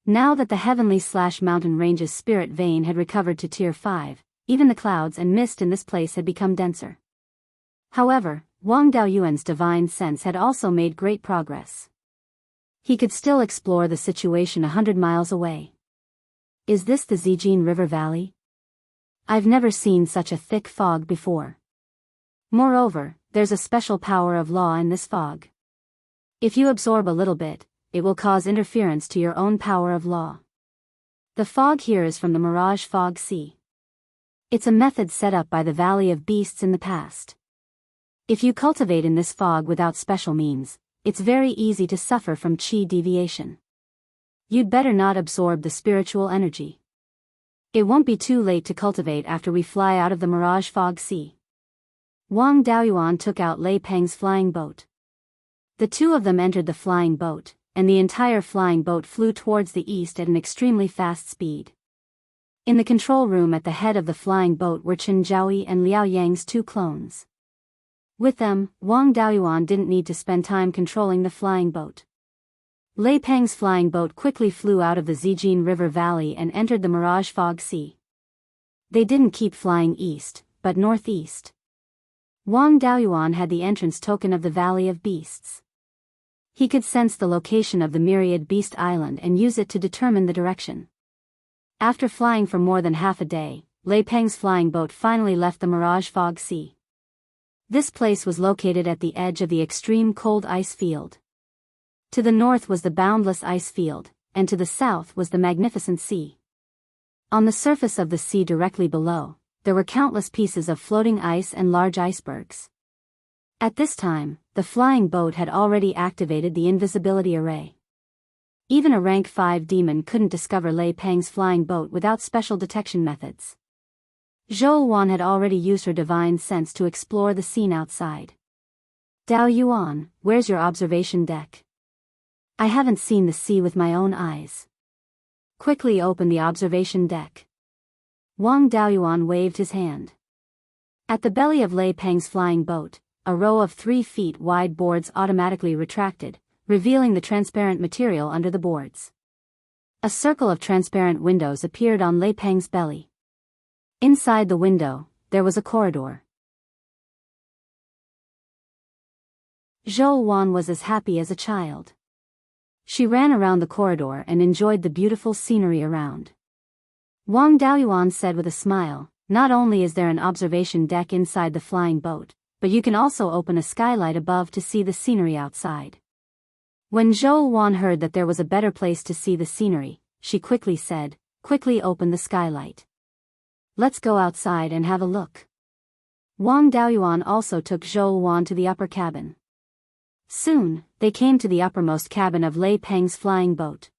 Now that the Heavenly/Mountain Range's spirit vein had recovered to Tier 5, even the clouds and mist in this place had become denser. However, Wang Daoyuan's divine sense had also made great progress. He could still explore the situation 100 miles away. Is this the Zijin River Valley? I've never seen such a thick fog before. Moreover, there's a special power of law in this fog. If you absorb a little bit, it will cause interference to your own power of law. The fog here is from the Mirage Fog Sea. It's a method set up by the Valley of Beasts in the past. If you cultivate in this fog without special means, it's very easy to suffer from qi deviation. You'd better not absorb the spiritual energy. It won't be too late to cultivate after we fly out of the Mirage Fog Sea. Wang Daoyuan took out Lei Peng's flying boat. The two of them entered the flying boat, and the entire flying boat flew towards the east at an extremely fast speed. In the control room at the head of the flying boat were Chen Zhaoyi and Liao Yang's two clones. With them, Wang Daoyuan didn't need to spend time controlling the flying boat. Lei Peng's flying boat quickly flew out of the Zijin River Valley and entered the Mirage Fog Sea. They didn't keep flying east, but northeast. Wang Daoyuan had the entrance token of the Valley of Beasts. He could sense the location of the myriad beast island and use it to determine the direction. After flying for more than half a day, Lei Peng's flying boat finally left the Mirage Fog Sea. This place was located at the edge of the extreme cold ice field. To the north was the boundless ice field, and to the south was the magnificent sea. On the surface of the sea directly below, there were countless pieces of floating ice and large icebergs. At this time, the flying boat had already activated the invisibility array. Even a rank 5 demon couldn't discover Lei Peng's flying boat without special detection methods. Zhou Wan had already used her divine sense to explore the scene outside. Dao Yuan, where's your observation deck? I haven't seen the sea with my own eyes. Quickly open the observation deck. Wang Daoyuan waved his hand. At the belly of Lei Peng's flying boat, a row of 3 feet wide boards automatically retracted, revealing the transparent material under the boards. A circle of transparent windows appeared on Lei Peng's belly. Inside the window, there was a corridor. Zhou Wan was as happy as a child. She ran around the corridor and enjoyed the beautiful scenery around. Wang Daoyuan said with a smile, not only is there an observation deck inside the flying boat, but you can also open a skylight above to see the scenery outside. When Zhou Wan heard that there was a better place to see the scenery, she quickly said, quickly open the skylight. Let's go outside and have a look. Wang Daoyuan also took Zhou Wan to the upper cabin. Soon, they came to the uppermost cabin of Lei Peng's flying boat.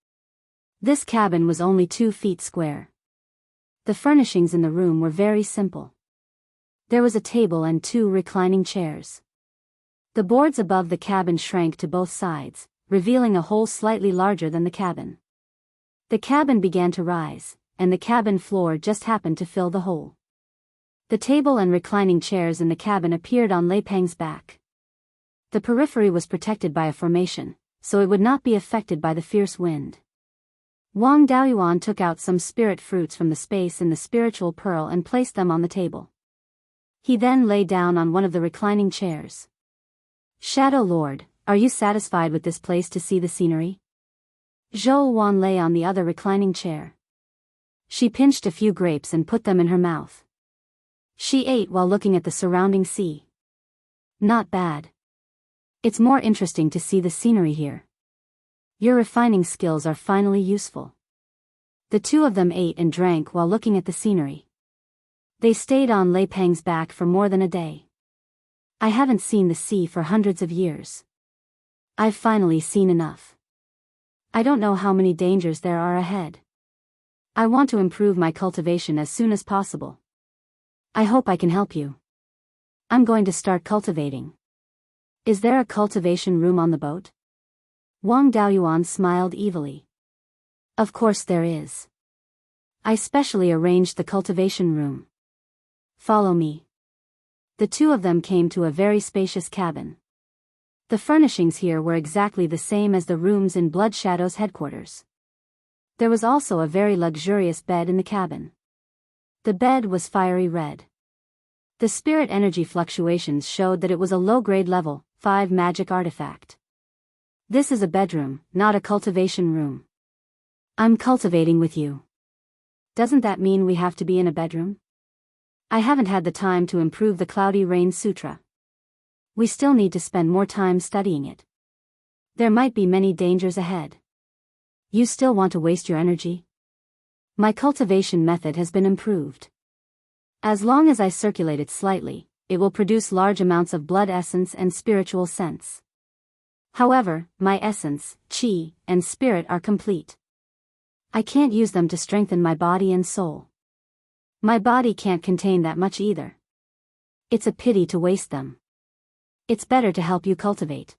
This cabin was only 2 feet square. The furnishings in the room were very simple. There was a table and 2 reclining chairs. The boards above the cabin shrank to both sides, revealing a hole slightly larger than the cabin. The cabin began to rise, and the cabin floor just happened to fill the hole. The table and reclining chairs in the cabin appeared on Lei Peng's back. The periphery was protected by a formation, so it would not be affected by the fierce wind. Wang Daoyuan took out some spirit fruits from the space in the spiritual pearl and placed them on the table. He then lay down on one of the reclining chairs. Shadow Lord, are you satisfied with this place to see the scenery? Zhou Wan lay on the other reclining chair. She pinched a few grapes and put them in her mouth. She ate while looking at the surrounding sea. Not bad. It's more interesting to see the scenery here. Your refining skills are finally useful. The two of them ate and drank while looking at the scenery. They stayed on Lei Peng's back for more than a day. I haven't seen the sea for hundreds of years. I've finally seen enough. I don't know how many dangers there are ahead. I want to improve my cultivation as soon as possible. I hope I can help you. I'm going to start cultivating. Is there a cultivation room on the boat? Wang Daoyuan smiled evilly. Of course there is. I specially arranged the cultivation room. Follow me. The two of them came to a very spacious cabin. The furnishings here were exactly the same as the rooms in Blood Shadow's headquarters. There was also a very luxurious bed in the cabin. The bed was fiery red. The spirit energy fluctuations showed that it was a low-grade level 5 magic artifact. This is a bedroom, not a cultivation room. I'm cultivating with you. Doesn't that mean we have to be in a bedroom? I haven't had the time to improve the Cloudy Rain Sutra. We still need to spend more time studying it. There might be many dangers ahead. You still want to waste your energy? My cultivation method has been improved. As long as I circulate it slightly, it will produce large amounts of blood essence and spiritual sense. However, my essence, chi, and spirit are complete. I can't use them to strengthen my body and soul. My body can't contain that much either. It's a pity to waste them. It's better to help you cultivate.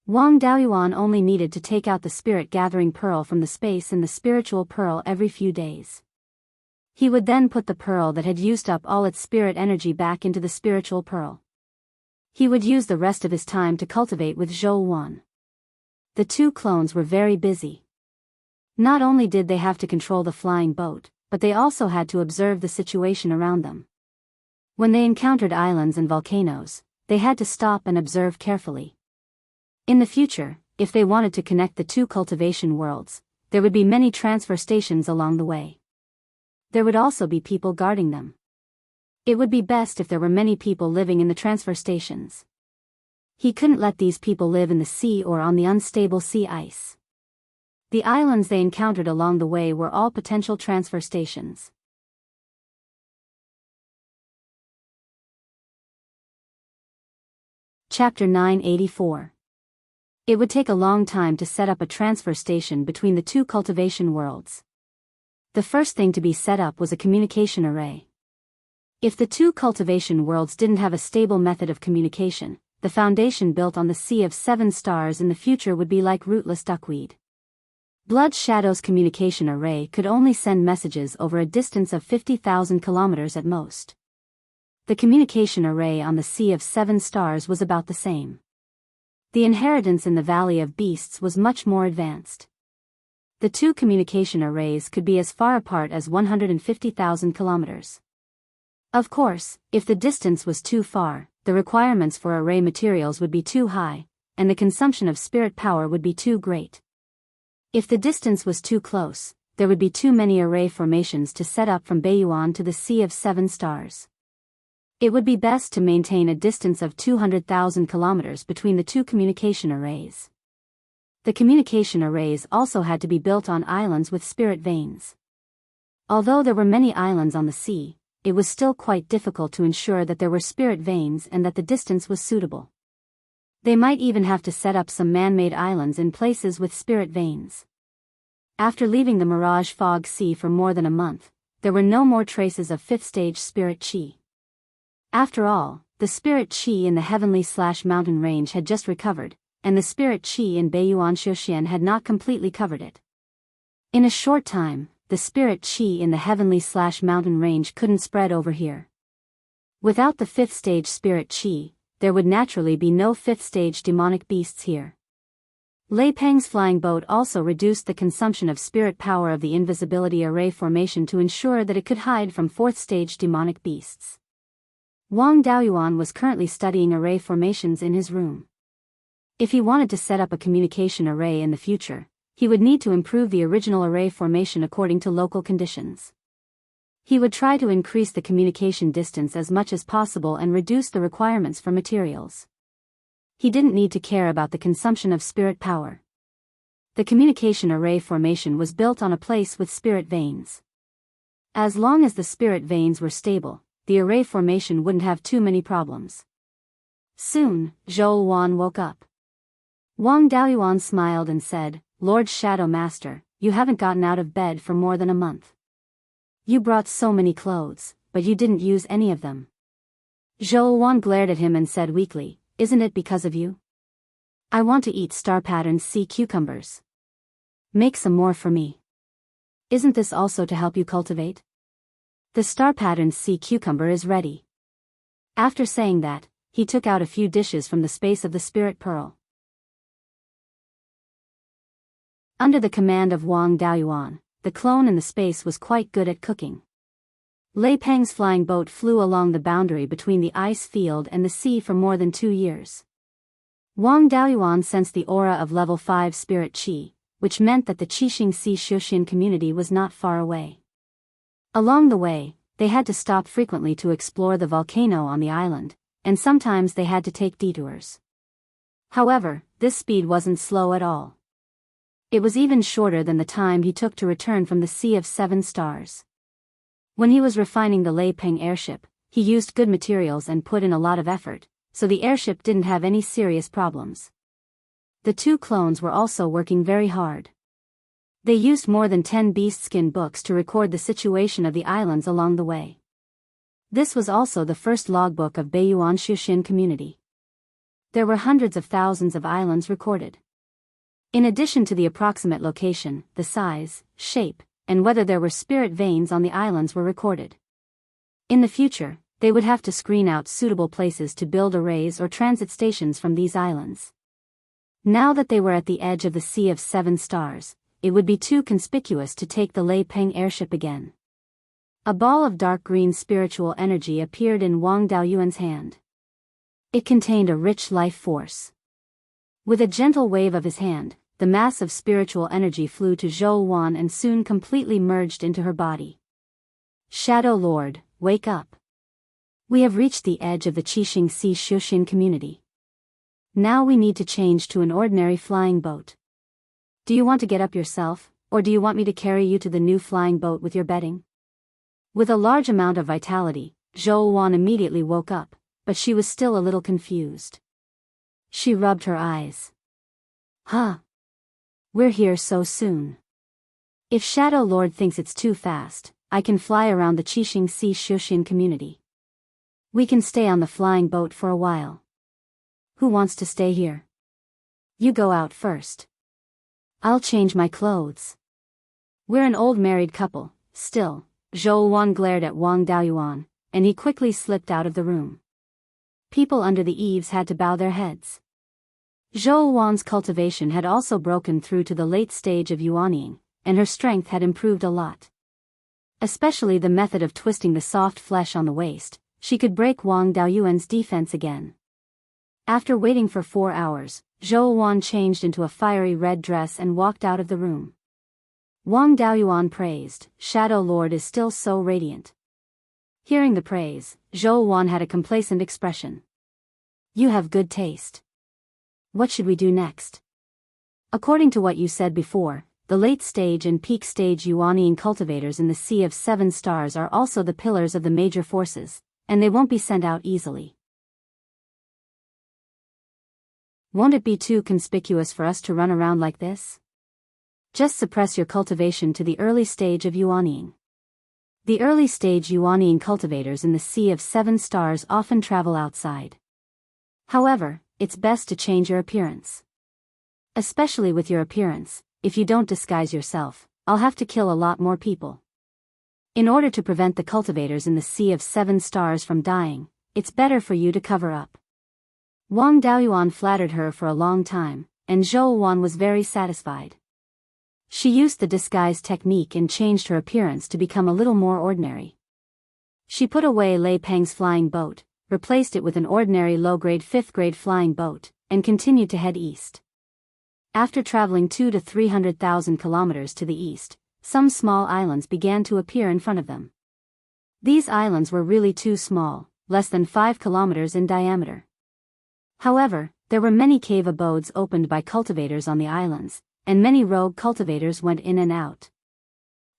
Wang Daoyuan only needed to take out the spirit-gathering pearl from the space in the spiritual pearl every few days. He would then put the pearl that had used up all its spirit energy back into the spiritual pearl. He would use the rest of his time to cultivate with Zhou Wan. The two clones were very busy. Not only did they have to control the flying boat, but they also had to observe the situation around them. When they encountered islands and volcanoes, they had to stop and observe carefully. In the future, if they wanted to connect the two cultivation worlds, there would be many transfer stations along the way. There would also be people guarding them. It would be best if there were many people living in the transfer stations. He couldn't let these people live in the sea or on the unstable sea ice. The islands they encountered along the way were all potential transfer stations. Chapter 984. It would take a long time to set up a transfer station between the two cultivation worlds. The first thing to be set up was a communication array. If the two cultivation worlds didn't have a stable method of communication, the foundation built on the Sea of Seven Stars in the future would be like rootless duckweed. Blood Shadow's communication array could only send messages over a distance of 50,000 kilometers at most. The communication array on the Sea of Seven Stars was about the same. The inheritance in the Valley of Beasts was much more advanced. The two communication arrays could be as far apart as 150,000 kilometers. Of course, if the distance was too far, the requirements for array materials would be too high, and the consumption of spirit power would be too great. If the distance was too close, there would be too many array formations to set up from Beiyuan to the Sea of Seven Stars. It would be best to maintain a distance of 200,000 kilometers between the two communication arrays. The communication arrays also had to be built on islands with spirit veins. Although there were many islands on the sea, it was still quite difficult to ensure that there were spirit veins and that the distance was suitable. They might even have to set up some man-made islands in places with spirit veins. After leaving the Mirage Fog Sea for more than a month, there were no more traces of fifth-stage spirit chi. After all, the spirit chi in the heavenly/mountain range had just recovered, and the spirit chi in Beiyuan Xiuxian had not completely covered it. In a short time, the spirit chi in the heavenly/mountain range couldn't spread over here. Without the fifth-stage spirit chi, there would naturally be no fifth-stage demonic beasts here. Lei Peng's flying boat also reduced the consumption of spirit power of the invisibility array formation to ensure that it could hide from fourth-stage demonic beasts. Wang Daoyuan was currently studying array formations in his room. If he wanted to set up a communication array in the future, he would need to improve the original array formation according to local conditions. He would try to increase the communication distance as much as possible and reduce the requirements for materials. He didn't need to care about the consumption of spirit power. The communication array formation was built on a place with spirit veins. As long as the spirit veins were stable, the array formation wouldn't have too many problems. Soon, Zhou Wan woke up. Wang Daoyuan smiled and said, "Lord Shadow Master, you haven't gotten out of bed for more than a month. You brought so many clothes, but you didn't use any of them." Zhou Wan glared at him and said weakly, "Isn't it because of you? I want to eat star-patterned sea cucumbers. Make some more for me. Isn't this also to help you cultivate? The star-patterned sea cucumber is ready." After saying that, he took out a few dishes from the space of the spirit pearl. Under the command of Wang Daoyuan, the clone in the space was quite good at cooking. Lei Peng's flying boat flew along the boundary between the ice field and the sea for more than 2 years. Wang Daoyuan sensed the aura of level 5 spirit qi, which meant that the Qixing Sea Shuxian community was not far away. Along the way, they had to stop frequently to explore the volcano on the island, and sometimes they had to take detours. However, this speed wasn't slow at all. It was even shorter than the time he took to return from the Sea of 7 Stars. When he was refining the Lei Peng airship, he used good materials and put in a lot of effort, so the airship didn't have any serious problems. The 2 clones were also working very hard. They used more than 10 beast skin books to record the situation of the islands along the way. This was also the first logbook of Beiyuan Shuxian community. There were hundreds of thousands of islands recorded. In addition to the approximate location, the size, shape, and whether there were spirit veins on the islands were recorded. In the future, they would have to screen out suitable places to build arrays or transit stations from these islands. Now that they were at the edge of the Sea of 7 Stars, it would be too conspicuous to take the Lei Peng airship again. A ball of dark green spiritual energy appeared in Wang Daoyuan's hand. It contained a rich life force. With a gentle wave of his hand, the mass of spiritual energy flew to Zhou Wan and soon completely merged into her body. Shadow Lord, wake up. We have reached the edge of the Qixing Sea Shuxian community. Now we need to change to an ordinary flying boat. Do you want to get up yourself, or do you want me to carry you to the new flying boat with your bedding? With a large amount of vitality, Zhou Wan immediately woke up, but she was still a little confused. She rubbed her eyes. Huh? We're here so soon. If Shadow Lord thinks it's too fast, I can fly around the Qixing Sea Shuxian community. We can stay on the flying boat for a while. Who wants to stay here? You go out first. I'll change my clothes. We're an old married couple, still. Zhou Wan glared at Wang Daoyuan, and he quickly slipped out of the room. People under the eaves had to bow their heads. Zhou Wan's cultivation had also broken through to the late stage of yuanying, and her strength had improved a lot. Especially the method of twisting the soft flesh on the waist, she could break Wang Daoyuan's defense again. After waiting for 4 hours, Zhou Wan changed into a fiery red dress and walked out of the room. Wang Daoyuan praised, Shadow Lord is still so radiant. Hearing the praise, Zhou Wan had a complacent expression. You have good taste. What should we do next? According to what you said before, the late stage and peak stage yuanying cultivators in the Sea of 7 Stars are also the pillars of the major forces, and they won't be sent out easily. Won't it be too conspicuous for us to run around like this? Just suppress your cultivation to the early stage of yuanying. The early stage yuanying cultivators in the Sea of 7 Stars often travel outside. However, it's best to change your appearance. Especially with your appearance, if you don't disguise yourself, I'll have to kill a lot more people. In order to prevent the cultivators in the Sea of 7 Stars from dying, it's better for you to cover up. Wang Daoyuan flattered her for a long time, and Zhou Wan was very satisfied. She used the disguise technique and changed her appearance to become a little more ordinary. She put away Lei Peng's flying boat, replaced it with an ordinary low-grade 5th-grade flying boat, and continued to head east. After traveling 200,000 to 300,000 kilometers to the east, some small islands began to appear in front of them. These islands were really too small, less than 5 kilometers in diameter. However, there were many cave abodes opened by cultivators on the islands, and many rogue cultivators went in and out.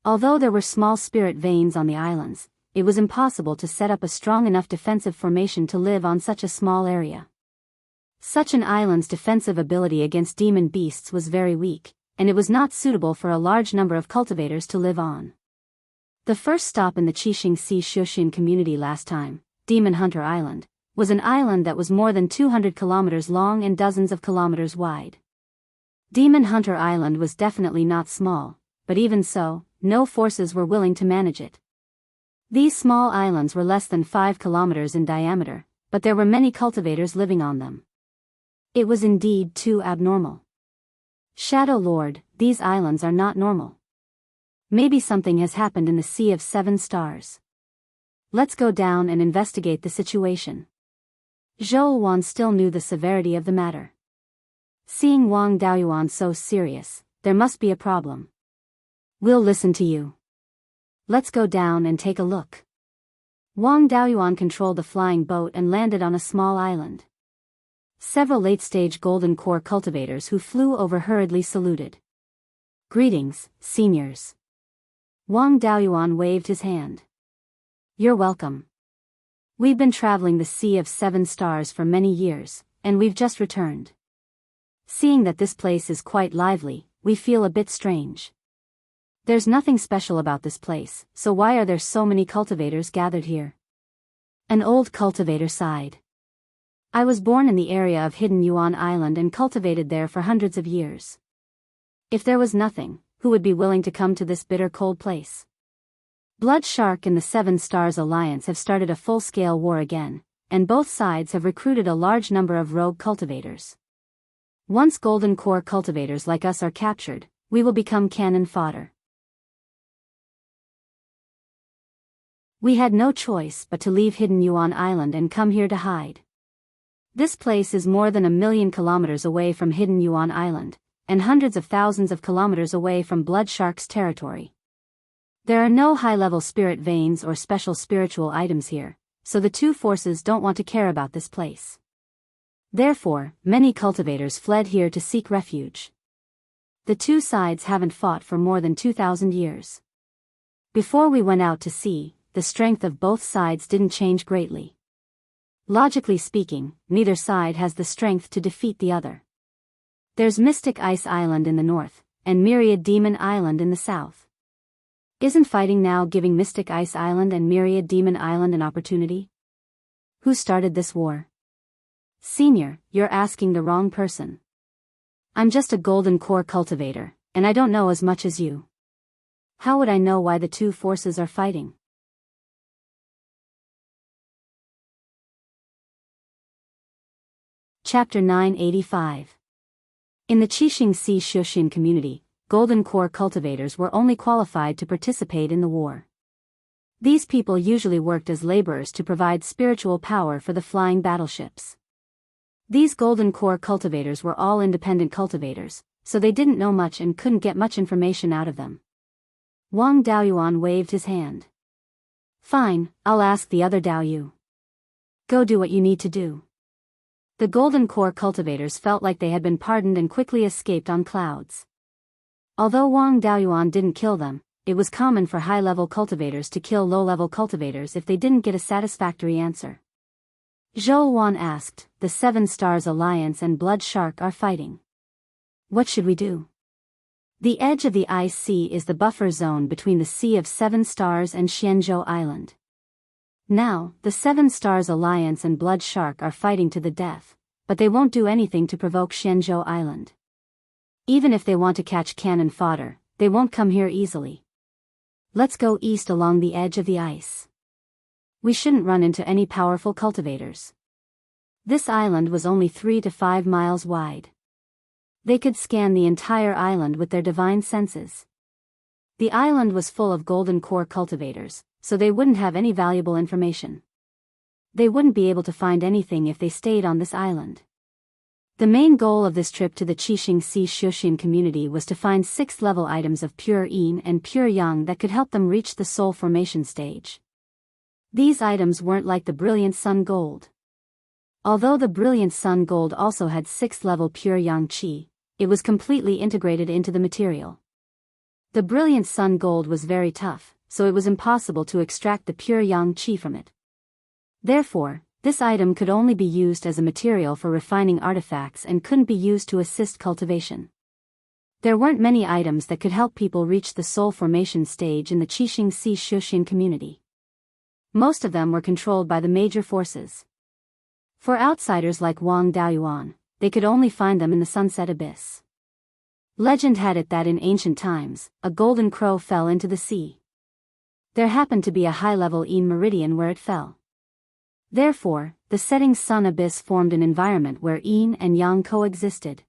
Although there were small spirit veins on the islands, it was impossible to set up a strong enough defensive formation to live on such a small area. Such an island's defensive ability against demon beasts was very weak, and it was not suitable for a large number of cultivators to live on. The first stop in the Qixing Sea Shuxian community last time, Demon Hunter Island, was an island that was more than 200 kilometers long and dozens of kilometers wide. Demon Hunter Island was definitely not small, but even so, no forces were willing to manage it. These small islands were less than 5 kilometers in diameter, but there were many cultivators living on them. It was indeed too abnormal. Shadow Lord, these islands are not normal. Maybe something has happened in the Sea of 7 Stars. Let's go down and investigate the situation. Zhou Wan still knew the severity of the matter. Seeing Wang Daoyuan so serious, there must be a problem. We'll listen to you. Let's go down and take a look. Wang Daoyuan controlled the flying boat and landed on a small island. Several late-stage golden core cultivators who flew over hurriedly saluted. Greetings, seniors. Wang Daoyuan waved his hand. You're welcome. We've been traveling the Sea of Seven Stars for many years, and we've just returned. Seeing that this place is quite lively, we feel a bit strange. There's nothing special about this place, so why are there so many cultivators gathered here? An old cultivator sighed. I was born in the area of Hidden Yuan Island and cultivated there for hundreds of years. If there was nothing, who would be willing to come to this bitter cold place? Blood Shark and the Seven Stars Alliance have started a full-scale war again, and both sides have recruited a large number of rogue cultivators. Once golden core cultivators like us are captured, we will become cannon fodder. We had no choice but to leave Hidden Yuan Island and come here to hide. This place is more than 1,000,000 kilometers away from Hidden Yuan Island, and hundreds of thousands of kilometers away from Blood Shark's territory. There are no high-level spirit veins or special spiritual items here, so the two forces don't want to care about this place. Therefore, many cultivators fled here to seek refuge. The two sides haven't fought for more than 2,000 years. Before we went out to sea, the strength of both sides didn't change greatly. Logically speaking, neither side has the strength to defeat the other. There's Mystic Ice Island in the north, and Myriad Demon Island in the south. Isn't fighting now giving Mystic Ice Island and Myriad Demon Island an opportunity? Who started this war? Senior, you're asking the wrong person. I'm just a golden core cultivator, and I don't know as much as you. How would I know why the two forces are fighting? Chapter 985. In the Qixing Sea Shuxian community, golden core cultivators were only qualified to participate in the war. These people usually worked as laborers to provide spiritual power for the flying battleships. These golden core cultivators were all independent cultivators, so they didn't know much and couldn't get much information out of them. Wang Daoyuan waved his hand. Fine, I'll ask the other Daoyu. Go do what you need to do. The golden core cultivators felt like they had been pardoned and quickly escaped on clouds. Although Wang Daoyuan didn't kill them, it was common for high-level cultivators to kill low-level cultivators if they didn't get a satisfactory answer. Zhou Wan asked, the Seven Stars Alliance and Blood Shark are fighting. What should we do? The edge of the Ice Sea is the buffer zone between the Sea of Seven Stars and Xianzhou Island. Now, the Seven Stars Alliance and Blood Shark are fighting to the death, but they won't do anything to provoke Xianzhou Island. Even if they want to catch cannon fodder, they won't come here easily. Let's go east along the edge of the ice. We shouldn't run into any powerful cultivators. This island was only 3 to 5 miles wide. They could scan the entire island with their divine senses. The island was full of golden core cultivators, so they wouldn't have any valuable information. They wouldn't be able to find anything if they stayed on this island. The main goal of this trip to the Qixing Sea Shuxian community was to find 6th-level items of pure yin and pure yang that could help them reach the soul formation stage. These items weren't like the brilliant sun gold. Although the brilliant sun gold also had 6th-level pure yang qi, it was completely integrated into the material. The brilliant sun gold was very tough, so it was impossible to extract the pure yang qi from it. Therefore, this item could only be used as a material for refining artifacts and couldn't be used to assist cultivation. There weren't many items that could help people reach the soul formation stage in the Qixing Sea Shuxian community. Most of them were controlled by the major forces. For outsiders like Wang Daoyuan, they could only find them in the Sunset Abyss. Legend had it that in ancient times, a golden crow fell into the sea. There happened to be a high-level yin meridian where it fell. Therefore, the setting sun abyss formed an environment where yin and yang coexisted.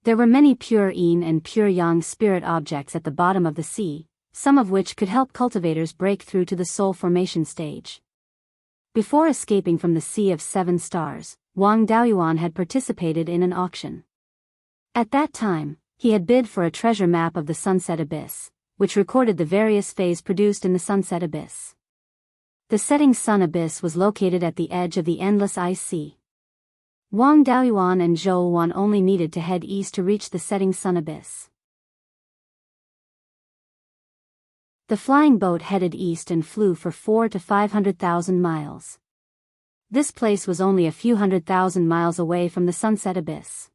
There were many pure yin and pure yang spirit objects at the bottom of the sea, some of which could help cultivators break through to the soul formation stage. Before escaping from the Sea of Seven Stars, Wang Daoyuan had participated in an auction. At that time, he had bid for a treasure map of the Sunset Abyss, which recorded the various phases produced in the Sunset Abyss. The setting sun abyss was located at the edge of the endless ice sea. Wang Daoyuan and Zhou Wan only needed to head east to reach the setting sun abyss. The flying boat headed east and flew for 400,000 to 500,000 miles. This place was only a few 100,000 miles away from the Sunset Abyss.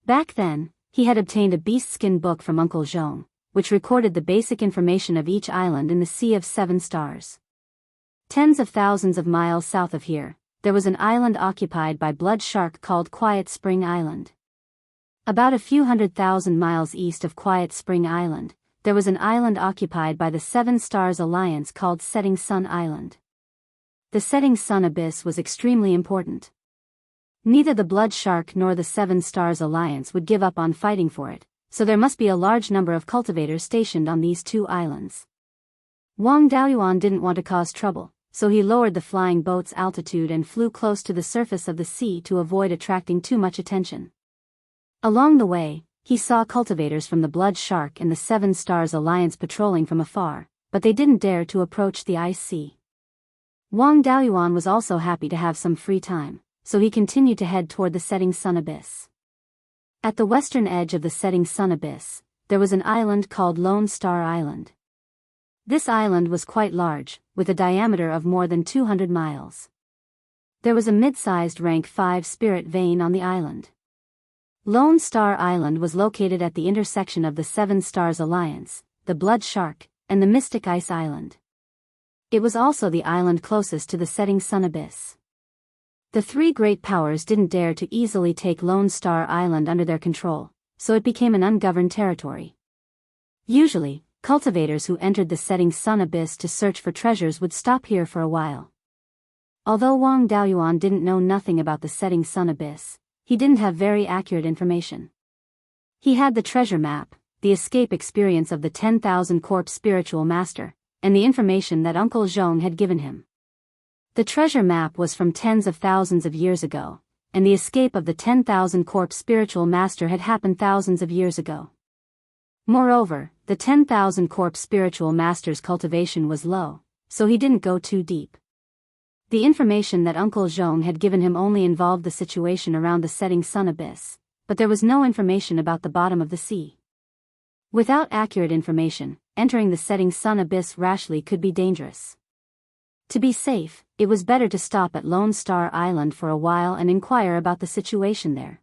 Back then, he had obtained a beast skin book from Uncle Zhong, which recorded the basic information of each island in the Sea of Seven Stars. Tens of thousands of miles south of here, there was an island occupied by blood shark called Quiet Spring Island. About a few 100,000 miles east of Quiet Spring Island, there was an island occupied by the Seven Stars Alliance called Setting Sun Island. The Setting Sun Abyss was extremely important. Neither the Blood Shark nor the Seven Stars Alliance would give up on fighting for it, so there must be a large number of cultivators stationed on these two islands. Wang Daoyuan didn't want to cause trouble, so he lowered the flying boat's altitude and flew close to the surface of the sea to avoid attracting too much attention. Along the way, he saw cultivators from the Blood Shark and the Seven Stars Alliance patrolling from afar, but they didn't dare to approach the ice sea. Wang Daoyuan was also happy to have some free time, so he continued to head toward the setting sun abyss. At the western edge of the setting sun abyss, there was an island called Lone Star Island. This island was quite large, with a diameter of more than 200 miles. There was a mid-sized rank 5 spirit vein on the island. Lone Star Island was located at the intersection of the Seven Stars Alliance, the Blood Shark, and the Mystic Ice Island. It was also the island closest to the setting sun abyss. The three great powers didn't dare to easily take Lone Star Island under their control, so it became an ungoverned territory. Usually, cultivators who entered the setting sun abyss to search for treasures would stop here for a while. Although Wang Daoyuan didn't know nothing about the setting sun abyss, he didn't have very accurate information. He had the treasure map, the escape experience of the 10,000 Corpse spiritual master, and the information that Uncle Zhong had given him. The treasure map was from tens of thousands of years ago, and the escape of the 10,000 Corpse spiritual master had happened thousands of years ago. Moreover, the 10,000 Corpse spiritual master's cultivation was low, so he didn't go too deep. The information that Uncle Zhong had given him only involved the situation around the setting sun abyss, but there was no information about the bottom of the sea. Without accurate information, entering the setting sun abyss rashly could be dangerous. To be safe, it was better to stop at Lone Star Island for a while and inquire about the situation there.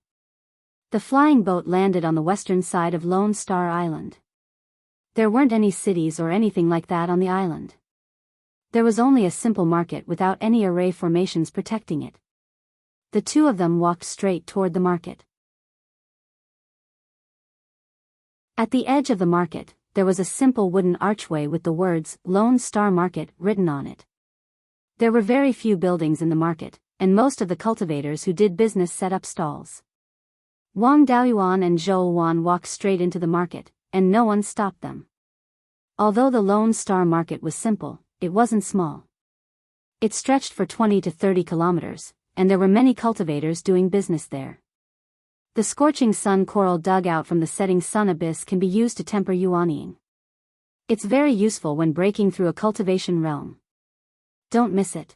The flying boat landed on the western side of Lone Star Island. There weren't any cities or anything like that on the island. There was only a simple market without any array formations protecting it. The two of them walked straight toward the market. At the edge of the market, there was a simple wooden archway with the words Lone Star Market written on it. There were very few buildings in the market, and most of the cultivators who did business set up stalls. Wang Daoyuan and Zhou Wan walked straight into the market, and no one stopped them. Although the Lone Star Market was simple, it wasn't small. It stretched for 20 to 30 kilometers, and there were many cultivators doing business there. The scorching sun coral dug out from the setting sun abyss can be used to temper yuanying. It's very useful when breaking through a cultivation realm. Don't miss it.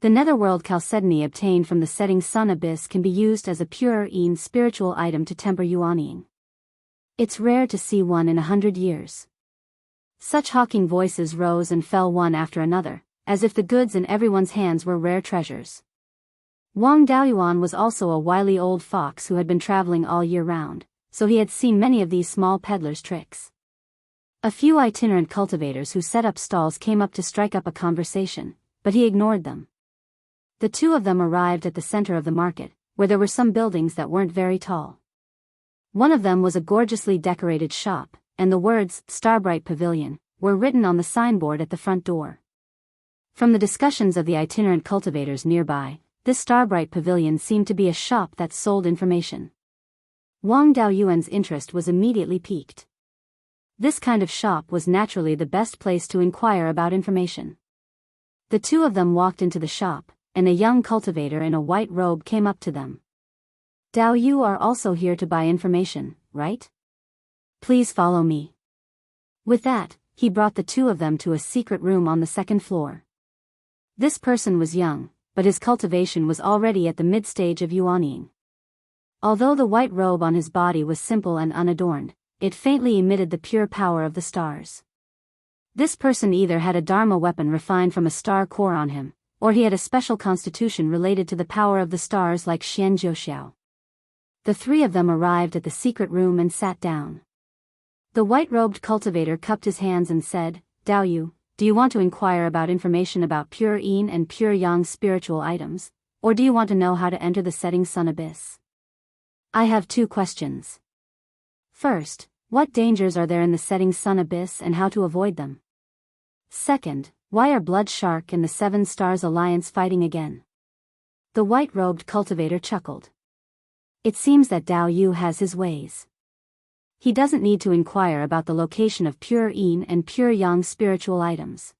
The netherworld chalcedony obtained from the setting sun abyss can be used as a pure spiritual item to temper yuanying. It's rare to see one in 100 years. Such hawking voices rose and fell one after another, as if the goods in everyone's hands were rare treasures. Wang Daoyuan was also a wily old fox who had been traveling all year round, so he had seen many of these small peddlers' tricks. A few itinerant cultivators who set up stalls came up to strike up a conversation, but he ignored them. The two of them arrived at the center of the market, where there were some buildings that weren't very tall. One of them was a gorgeously decorated shop, and the words Starbright Pavilion were written on the signboard at the front door. From the discussions of the itinerant cultivators nearby, this Starbright Pavilion seemed to be a shop that sold information. Wang Daoyuan's interest was immediately piqued. This kind of shop was naturally the best place to inquire about information. The two of them walked into the shop, and a young cultivator in a white robe came up to them. "Dao, you are also here to buy information, right? Please follow me." With that, he brought the two of them to a secret room on the second floor. This person was young, but his cultivation was already at the mid-stage of yuanying. Although the white robe on his body was simple and unadorned, it faintly emitted the pure power of the stars. This person either had a dharma weapon refined from a star core on him, or he had a special constitution related to the power of the stars like Xian Jiuxiao. The three of them arrived at the secret room and sat down. The white-robed cultivator cupped his hands and said, "Dao Yu, do you want to inquire about information about pure yin and pure yang spiritual items, or do you want to know how to enter the setting sun abyss?" "I have two questions. First, what dangers are there in the setting sun abyss and how to avoid them? Second, why are Blood Shark and the Seven Stars Alliance fighting again?" The white-robed cultivator chuckled. It seems that Dao Yu has his ways. He doesn't need to inquire about the location of pure yin and pure yang spiritual items.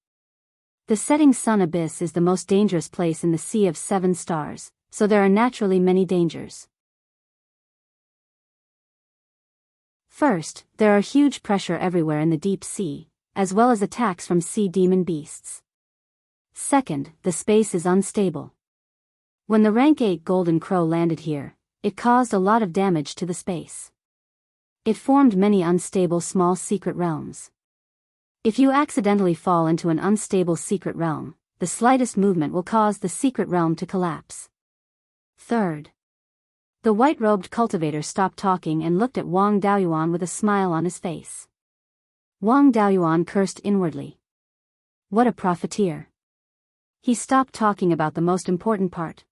The setting sun abyss is the most dangerous place in the Sea of Seven Stars, so there are naturally many dangers. First, there are huge pressure everywhere in the deep sea, as well as attacks from sea demon beasts. Second, the space is unstable. When the rank 8 golden crow landed here, it caused a lot of damage to the space. It formed many unstable small secret realms. If you accidentally fall into an unstable secret realm, the slightest movement will cause the secret realm to collapse. Third. The white-robed cultivator stopped talking and looked at Wang Daoyuan with a smile on his face. Wang Daoyuan cursed inwardly. What a profiteer. He stopped talking about the most important part.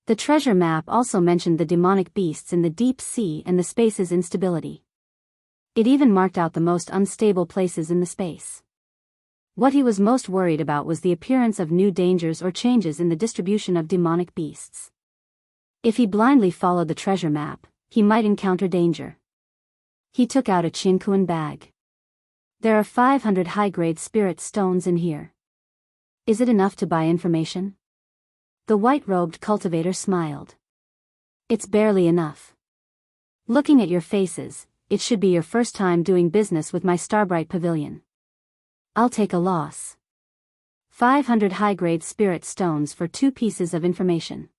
The treasure map also mentioned the demonic beasts in the deep sea and the space's instability. It even marked out the most unstable places in the space. What he was most worried about was the appearance of new dangers or changes in the distribution of demonic beasts. If he blindly followed the treasure map, he might encounter danger. He took out a Qinkuan bag. There are 500 high-grade spirit stones in here. Is it enough to buy information? The white-robed cultivator smiled. It's barely enough. Looking at your faces, it should be your first time doing business with my Starbright Pavilion. I'll take a loss. 500 high-grade spirit stones for 2 pieces of information.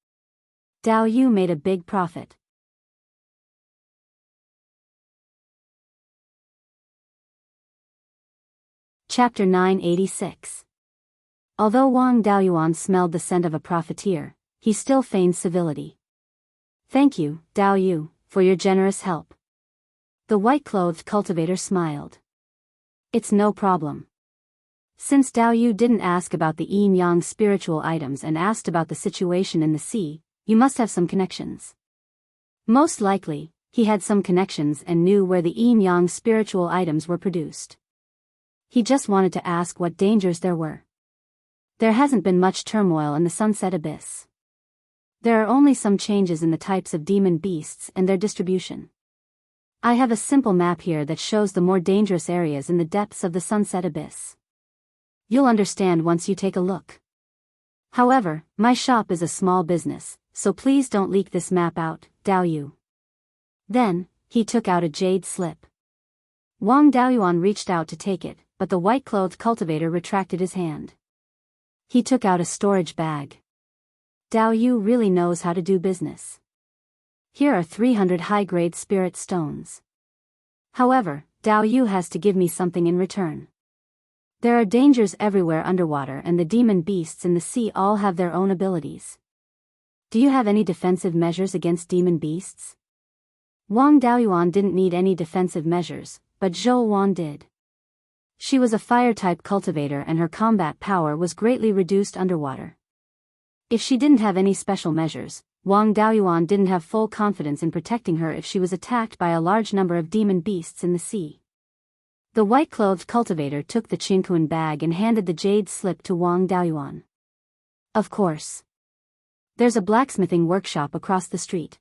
Dao Yu made a big profit. Chapter 986. Although Wang Daoyuan smelled the scent of a profiteer, he still feigned civility. "Thank you, Dao Yu, for your generous help." The white-clothed cultivator smiled. "It's no problem." Since Dao Yu didn't ask about the yin-yang spiritual items and asked about the situation in the sea, you must have some connections. Most likely, he had some connections and knew where the yin-yang spiritual items were produced. He just wanted to ask what dangers there were. There hasn't been much turmoil in the Sunset Abyss. There are only some changes in the types of demon beasts and their distribution. I have a simple map here that shows the more dangerous areas in the depths of the Sunset Abyss. You'll understand once you take a look. However, my shop is a small business, so please don't leak this map out, Dao Yu. Then, he took out a jade slip. Wang Daoyuan reached out to take it, but the white-clothed cultivator retracted his hand. He took out a storage bag. Dao Yu really knows how to do business. Here are 300 high-grade spirit stones. However, Dao Yu has to give me something in return. There are dangers everywhere underwater and the demon beasts in the sea all have their own abilities. Do you have any defensive measures against demon beasts? Wang Daoyuan didn't need any defensive measures, but Zhou Wan did. She was a fire-type cultivator and her combat power was greatly reduced underwater. If she didn't have any special measures, Wang Daoyuan didn't have full confidence in protecting her if she was attacked by a large number of demon beasts in the sea. The white-clothed cultivator took the Qinkuan bag and handed the jade slip to Wang Daoyuan. Of course. There's a blacksmithing workshop across the street.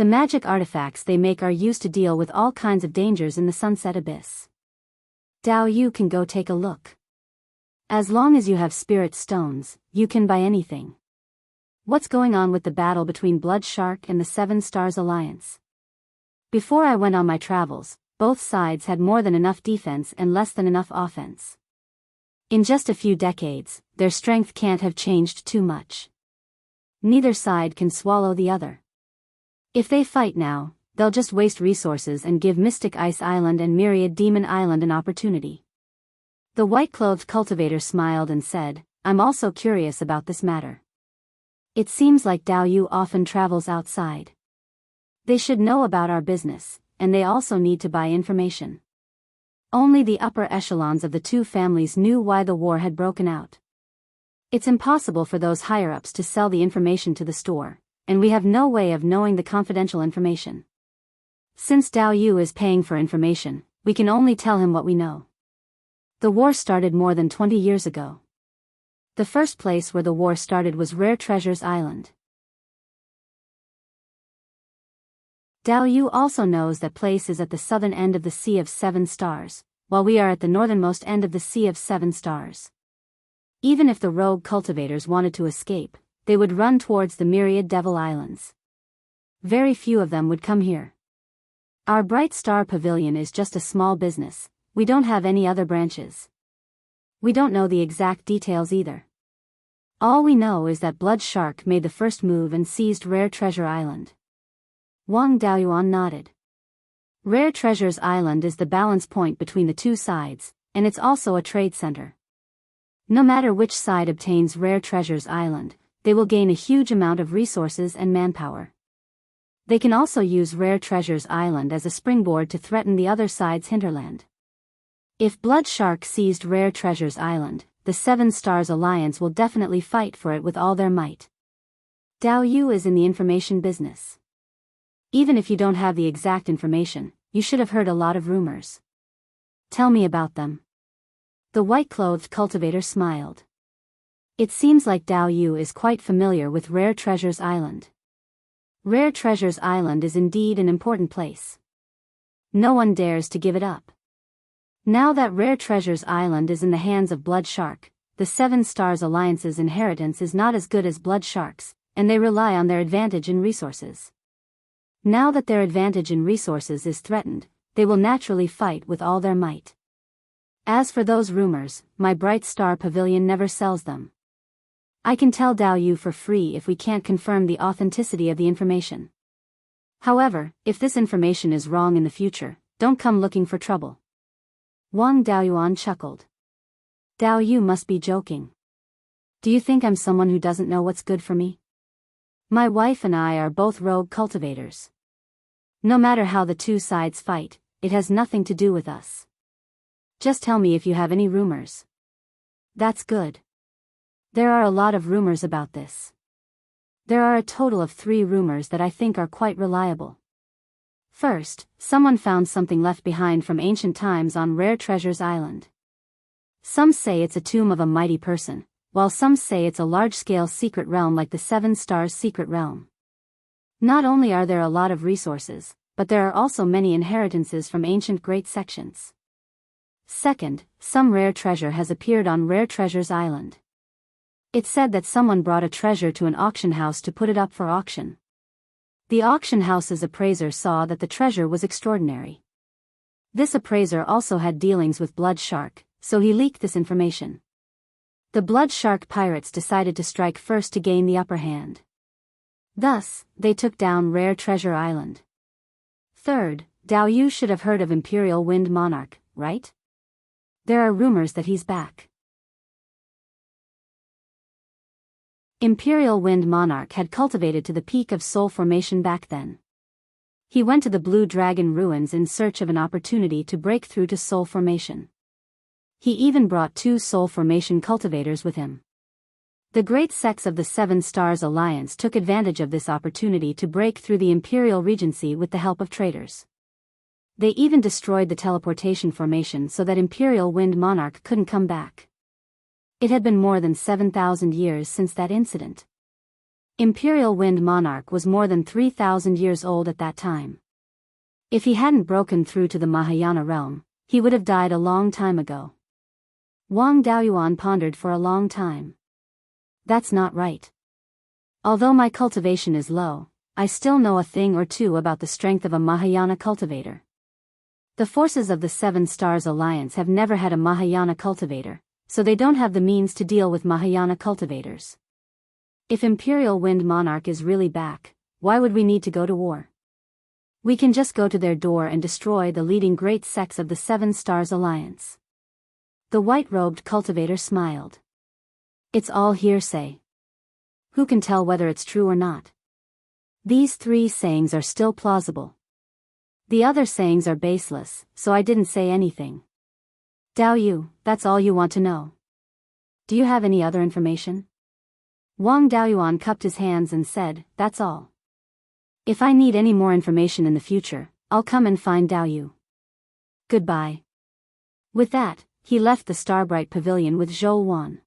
The magic artifacts they make are used to deal with all kinds of dangers in the Sunset Abyss. Dao Yu can go take a look. As long as you have spirit stones, you can buy anything. What's going on with the battle between Blood Shark and the Seven Stars Alliance? Before I went on my travels, both sides had more than enough defense and less than enough offense. In just a few decades, their strength can't have changed too much. Neither side can swallow the other. If they fight now, they'll just waste resources and give Mystic Ice Island and Myriad Demon Island an opportunity. The white-clothed cultivator smiled and said, I'm also curious about this matter. It seems like Dao Yu often travels outside. They should know about our business, and they also need to buy information. Only the upper echelons of the two families knew why the war had broken out. It's impossible for those higher-ups to sell the information to the store, and we have no way of knowing the confidential information. Since Dao Yu is paying for information, we can only tell him what we know. The war started more than 20 years ago. The first place where the war started was Rare Treasures Island. Dao Yu also knows that place is at the southern end of the Sea of Seven Stars, while we are at the northernmost end of the Sea of Seven Stars. Even if the rogue cultivators wanted to escape, they would run towards the Myriad Devil Islands. Very few of them would come here. Our Bright Star Pavilion is just a small business, we don't have any other branches. We don't know the exact details either. All we know is that Blood Shark made the first move and seized Rare Treasure Island. Wang Daoyuan nodded. Rare Treasures Island is the balance point between the two sides, and it's also a trade center. No matter which side obtains Rare Treasures Island, they will gain a huge amount of resources and manpower. They can also use Rare Treasures Island as a springboard to threaten the other side's hinterland. If Blood Shark seized Rare Treasures Island, the Seven Stars Alliance will definitely fight for it with all their might. Dao Yu is in the information business. Even if you don't have the exact information, you should have heard a lot of rumors. Tell me about them. The white-clothed cultivator smiled. It seems like Dao Yu is quite familiar with Rare Treasures Island. Rare Treasures Island is indeed an important place. No one dares to give it up. Now that Rare Treasures Island is in the hands of Blood Shark, the Seven Stars Alliance's inheritance is not as good as Blood Shark's, and they rely on their advantage in resources. Now that their advantage in resources is threatened, they will naturally fight with all their might. As for those rumors, my Bright Star Pavilion never sells them. I can tell Dao Yu for free if we can't confirm the authenticity of the information. However, if this information is wrong in the future, don't come looking for trouble. Wang Daoyuan chuckled. Dao Yu must be joking. Do you think I'm someone who doesn't know what's good for me? My wife and I are both rogue cultivators. No matter how the two sides fight, it has nothing to do with us. Just tell me if you have any rumors. That's good. There are a lot of rumors about this. There are a total of 3 rumors that I think are quite reliable. First, someone found something left behind from ancient times on Rare Treasures Island. Some say it's a tomb of a mighty person, while some say it's a large-scale secret realm like the Seven Stars Secret Realm. Not only are there a lot of resources, but there are also many inheritances from ancient great sections. Second, some rare treasure has appeared on Rare Treasures Island. It's said that someone brought a treasure to an auction house to put it up for auction. The auction house's appraiser saw that the treasure was extraordinary. This appraiser also had dealings with Blood Shark, so he leaked this information. The Blood Shark pirates decided to strike first to gain the upper hand. Thus, they took down Rare Treasure Island. Third, Dao Yu should have heard of Imperial Wind Monarch, right? There are rumors that he's back. Imperial Wind Monarch had cultivated to the peak of soul formation back then. He went to the Blue Dragon ruins in search of an opportunity to break through to soul formation. He even brought 2 soul formation cultivators with him. The great sects of the Seven Stars Alliance took advantage of this opportunity to break through the Imperial Regency with the help of traders. They even destroyed the teleportation formation so that Imperial Wind Monarch couldn't come back. It had been more than 7,000 years since that incident. Imperial Wind Monarch was more than 3,000 years old at that time. If he hadn't broken through to the Mahayana realm, he would have died a long time ago. Wang Daoyuan pondered for a long time. That's not right. Although my cultivation is low, I still know a thing or two about the strength of a Mahayana cultivator. The forces of the Seven Stars Alliance have never had a Mahayana cultivator, so they don't have the means to deal with Mahayana cultivators. If Imperial Wind Monarch is really back, why would we need to go to war? We can just go to their door and destroy the leading great sects of the Seven Stars Alliance. The white-robed cultivator smiled. It's all hearsay. Who can tell whether it's true or not? These three sayings are still plausible. The other sayings are baseless, so I didn't say anything. Dao Yu, that's all you want to know. Do you have any other information? Wang Daoyuan cupped his hands and said, that's all. If I need any more information in the future, I'll come and find Dao Yu. Goodbye. With that, he left the Starbright Pavilion with Zhou Wan.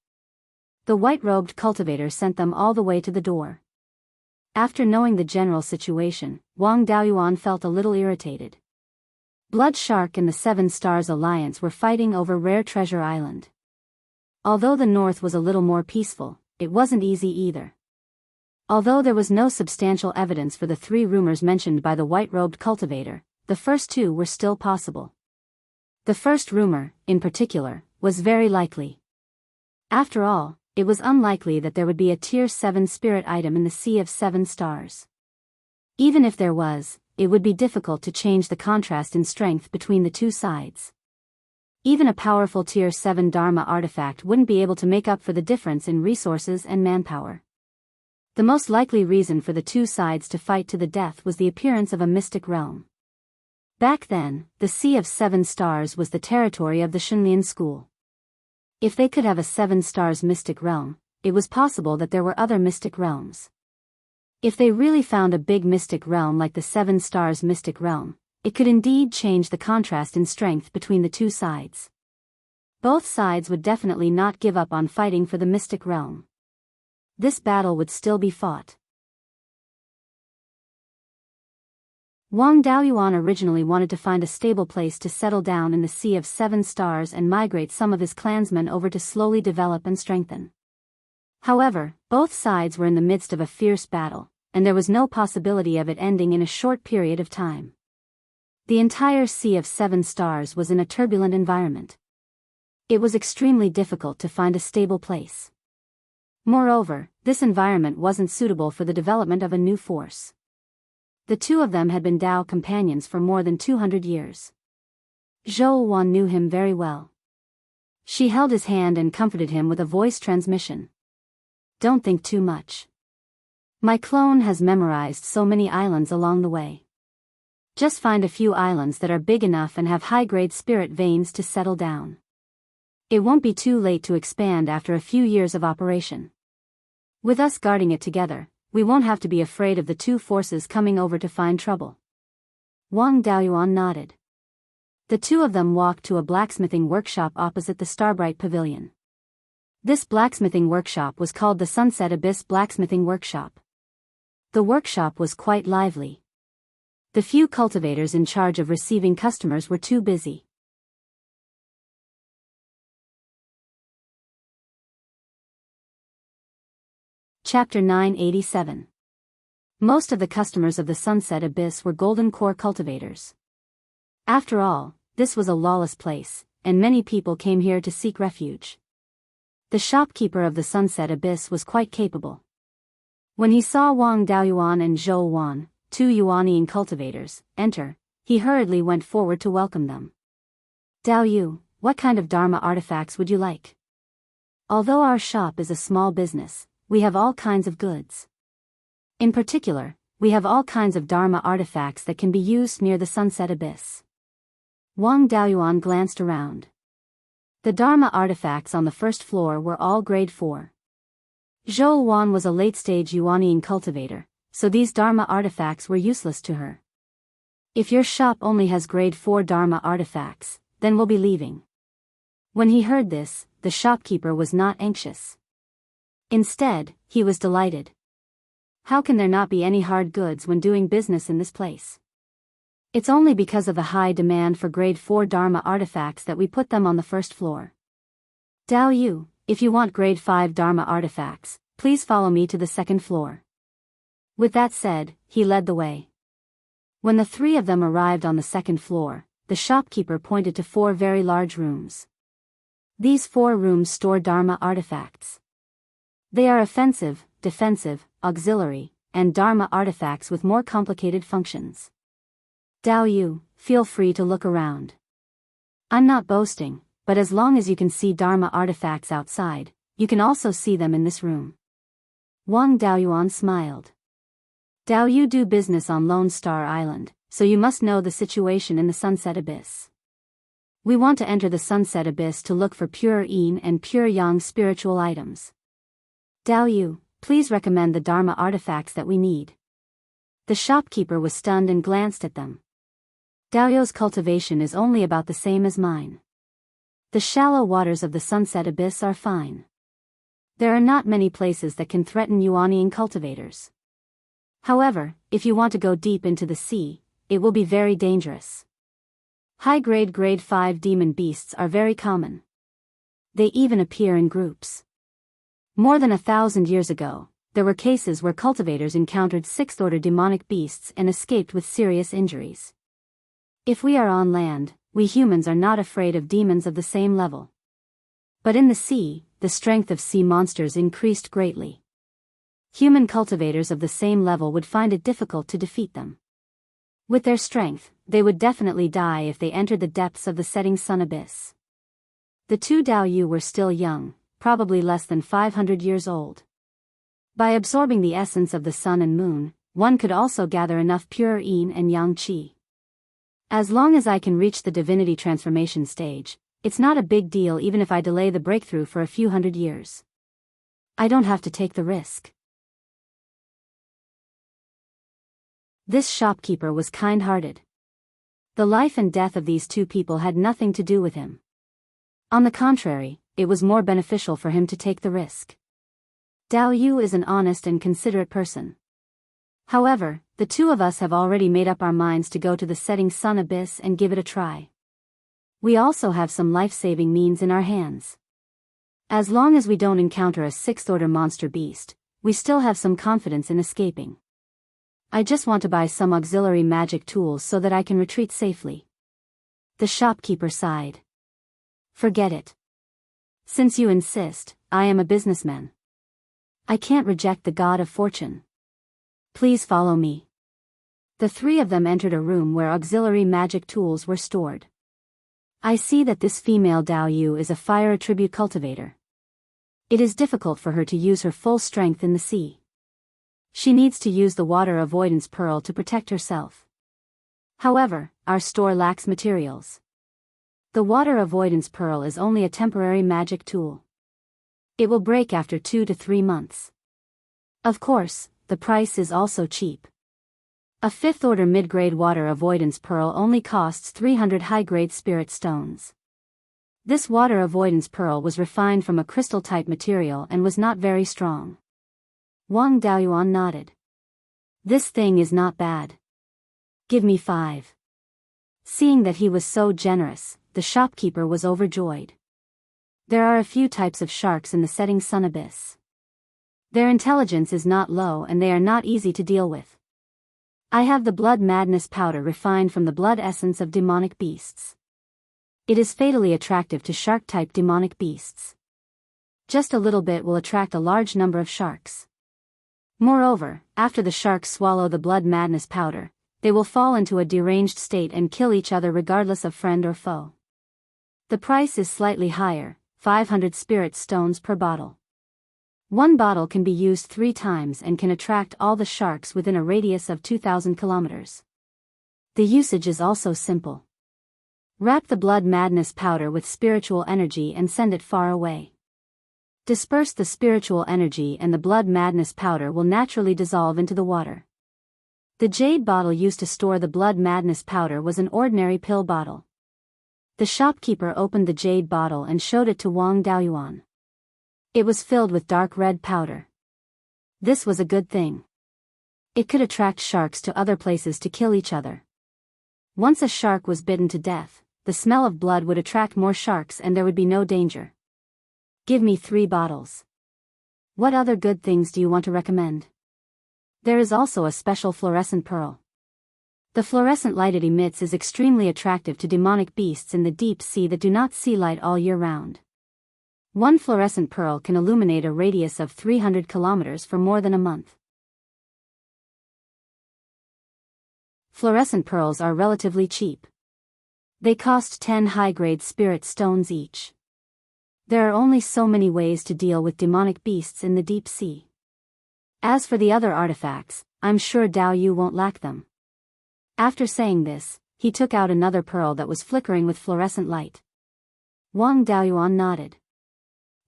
The white-robed cultivator sent them all the way to the door. After knowing the general situation, Wang Daoyuan felt a little irritated. Blood Shark and the Seven Stars Alliance were fighting over Rare Treasure Island. Although the north was a little more peaceful, it wasn't easy either. Although there was no substantial evidence for the three rumors mentioned by the white-robed cultivator, the first two were still possible. The first rumor, in particular, was very likely. After all, it was unlikely that there would be a Tier 7 spirit item in the Sea of Seven Stars. Even if there was, it would be difficult to change the contrast in strength between the two sides. Even a powerful Tier 7 Dharma artifact wouldn't be able to make up for the difference in resources and manpower. The most likely reason for the two sides to fight to the death was the appearance of a mystic realm. Back then, the Sea of Seven Stars was the territory of the Shunlian school. If they could have a Seven Stars mystic realm, it was possible that there were other mystic realms. If they really found a big mystic realm like the Seven Stars mystic realm, it could indeed change the contrast in strength between the two sides. Both sides would definitely not give up on fighting for the mystic realm. This battle would still be fought. Wang Daoyuan originally wanted to find a stable place to settle down in the Sea of Seven Stars and migrate some of his clansmen over to slowly develop and strengthen. However, both sides were in the midst of a fierce battle, and there was no possibility of it ending in a short period of time. The entire Sea of Seven Stars was in a turbulent environment. It was extremely difficult to find a stable place. Moreover, this environment wasn't suitable for the development of a new force. The two of them had been Dao companions for more than 200 years. Zhou Wan knew him very well. She held his hand and comforted him with a voice transmission. Don't think too much. My clone has memorized so many islands along the way. Just find a few islands that are big enough and have high-grade spirit veins to settle down. It won't be too late to expand after a few years of operation. With us guarding it together, we won't have to be afraid of the two forces coming over to find trouble. Wang Daoyuan nodded. The two of them walked to a blacksmithing workshop opposite the Starbright Pavilion. This blacksmithing workshop was called the Sunset Abyss Blacksmithing Workshop. The workshop was quite lively. The few cultivators in charge of receiving customers were too busy. Chapter 987. Most of the customers of the Sunset Abyss were Golden Core cultivators. After all, this was a lawless place, and many people came here to seek refuge. The shopkeeper of the Sunset Abyss was quite capable. When he saw Wang Daoyuan and Zhou Wan, two Yuanian cultivators, enter, he hurriedly went forward to welcome them. Dao Yu, what kind of Dharma artifacts would you like? Although our shop is a small business, we have all kinds of goods. In particular, we have all kinds of Dharma artifacts that can be used near the Sunset Abyss. Wang Daoyuan glanced around. The Dharma artifacts on the first floor were all grade 4. Zhou Wan was a late-stage Yuanian cultivator, so these Dharma artifacts were useless to her. If your shop only has grade 4 Dharma artifacts, then we'll be leaving. When he heard this, the shopkeeper was not anxious. Instead, he was delighted. How can there not be any hard goods when doing business in this place? It's only because of the high demand for grade 4 Dharma artifacts that we put them on the first floor. Dao Yu, if you want grade 5 Dharma artifacts, please follow me to the second floor. With that said, he led the way. When the three of them arrived on the second floor, the shopkeeper pointed to 4 very large rooms. These 4 rooms store Dharma artifacts. They are offensive, defensive, auxiliary, and Dharma artifacts with more complicated functions. Dao Yu, feel free to look around. I'm not boasting, but as long as you can see Dharma artifacts outside, you can also see them in this room. Wang Daoyuan smiled. Dao Yu do business on Lone Star Island, so you must know the situation in the Sunset Abyss. We want to enter the Sunset Abyss to look for pure yin and pure yang spiritual items. Dao Yu, please recommend the Dharma artifacts that we need. The shopkeeper was stunned and glanced at them. Dao Yu's cultivation is only about the same as mine. The shallow waters of the Sunset Abyss are fine. There are not many places that can threaten Yuanian cultivators. However, if you want to go deep into the sea, it will be very dangerous. High-grade grade 5 demon beasts are very common. They even appear in groups. More than 1,000 years ago, there were cases where cultivators encountered 6th-order demonic beasts and escaped with serious injuries. If we are on land, we humans are not afraid of demons of the same level. But in the sea, the strength of sea monsters increased greatly. Human cultivators of the same level would find it difficult to defeat them. With their strength, they would definitely die if they entered the depths of the setting sun abyss. The 2 Dao Yu were still young, probably less than 500 years old. By absorbing the essence of the sun and moon, one could also gather enough pure yin and yang qi. As long as I can reach the divinity transformation stage, it's not a big deal even if I delay the breakthrough for a few hundred years. I don't have to take the risk. This shopkeeper was kind-hearted. The life and death of these 2 people had nothing to do with him. On the contrary, it was more beneficial for him to take the risk. Dao Yu is an honest and considerate person. However, the 2 of us have already made up our minds to go to the setting sun abyss and give it a try. We also have some life-saving means in our hands. As long as we don't encounter a 6th-order monster beast, we still have some confidence in escaping. I just want to buy some auxiliary magic tools so that I can retreat safely. The shopkeeper sighed. Forget it. Since you insist, I am a businessman. I can't reject the god of fortune. Please follow me. The 3 of them entered a room where auxiliary magic tools were stored. I see that this female Dao Yu is a fire attribute cultivator. It is difficult for her to use her full strength in the sea. She needs to use the water avoidance pearl to protect herself. However, our store lacks materials. The water avoidance pearl is only a temporary magic tool. It will break after 2 to 3 months. Of course, the price is also cheap. A 5th-order mid-grade water avoidance pearl only costs 300 high-grade spirit stones. This water avoidance pearl was refined from a crystal-type material and was not very strong. Wang Daoyuan nodded. This thing is not bad. Give me 5. Seeing that he was so generous, the shopkeeper was overjoyed. There are a few types of sharks in the setting sun abyss. Their intelligence is not low and they are not easy to deal with. I have the blood madness powder refined from the blood essence of demonic beasts. It is fatally attractive to shark-type demonic beasts. Just a little bit will attract a large number of sharks. Moreover, after the sharks swallow the blood madness powder, they will fall into a deranged state and kill each other regardless of friend or foe. The price is slightly higher, 500 spirit stones per bottle. One bottle can be used 3 times and can attract all the sharks within a radius of 2,000 kilometers. The usage is also simple. Wrap the blood madness powder with spiritual energy and send it far away. Disperse the spiritual energy and the blood madness powder will naturally dissolve into the water. The jade bottle used to store the blood madness powder was an ordinary pill bottle. The shopkeeper opened the jade bottle and showed it to Wang Daoyuan. It was filled with dark red powder. This was a good thing. It could attract sharks to other places to kill each other. Once a shark was bitten to death, the smell of blood would attract more sharks and there would be no danger. Give me 3 bottles. What other good things do you want to recommend? There is also a special fluorescent pearl. The fluorescent light it emits is extremely attractive to demonic beasts in the deep sea that do not see light all year round. 1 fluorescent pearl can illuminate a radius of 300 kilometers for more than a month. Fluorescent pearls are relatively cheap. They cost 10 high-grade spirit stones each. There are only so many ways to deal with demonic beasts in the deep sea. As for the other artifacts, I'm sure Dao Yu won't lack them. After saying this, he took out another pearl that was flickering with fluorescent light. Wang Daoyuan nodded.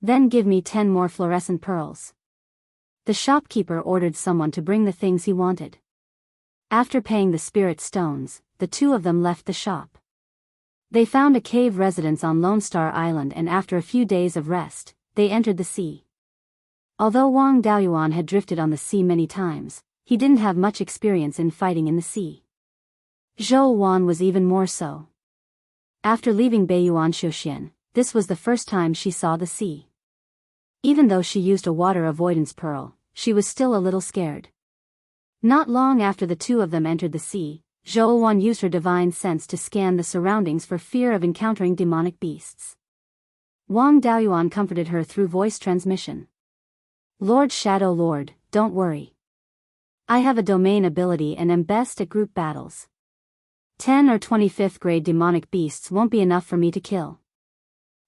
Then give me 10 more fluorescent pearls. The shopkeeper ordered someone to bring the things he wanted. After paying the spirit stones, the 2 of them left the shop. They found a cave residence on Lone Star Island and after a few days of rest, they entered the sea. Although Wang Daoyuan had drifted on the sea many times, he didn't have much experience in fighting in the sea. Zhou Wan was even more so. After leaving Beiyuan Shouxian, this was the first time she saw the sea. Even though she used a water avoidance pearl, she was still a little scared. Not long after the 2 of them entered the sea, Zhou Wan used her divine sense to scan the surroundings for fear of encountering demonic beasts. Wang Daoyuan comforted her through voice transmission. Lord Shadow Lord, don't worry. I have a domain ability and am best at group battles. 10 or 25th grade demonic beasts won't be enough for me to kill.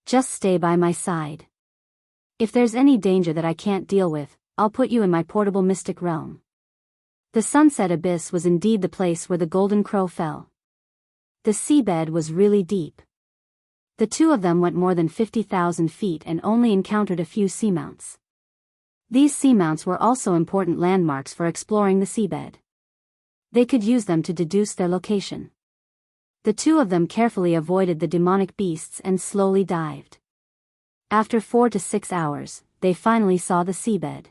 Just stay by my side. If there's any danger that I can't deal with, I'll put you in my portable mystic realm. The sunset abyss was indeed the place where the golden crow fell. The seabed was really deep. The 2 of them went more than 50,000 feet and only encountered a few seamounts. These seamounts were also important landmarks for exploring the seabed. They could use them to deduce their location. The 2 of them carefully avoided the demonic beasts and slowly dived. After 4 to 6 hours, they finally saw the seabed.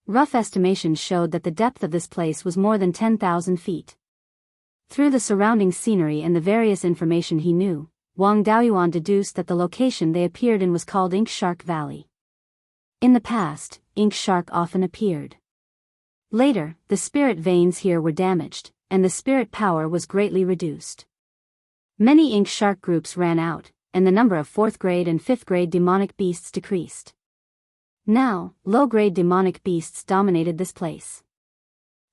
Rough estimations showed that the depth of this place was more than 10,000 feet. Through the surrounding scenery and the various information he knew, Wang Daoyuan deduced that the location they appeared in was called Ink Shark Valley. In the past, ink shark often appeared. Later, the spirit veins here were damaged, and the spirit power was greatly reduced. Many ink shark groups ran out, and the number of 4th grade and 5th grade demonic beasts decreased. Now, low-grade demonic beasts dominated this place.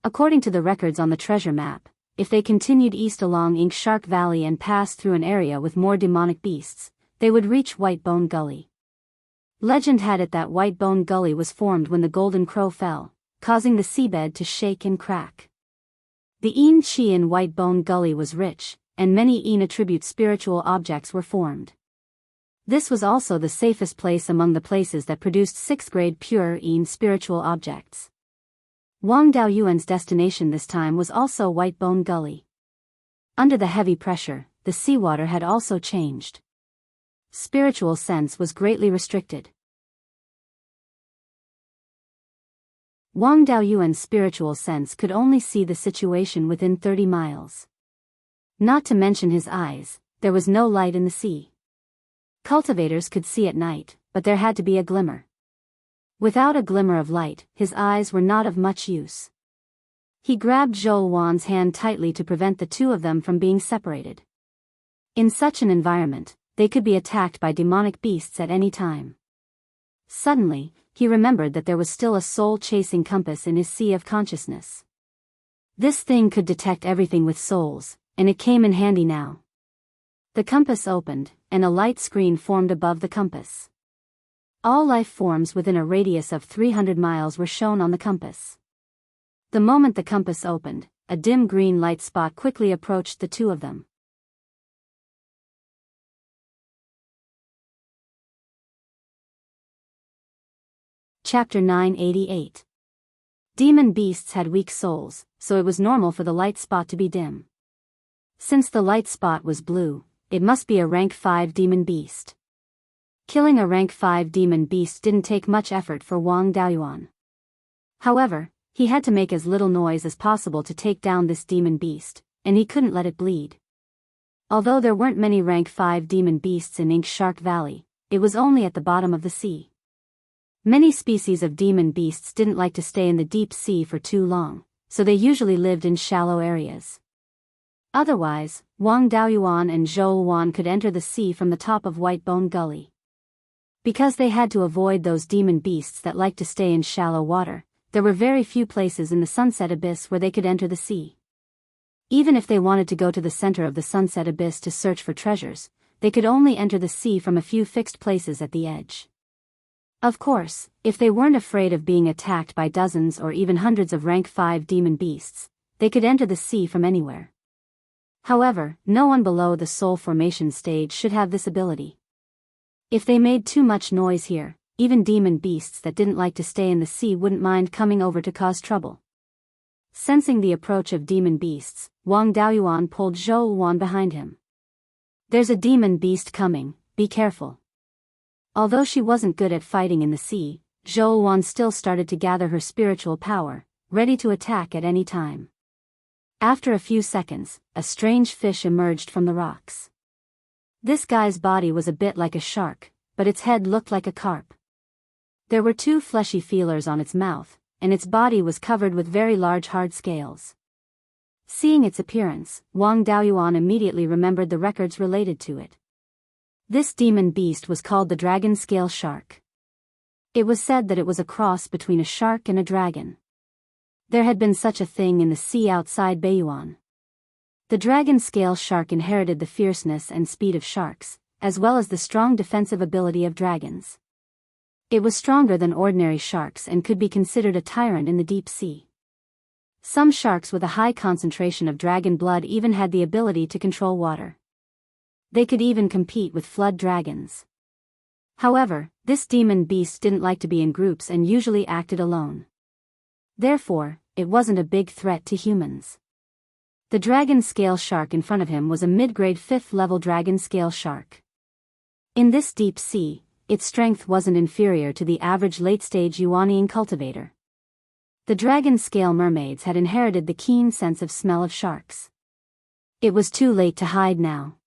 According to the records on the treasure map, if they continued east along Ink Shark Valley and passed through an area with more demonic beasts, they would reach Whitebone Gully. Legend had it that Whitebone Gully was formed when the Golden Crow fell, causing the seabed to shake and crack. The Yin Qi in Whitebone Gully was rich, and many Yin attribute spiritual objects were formed. This was also the safest place among the places that produced 6th grade pure Yin spiritual objects. Wang Daoyuan's destination this time was also Whitebone Gully. Under the heavy pressure, the seawater had also changed. Spiritual sense was greatly restricted. Wang Daoyuan's spiritual sense could only see the situation within 30 miles. Not to mention his eyes, there was no light in the sea. Cultivators could see at night, but there had to be a glimmer. Without a glimmer of light, his eyes were not of much use. He grabbed Zhou Wan's hand tightly to prevent the 2 of them from being separated. In such an environment, they could be attacked by demonic beasts at any time. Suddenly, he remembered that there was still a soul-chasing compass in his sea of consciousness. This thing could detect everything with souls, and it came in handy now. The compass opened, and a light screen formed above the compass. All life forms within a radius of 300 miles were shown on the compass. The moment the compass opened, a dim green light spot quickly approached the 2 of them. Chapter 988. Demon beasts had weak souls, so it was normal for the light spot to be dim. Since the light spot was blue, it must be a rank 5 demon beast. Killing a rank 5 demon beast didn't take much effort for Wang Daoyuan. However, He had to make as little noise as possible to take down this demon beast, and he couldn't let it bleed. Although there weren't many rank 5 demon beasts in Ink Shark Valley, it was only at the bottom of the sea. Many species of demon beasts didn't like to stay in the deep sea for too long, so they usually lived in shallow areas. Otherwise, Wang Daoyuan and Zhou Wan could enter the sea from the top of Whitebone Gully. Because they had to avoid those demon beasts that liked to stay in shallow water, there were very few places in the Sunset Abyss where they could enter the sea. Even if they wanted to go to the center of the Sunset Abyss to search for treasures, they could only enter the sea from a few fixed places at the edge. Of course, if they weren't afraid of being attacked by dozens or even hundreds of rank 5 demon beasts, they could enter the sea from anywhere. However, no one below the soul formation stage should have this ability. If they made too much noise here, even demon beasts that didn't like to stay in the sea wouldn't mind coming over to cause trouble. Sensing the approach of demon beasts, Wang Daoyuan pulled Zhou Wan behind him. "There's a demon beast coming, be careful." Although she wasn't good at fighting in the sea, Zhou Wan still started to gather her spiritual power, ready to attack at any time. After a few seconds, a strange fish emerged from the rocks. This guy's body was a bit like a shark, but its head looked like a carp. There were 2 fleshy feelers on its mouth, and its body was covered with very large hard scales. Seeing its appearance, Wang Daoyuan immediately remembered the records related to it. This demon beast was called the dragon scale shark. It was said that it was a cross between a shark and a dragon. There had been such a thing in the sea outside Beiyuan. The dragon scale shark inherited the fierceness and speed of sharks, as well as the strong defensive ability of dragons. It was stronger than ordinary sharks and could be considered a tyrant in the deep sea. Some sharks with a high concentration of dragon blood even had the ability to control water. They could even compete with flood dragons. However, this demon beast didn't like to be in groups and usually acted alone. Therefore, it wasn't a big threat to humans. The dragon scale shark in front of him was a mid-grade 5th level dragon scale shark. In this deep sea, its strength wasn't inferior to the average late-stage Yuanian cultivator. The dragon scale mermaids had inherited the keen sense of smell of sharks. It was too late to hide now.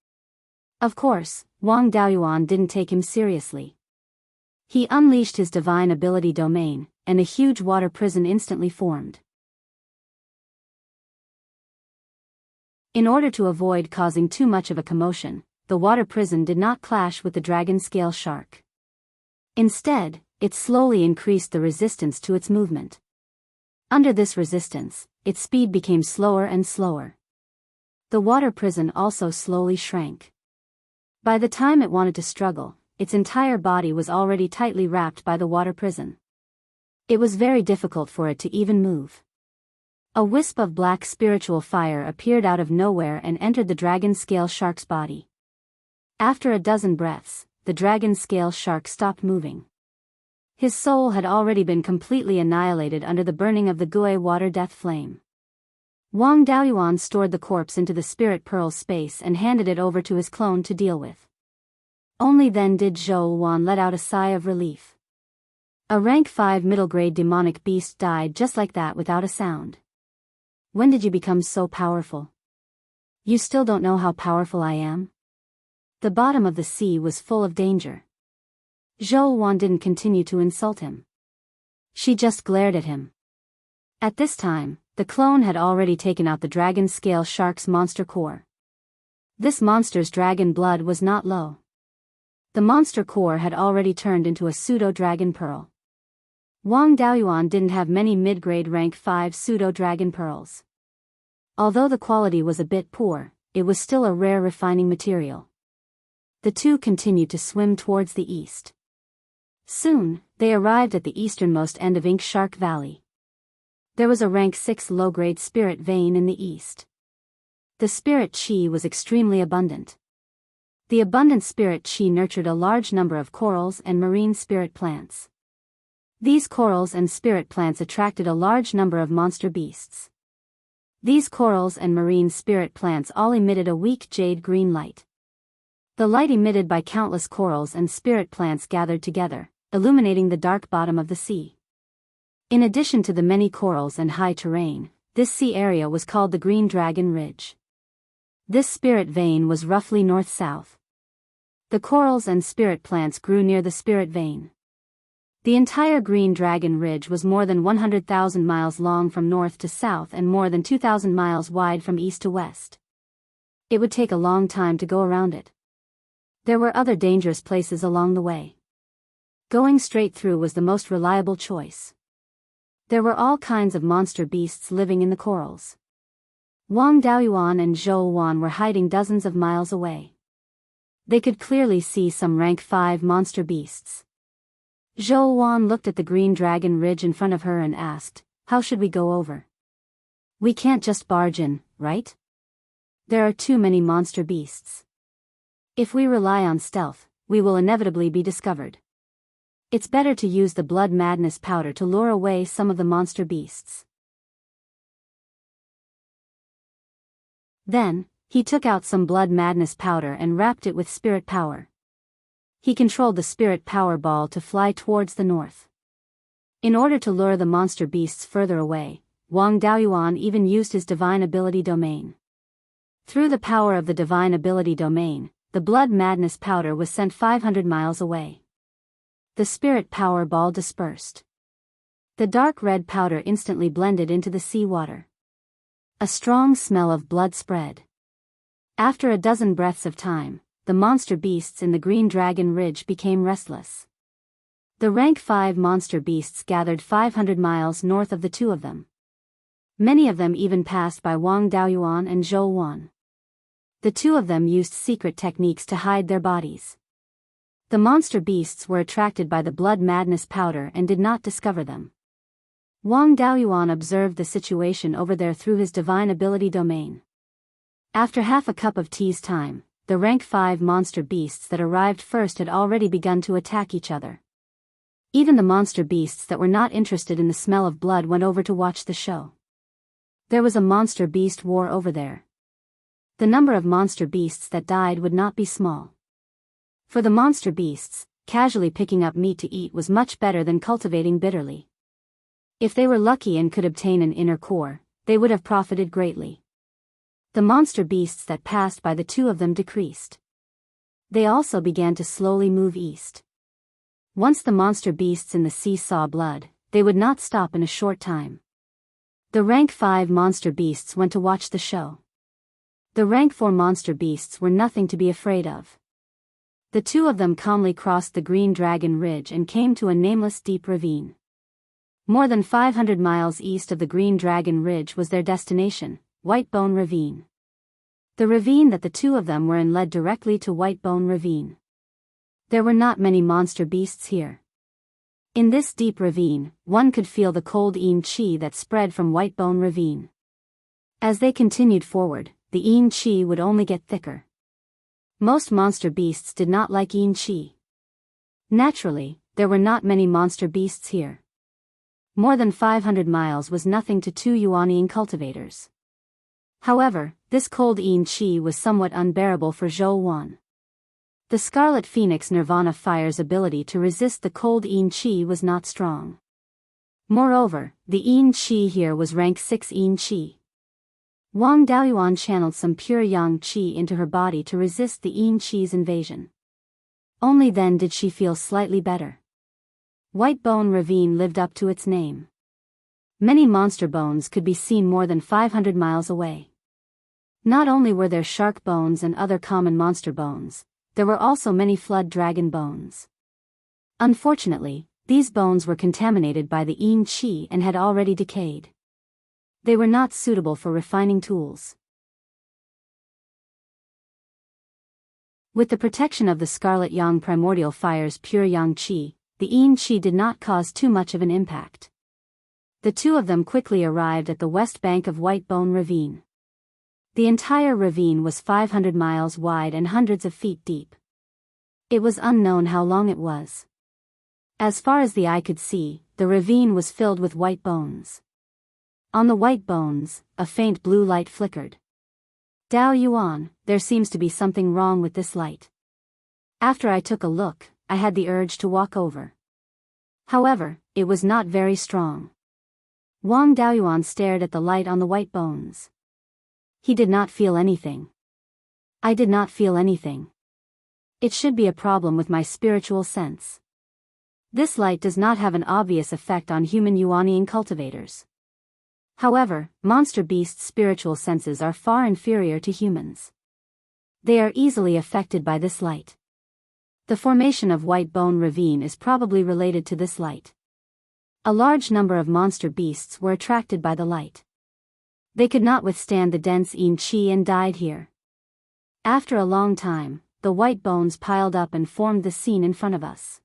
Of course, Wang Daoyuan didn't take him seriously. He unleashed his divine ability domain, and a huge water prison instantly formed. In order to avoid causing too much of a commotion, the water prison did not clash with the dragon scale shark. Instead, it slowly increased the resistance to its movement. Under this resistance, its speed became slower and slower. The water prison also slowly shrank. By the time it wanted to struggle, its entire body was already tightly wrapped by the water prison. It was very difficult for it to even move. A wisp of black spiritual fire appeared out of nowhere and entered the dragon scale shark's body. After a dozen breaths, the dragon scale shark stopped moving. His soul had already been completely annihilated under the burning of the Gui water death flame. Wang Daoyuan stored the corpse into the spirit pearl space and handed it over to his clone to deal with. Only then did Zhou Wan let out a sigh of relief. A rank 5 middle-grade demonic beast died just like that without a sound. When did you become so powerful? You still don't know how powerful I am? The bottom of the sea was full of danger. Zhou Wan didn't continue to insult him. She just glared at him. At this time, the clone had already taken out the dragon scale shark's monster core. This monster's dragon blood was not low. The monster core had already turned into a pseudo-dragon pearl. Wang Daoyuan didn't have many mid-grade rank 5 pseudo-dragon pearls. Although the quality was a bit poor, it was still a rare refining material. The two continued to swim towards the east. Soon, they arrived at the easternmost end of Ink Shark Valley. There was a rank 6 low-grade spirit vein in the east. The spirit chi was extremely abundant. The abundant spirit chi nurtured a large number of corals and marine spirit plants. These corals and spirit plants attracted a large number of monster beasts. These corals and marine spirit plants all emitted a weak jade green light. The light emitted by countless corals and spirit plants gathered together, illuminating the dark bottom of the sea. In addition to the many corals and high terrain, this sea area was called the Green Dragon Ridge. This spirit vein was roughly north-south. The corals and spirit plants grew near the spirit vein. The entire Green Dragon Ridge was more than 100,000 miles long from north to south and more than 2,000 miles wide from east to west. It would take a long time to go around it. There were other dangerous places along the way. Going straight through was the most reliable choice. There were all kinds of monster beasts living in the corals. Wang Daoyuan and Zhou Wan were hiding dozens of miles away. They could clearly see some rank 5 monster beasts. Zhou Wan looked at the Green Dragon Ridge in front of her and asked, "How should we go over? We can't just barge in, right? There are too many monster beasts. If we rely on stealth, we will inevitably be discovered. It's better to use the blood madness powder to lure away some of the monster beasts." Then, he took out some blood madness powder and wrapped it with spirit power. He controlled the spirit power ball to fly towards the north. In order to lure the monster beasts further away, Wang Daoyuan even used his divine ability domain. Through the power of the divine ability domain, the blood madness powder was sent 500 miles away. The spirit power ball dispersed. The dark red powder instantly blended into the seawater. A strong smell of blood spread. After a dozen breaths of time, the monster beasts in the Green Dragon Ridge became restless. The rank 5 monster beasts gathered 500 miles north of the two of them. Many of them even passed by Wang Daoyuan and Zhou Wan. The two of them used secret techniques to hide their bodies. The monster beasts were attracted by the blood madness powder and did not discover them. Wang Daoyuan observed the situation over there through his divine ability domain. After half a cup of tea's time, the rank 5 monster beasts that arrived first had already begun to attack each other. Even the monster beasts that were not interested in the smell of blood went over to watch the show. There was a monster beast war over there. The number of monster beasts that died would not be small. For the monster beasts, casually picking up meat to eat was much better than cultivating bitterly. If they were lucky and could obtain an inner core, they would have profited greatly. The monster beasts that passed by the two of them decreased. They also began to slowly move east. Once the monster beasts in the sea saw blood, they would not stop in a short time. The rank 5 monster beasts went to watch the show. The rank 4 monster beasts were nothing to be afraid of. The two of them calmly crossed the Green Dragon Ridge and came to a nameless deep ravine. More than 500 miles east of the Green Dragon Ridge was their destination, Whitebone Ravine. The ravine that the two of them were in led directly to Whitebone Ravine. There were not many monster beasts here. In this deep ravine, one could feel the cold yin qi that spread from Whitebone Ravine. As they continued forward, the yin qi would only get thicker. Most monster beasts did not like yin qi. Naturally, there were not many monster beasts here. More than 500 miles was nothing to two Yuanian cultivators. However, this cold yin qi was somewhat unbearable for Zhou Wan. The Scarlet Phoenix Nirvana Fire's ability to resist the cold yin qi was not strong. Moreover, the yin qi here was rank 6 yin qi. Wang Daoyuan channeled some pure yang qi into her body to resist the yin qi's invasion. Only then did she feel slightly better. Whitebone Ravine lived up to its name. Many monster bones could be seen more than 500 miles away. Not only were there shark bones and other common monster bones, there were also many flood dragon bones. Unfortunately, these bones were contaminated by the yin qi and had already decayed. They were not suitable for refining tools. With the protection of the Scarlet Yang Primordial Fire's pure yang qi, the yin qi did not cause too much of an impact. The two of them quickly arrived at the west bank of Whitebone Ravine. The entire ravine was 500 miles wide and hundreds of feet deep. It was unknown how long it was. As far as the eye could see, the ravine was filled with white bones. On the white bones, a faint blue light flickered. Dao Yuan, there seems to be something wrong with this light. After I took a look, I had the urge to walk over. However, it was not very strong. Wang Daoyuan stared at the light on the white bones. He did not feel anything. I did not feel anything. It should be a problem with my spiritual sense. This light does not have an obvious effect on human yuanying cultivators. However, monster beasts' spiritual senses are far inferior to humans. They are easily affected by this light. The formation of White Bone Ravine is probably related to this light. A large number of monster beasts were attracted by the light. They could not withstand the dense yin qi and died here. After a long time, the white bones piled up and formed the scene in front of us.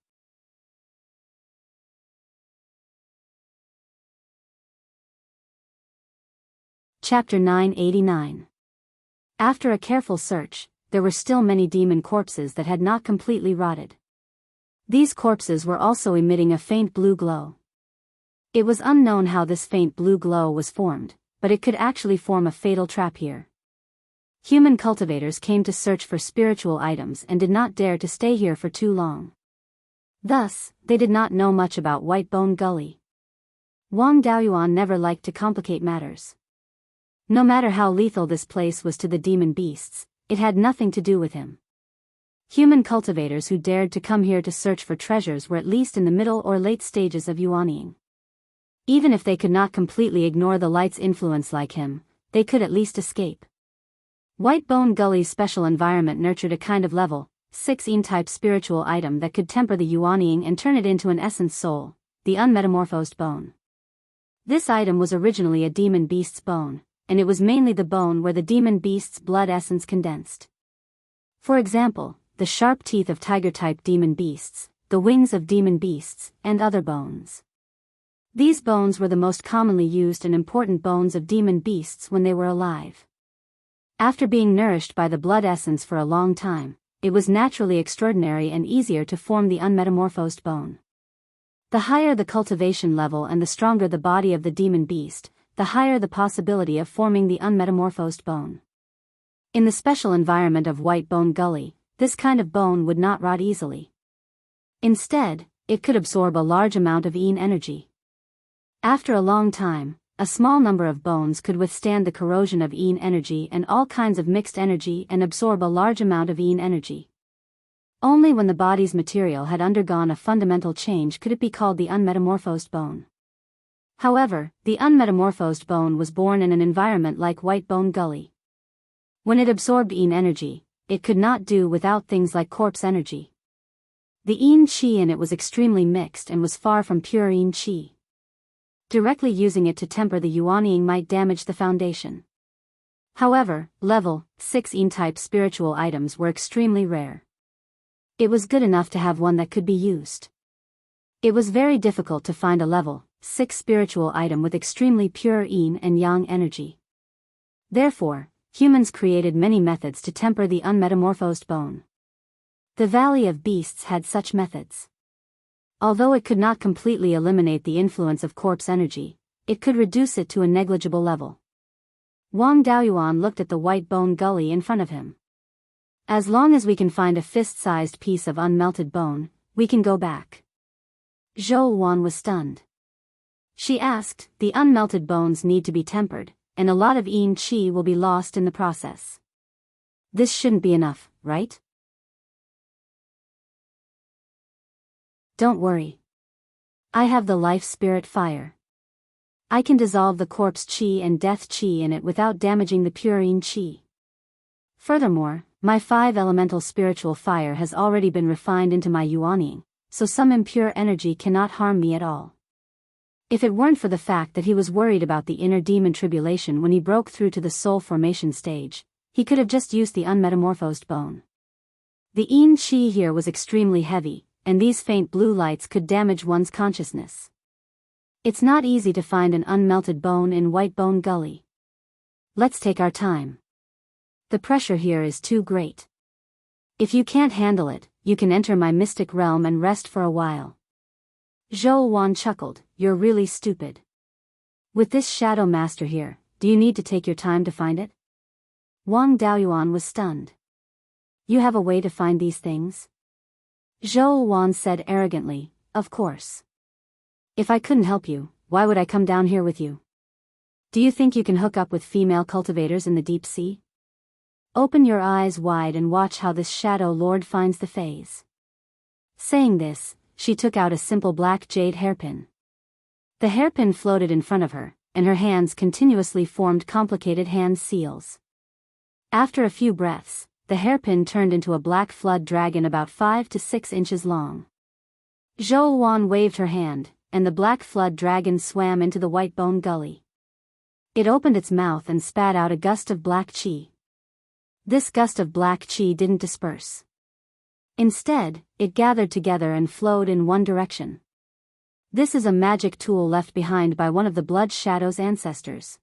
Chapter 989. After a careful search, there were still many demon corpses that had not completely rotted. These corpses were also emitting a faint blue glow. It was unknown how this faint blue glow was formed, but it could actually form a fatal trap here. Human cultivators came to search for spiritual items and did not dare to stay here for too long. Thus, they did not know much about White Bone Gully. Wang Daoyuan never liked to complicate matters. No matter how lethal this place was to the demon beasts, it had nothing to do with him. Human cultivators who dared to come here to search for treasures were at least in the middle or late stages of yuanying. Even if they could not completely ignore the light's influence like him, they could at least escape. White Bone Gully's special environment nurtured a kind of level 6 yin-type spiritual item that could temper the yuanying and turn it into an essence soul, the unmetamorphosed bone. This item was originally a demon beast's bone, and it was mainly the bone where the demon beast's blood essence condensed. For example, the sharp teeth of tiger-type demon beasts, the wings of demon beasts, and other bones. These bones were the most commonly used and important bones of demon beasts when they were alive. After being nourished by the blood essence for a long time, it was naturally extraordinary and easier to form the unmetamorphosed bone. The higher the cultivation level and the stronger the body of the demon beast, the higher the possibility of forming the unmetamorphosed bone. In the special environment of White Bone Gully, this kind of bone would not rot easily. Instead, it could absorb a large amount of yin energy. After a long time, a small number of bones could withstand the corrosion of yin energy and all kinds of mixed energy and absorb a large amount of yin energy. Only when the body's material had undergone a fundamental change could it be called the unmetamorphosed bone. However, the unmetamorphosed bone was born in an environment like White Bone Gully. When it absorbed yin energy, it could not do without things like corpse energy. The yin qi in it was extremely mixed and was far from pure yin qi. Directly using it to temper the yuanying might damage the foundation. However, level 6 yin-type spiritual items were extremely rare. It was good enough to have one that could be used. It was very difficult to find a level 6 spiritual item with extremely pure yin and yang energy. Therefore, humans created many methods to temper the unmetamorphosed bone. The Valley of Beasts had such methods. Although it could not completely eliminate the influence of corpse energy, it could reduce it to a negligible level. Wang Daoyuan looked at the White Bone Gully in front of him. As long as we can find a fist-sized piece of unmelted bone, we can go back. Zhou Wan was stunned. She asked, the unmelted bones need to be tempered, and a lot of yin qi will be lost in the process. This shouldn't be enough, right? Don't worry. I have the life spirit fire. I can dissolve the corpse qi and death qi in it without damaging the pure yin qi. Furthermore, my 5 elemental spiritual fire has already been refined into my yuanying, so some impure energy cannot harm me at all. If it weren't for the fact that he was worried about the inner demon tribulation when he broke through to the soul formation stage, he could have just used the unmetamorphosed bone. The yin qi here was extremely heavy, and these faint blue lights could damage one's consciousness. It's not easy to find an unmelted bone in White Bone Gully. Let's take our time. The pressure here is too great. If you can't handle it, you can enter my mystic realm and rest for a while. Zhou Wan chuckled, you're really stupid. With this shadow master here, do you need to take your time to find it? Wang Daoyuan was stunned. You have a way to find these things? Zhou Wan said arrogantly, of course. If I couldn't help you, why would I come down here with you? Do you think you can hook up with female cultivators in the deep sea? Open your eyes wide and watch how this shadow lord finds the phase. Saying this, she took out a simple black jade hairpin. The hairpin floated in front of her, and her hands continuously formed complicated hand seals. After a few breaths, the hairpin turned into a black flood dragon about 5 to 6 inches long. Zhou Wan waved her hand, and the black flood dragon swam into the white bone gully. It opened its mouth and spat out a gust of black qi. This gust of black qi didn't disperse. Instead, it gathered together and flowed in one direction. This is a magic tool left behind by one of the Blood Shadow's ancestors.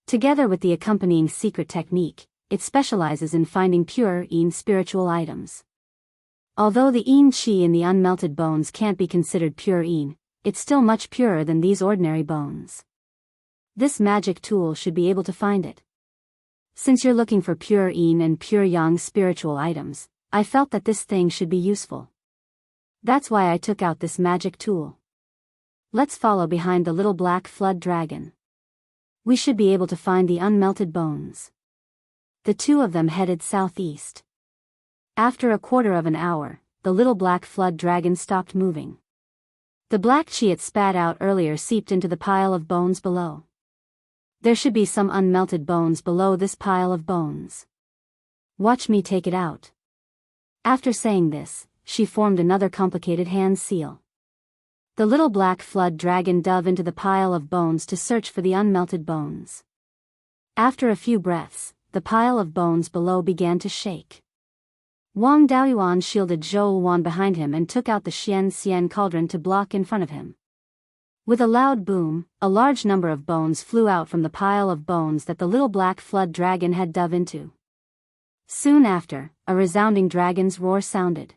Together with the accompanying secret technique, it specializes in finding pure Yin spiritual items. Although the Yin Qi in the unmelted bones can't be considered pure Yin, it's still much purer than these ordinary bones. This magic tool should be able to find it. Since you're looking for pure Yin and pure Yang spiritual items, I felt that this thing should be useful. That's why I took out this magic tool. Let's follow behind the little black flood dragon. We should be able to find the unmelted bones. The two of them headed southeast. After a quarter of an hour, the little black flood dragon stopped moving. The black qi it spat out earlier seeped into the pile of bones below. There should be some unmelted bones below this pile of bones. Watch me take it out. After saying this, she formed another complicated hand seal. The little black flood dragon dove into the pile of bones to search for the unmelted bones. After a few breaths, the pile of bones below began to shake. Wang Daoyuan shielded Zhou Wan behind him and took out the Xian cauldron to block in front of him. With a loud boom, a large number of bones flew out from the pile of bones that the little black flood dragon had dove into. Soon after, a resounding dragon's roar sounded.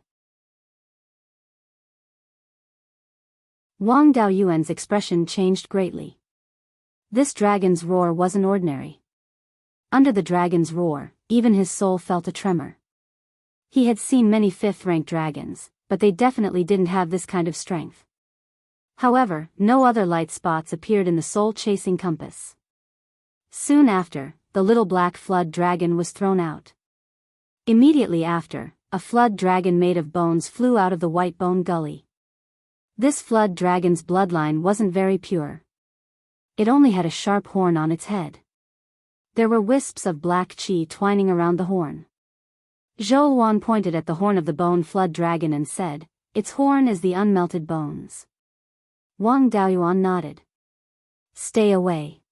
Wang Daoyuan's expression changed greatly. This dragon's roar wasn't ordinary. Under the dragon's roar, even his soul felt a tremor. He had seen many fifth-rank dragons, but they definitely didn't have this kind of strength. However, no other light spots appeared in the soul-chasing compass. Soon after, the little black flood dragon was thrown out. Immediately after, a flood dragon made of bones flew out of the white bone gully. This flood dragon's bloodline wasn't very pure. It only had a sharp horn on its head. There were wisps of black qi twining around the horn. Zhou Wan pointed at the horn of the bone flood dragon and said, "Its horn is the unmelted bones." Wang Daoyuan nodded. "Stay away.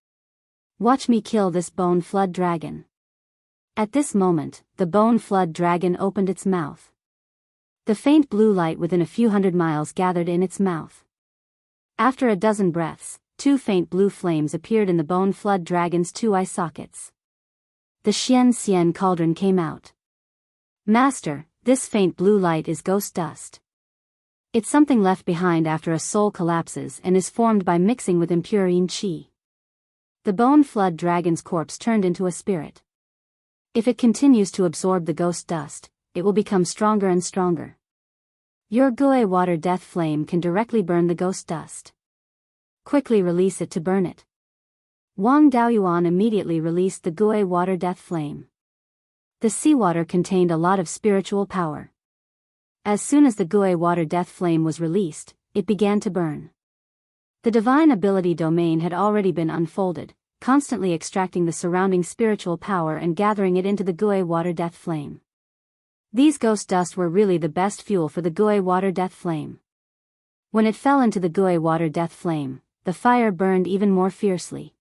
Watch me kill this bone flood dragon." At this moment, the bone flood dragon opened its mouth. The faint blue light within a few hundred miles gathered in its mouth. After a dozen breaths, 2 faint blue flames appeared in the bone flood dragon's 2 eye sockets. The Xian cauldron came out. "Master, this faint blue light is ghost dust. It's something left behind after a soul collapses and is formed by mixing with impure Yin Qi." The bone flood dragon's corpse turned into a spirit. If it continues to absorb the ghost dust, it will become stronger and stronger. Your Gui water death flame can directly burn the ghost dust. Quickly release it to burn it. Wang Daoyuan immediately released the Gui water death flame. The seawater contained a lot of spiritual power. As soon as the Gui water death flame was released, it began to burn. The divine ability domain had already been unfolded, constantly extracting the surrounding spiritual power and gathering it into the Gui water death flame. These ghost dust were really the best fuel for the Gui water death flame. When it fell into the Gui water death flame, the fire burned even more fiercely.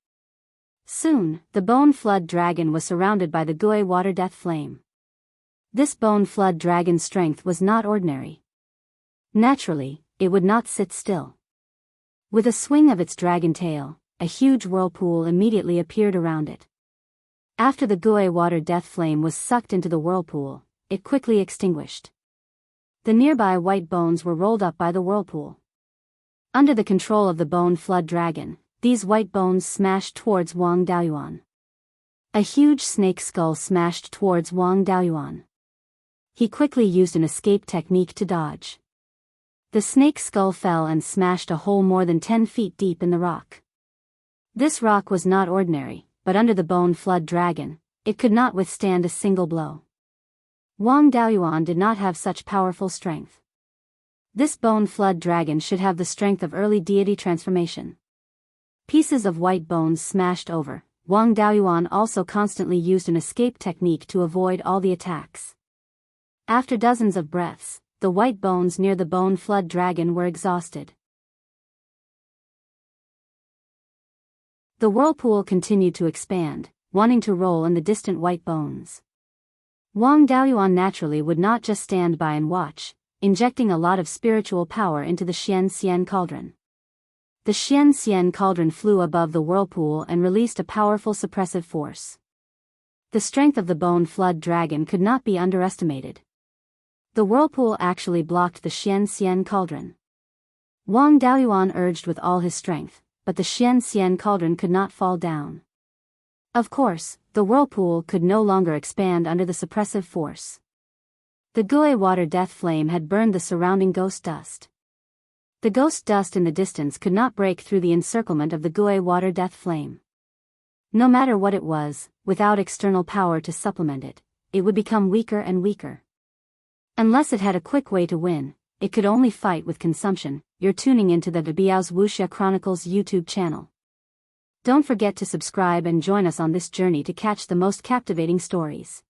Soon, the bone flood dragon was surrounded by the Gui water death flame. This bone flood dragon's strength was not ordinary. Naturally, it would not sit still. With a swing of its dragon tail, a huge whirlpool immediately appeared around it. After the Gui water death flame was sucked into the whirlpool, it quickly extinguished. The nearby white bones were rolled up by the whirlpool. Under the control of the bone flood dragon, these white bones smashed towards Wang Daoyuan. A huge snake skull smashed towards Wang Daoyuan. He quickly used an escape technique to dodge. The snake's skull fell and smashed a hole more than 10 feet deep in the rock. This rock was not ordinary, but under the bone flood dragon, it could not withstand a single blow. Wang Daoyuan did not have such powerful strength. This bone flood dragon should have the strength of early deity transformation. Pieces of white bones smashed over. Wang Daoyuan also constantly used an escape technique to avoid all the attacks. After dozens of breaths, the white bones near the bone flood dragon were exhausted. The whirlpool continued to expand, wanting to roll in the distant white bones. Wang Daoyuan naturally would not just stand by and watch, injecting a lot of spiritual power into the Xian Xian cauldron. The Xian Xian cauldron flew above the whirlpool and released a powerful suppressive force. The strength of the bone flood dragon could not be underestimated. The whirlpool actually blocked the Xian Xian cauldron. Wang Daoyuan urged with all his strength, but the Xian Xian cauldron could not fall down. Of course, the whirlpool could no longer expand under the suppressive force. The Gui water death flame had burned the surrounding ghost dust. The ghost dust in the distance could not break through the encirclement of the Gui water death flame. No matter what it was, without external power to supplement it, it would become weaker and weaker. Unless it had a quick way to win, it could only fight with consumption. You're tuning into the Biyao's Wuxia Chronicles YouTube channel. Don't forget to subscribe and join us on this journey to catch the most captivating stories.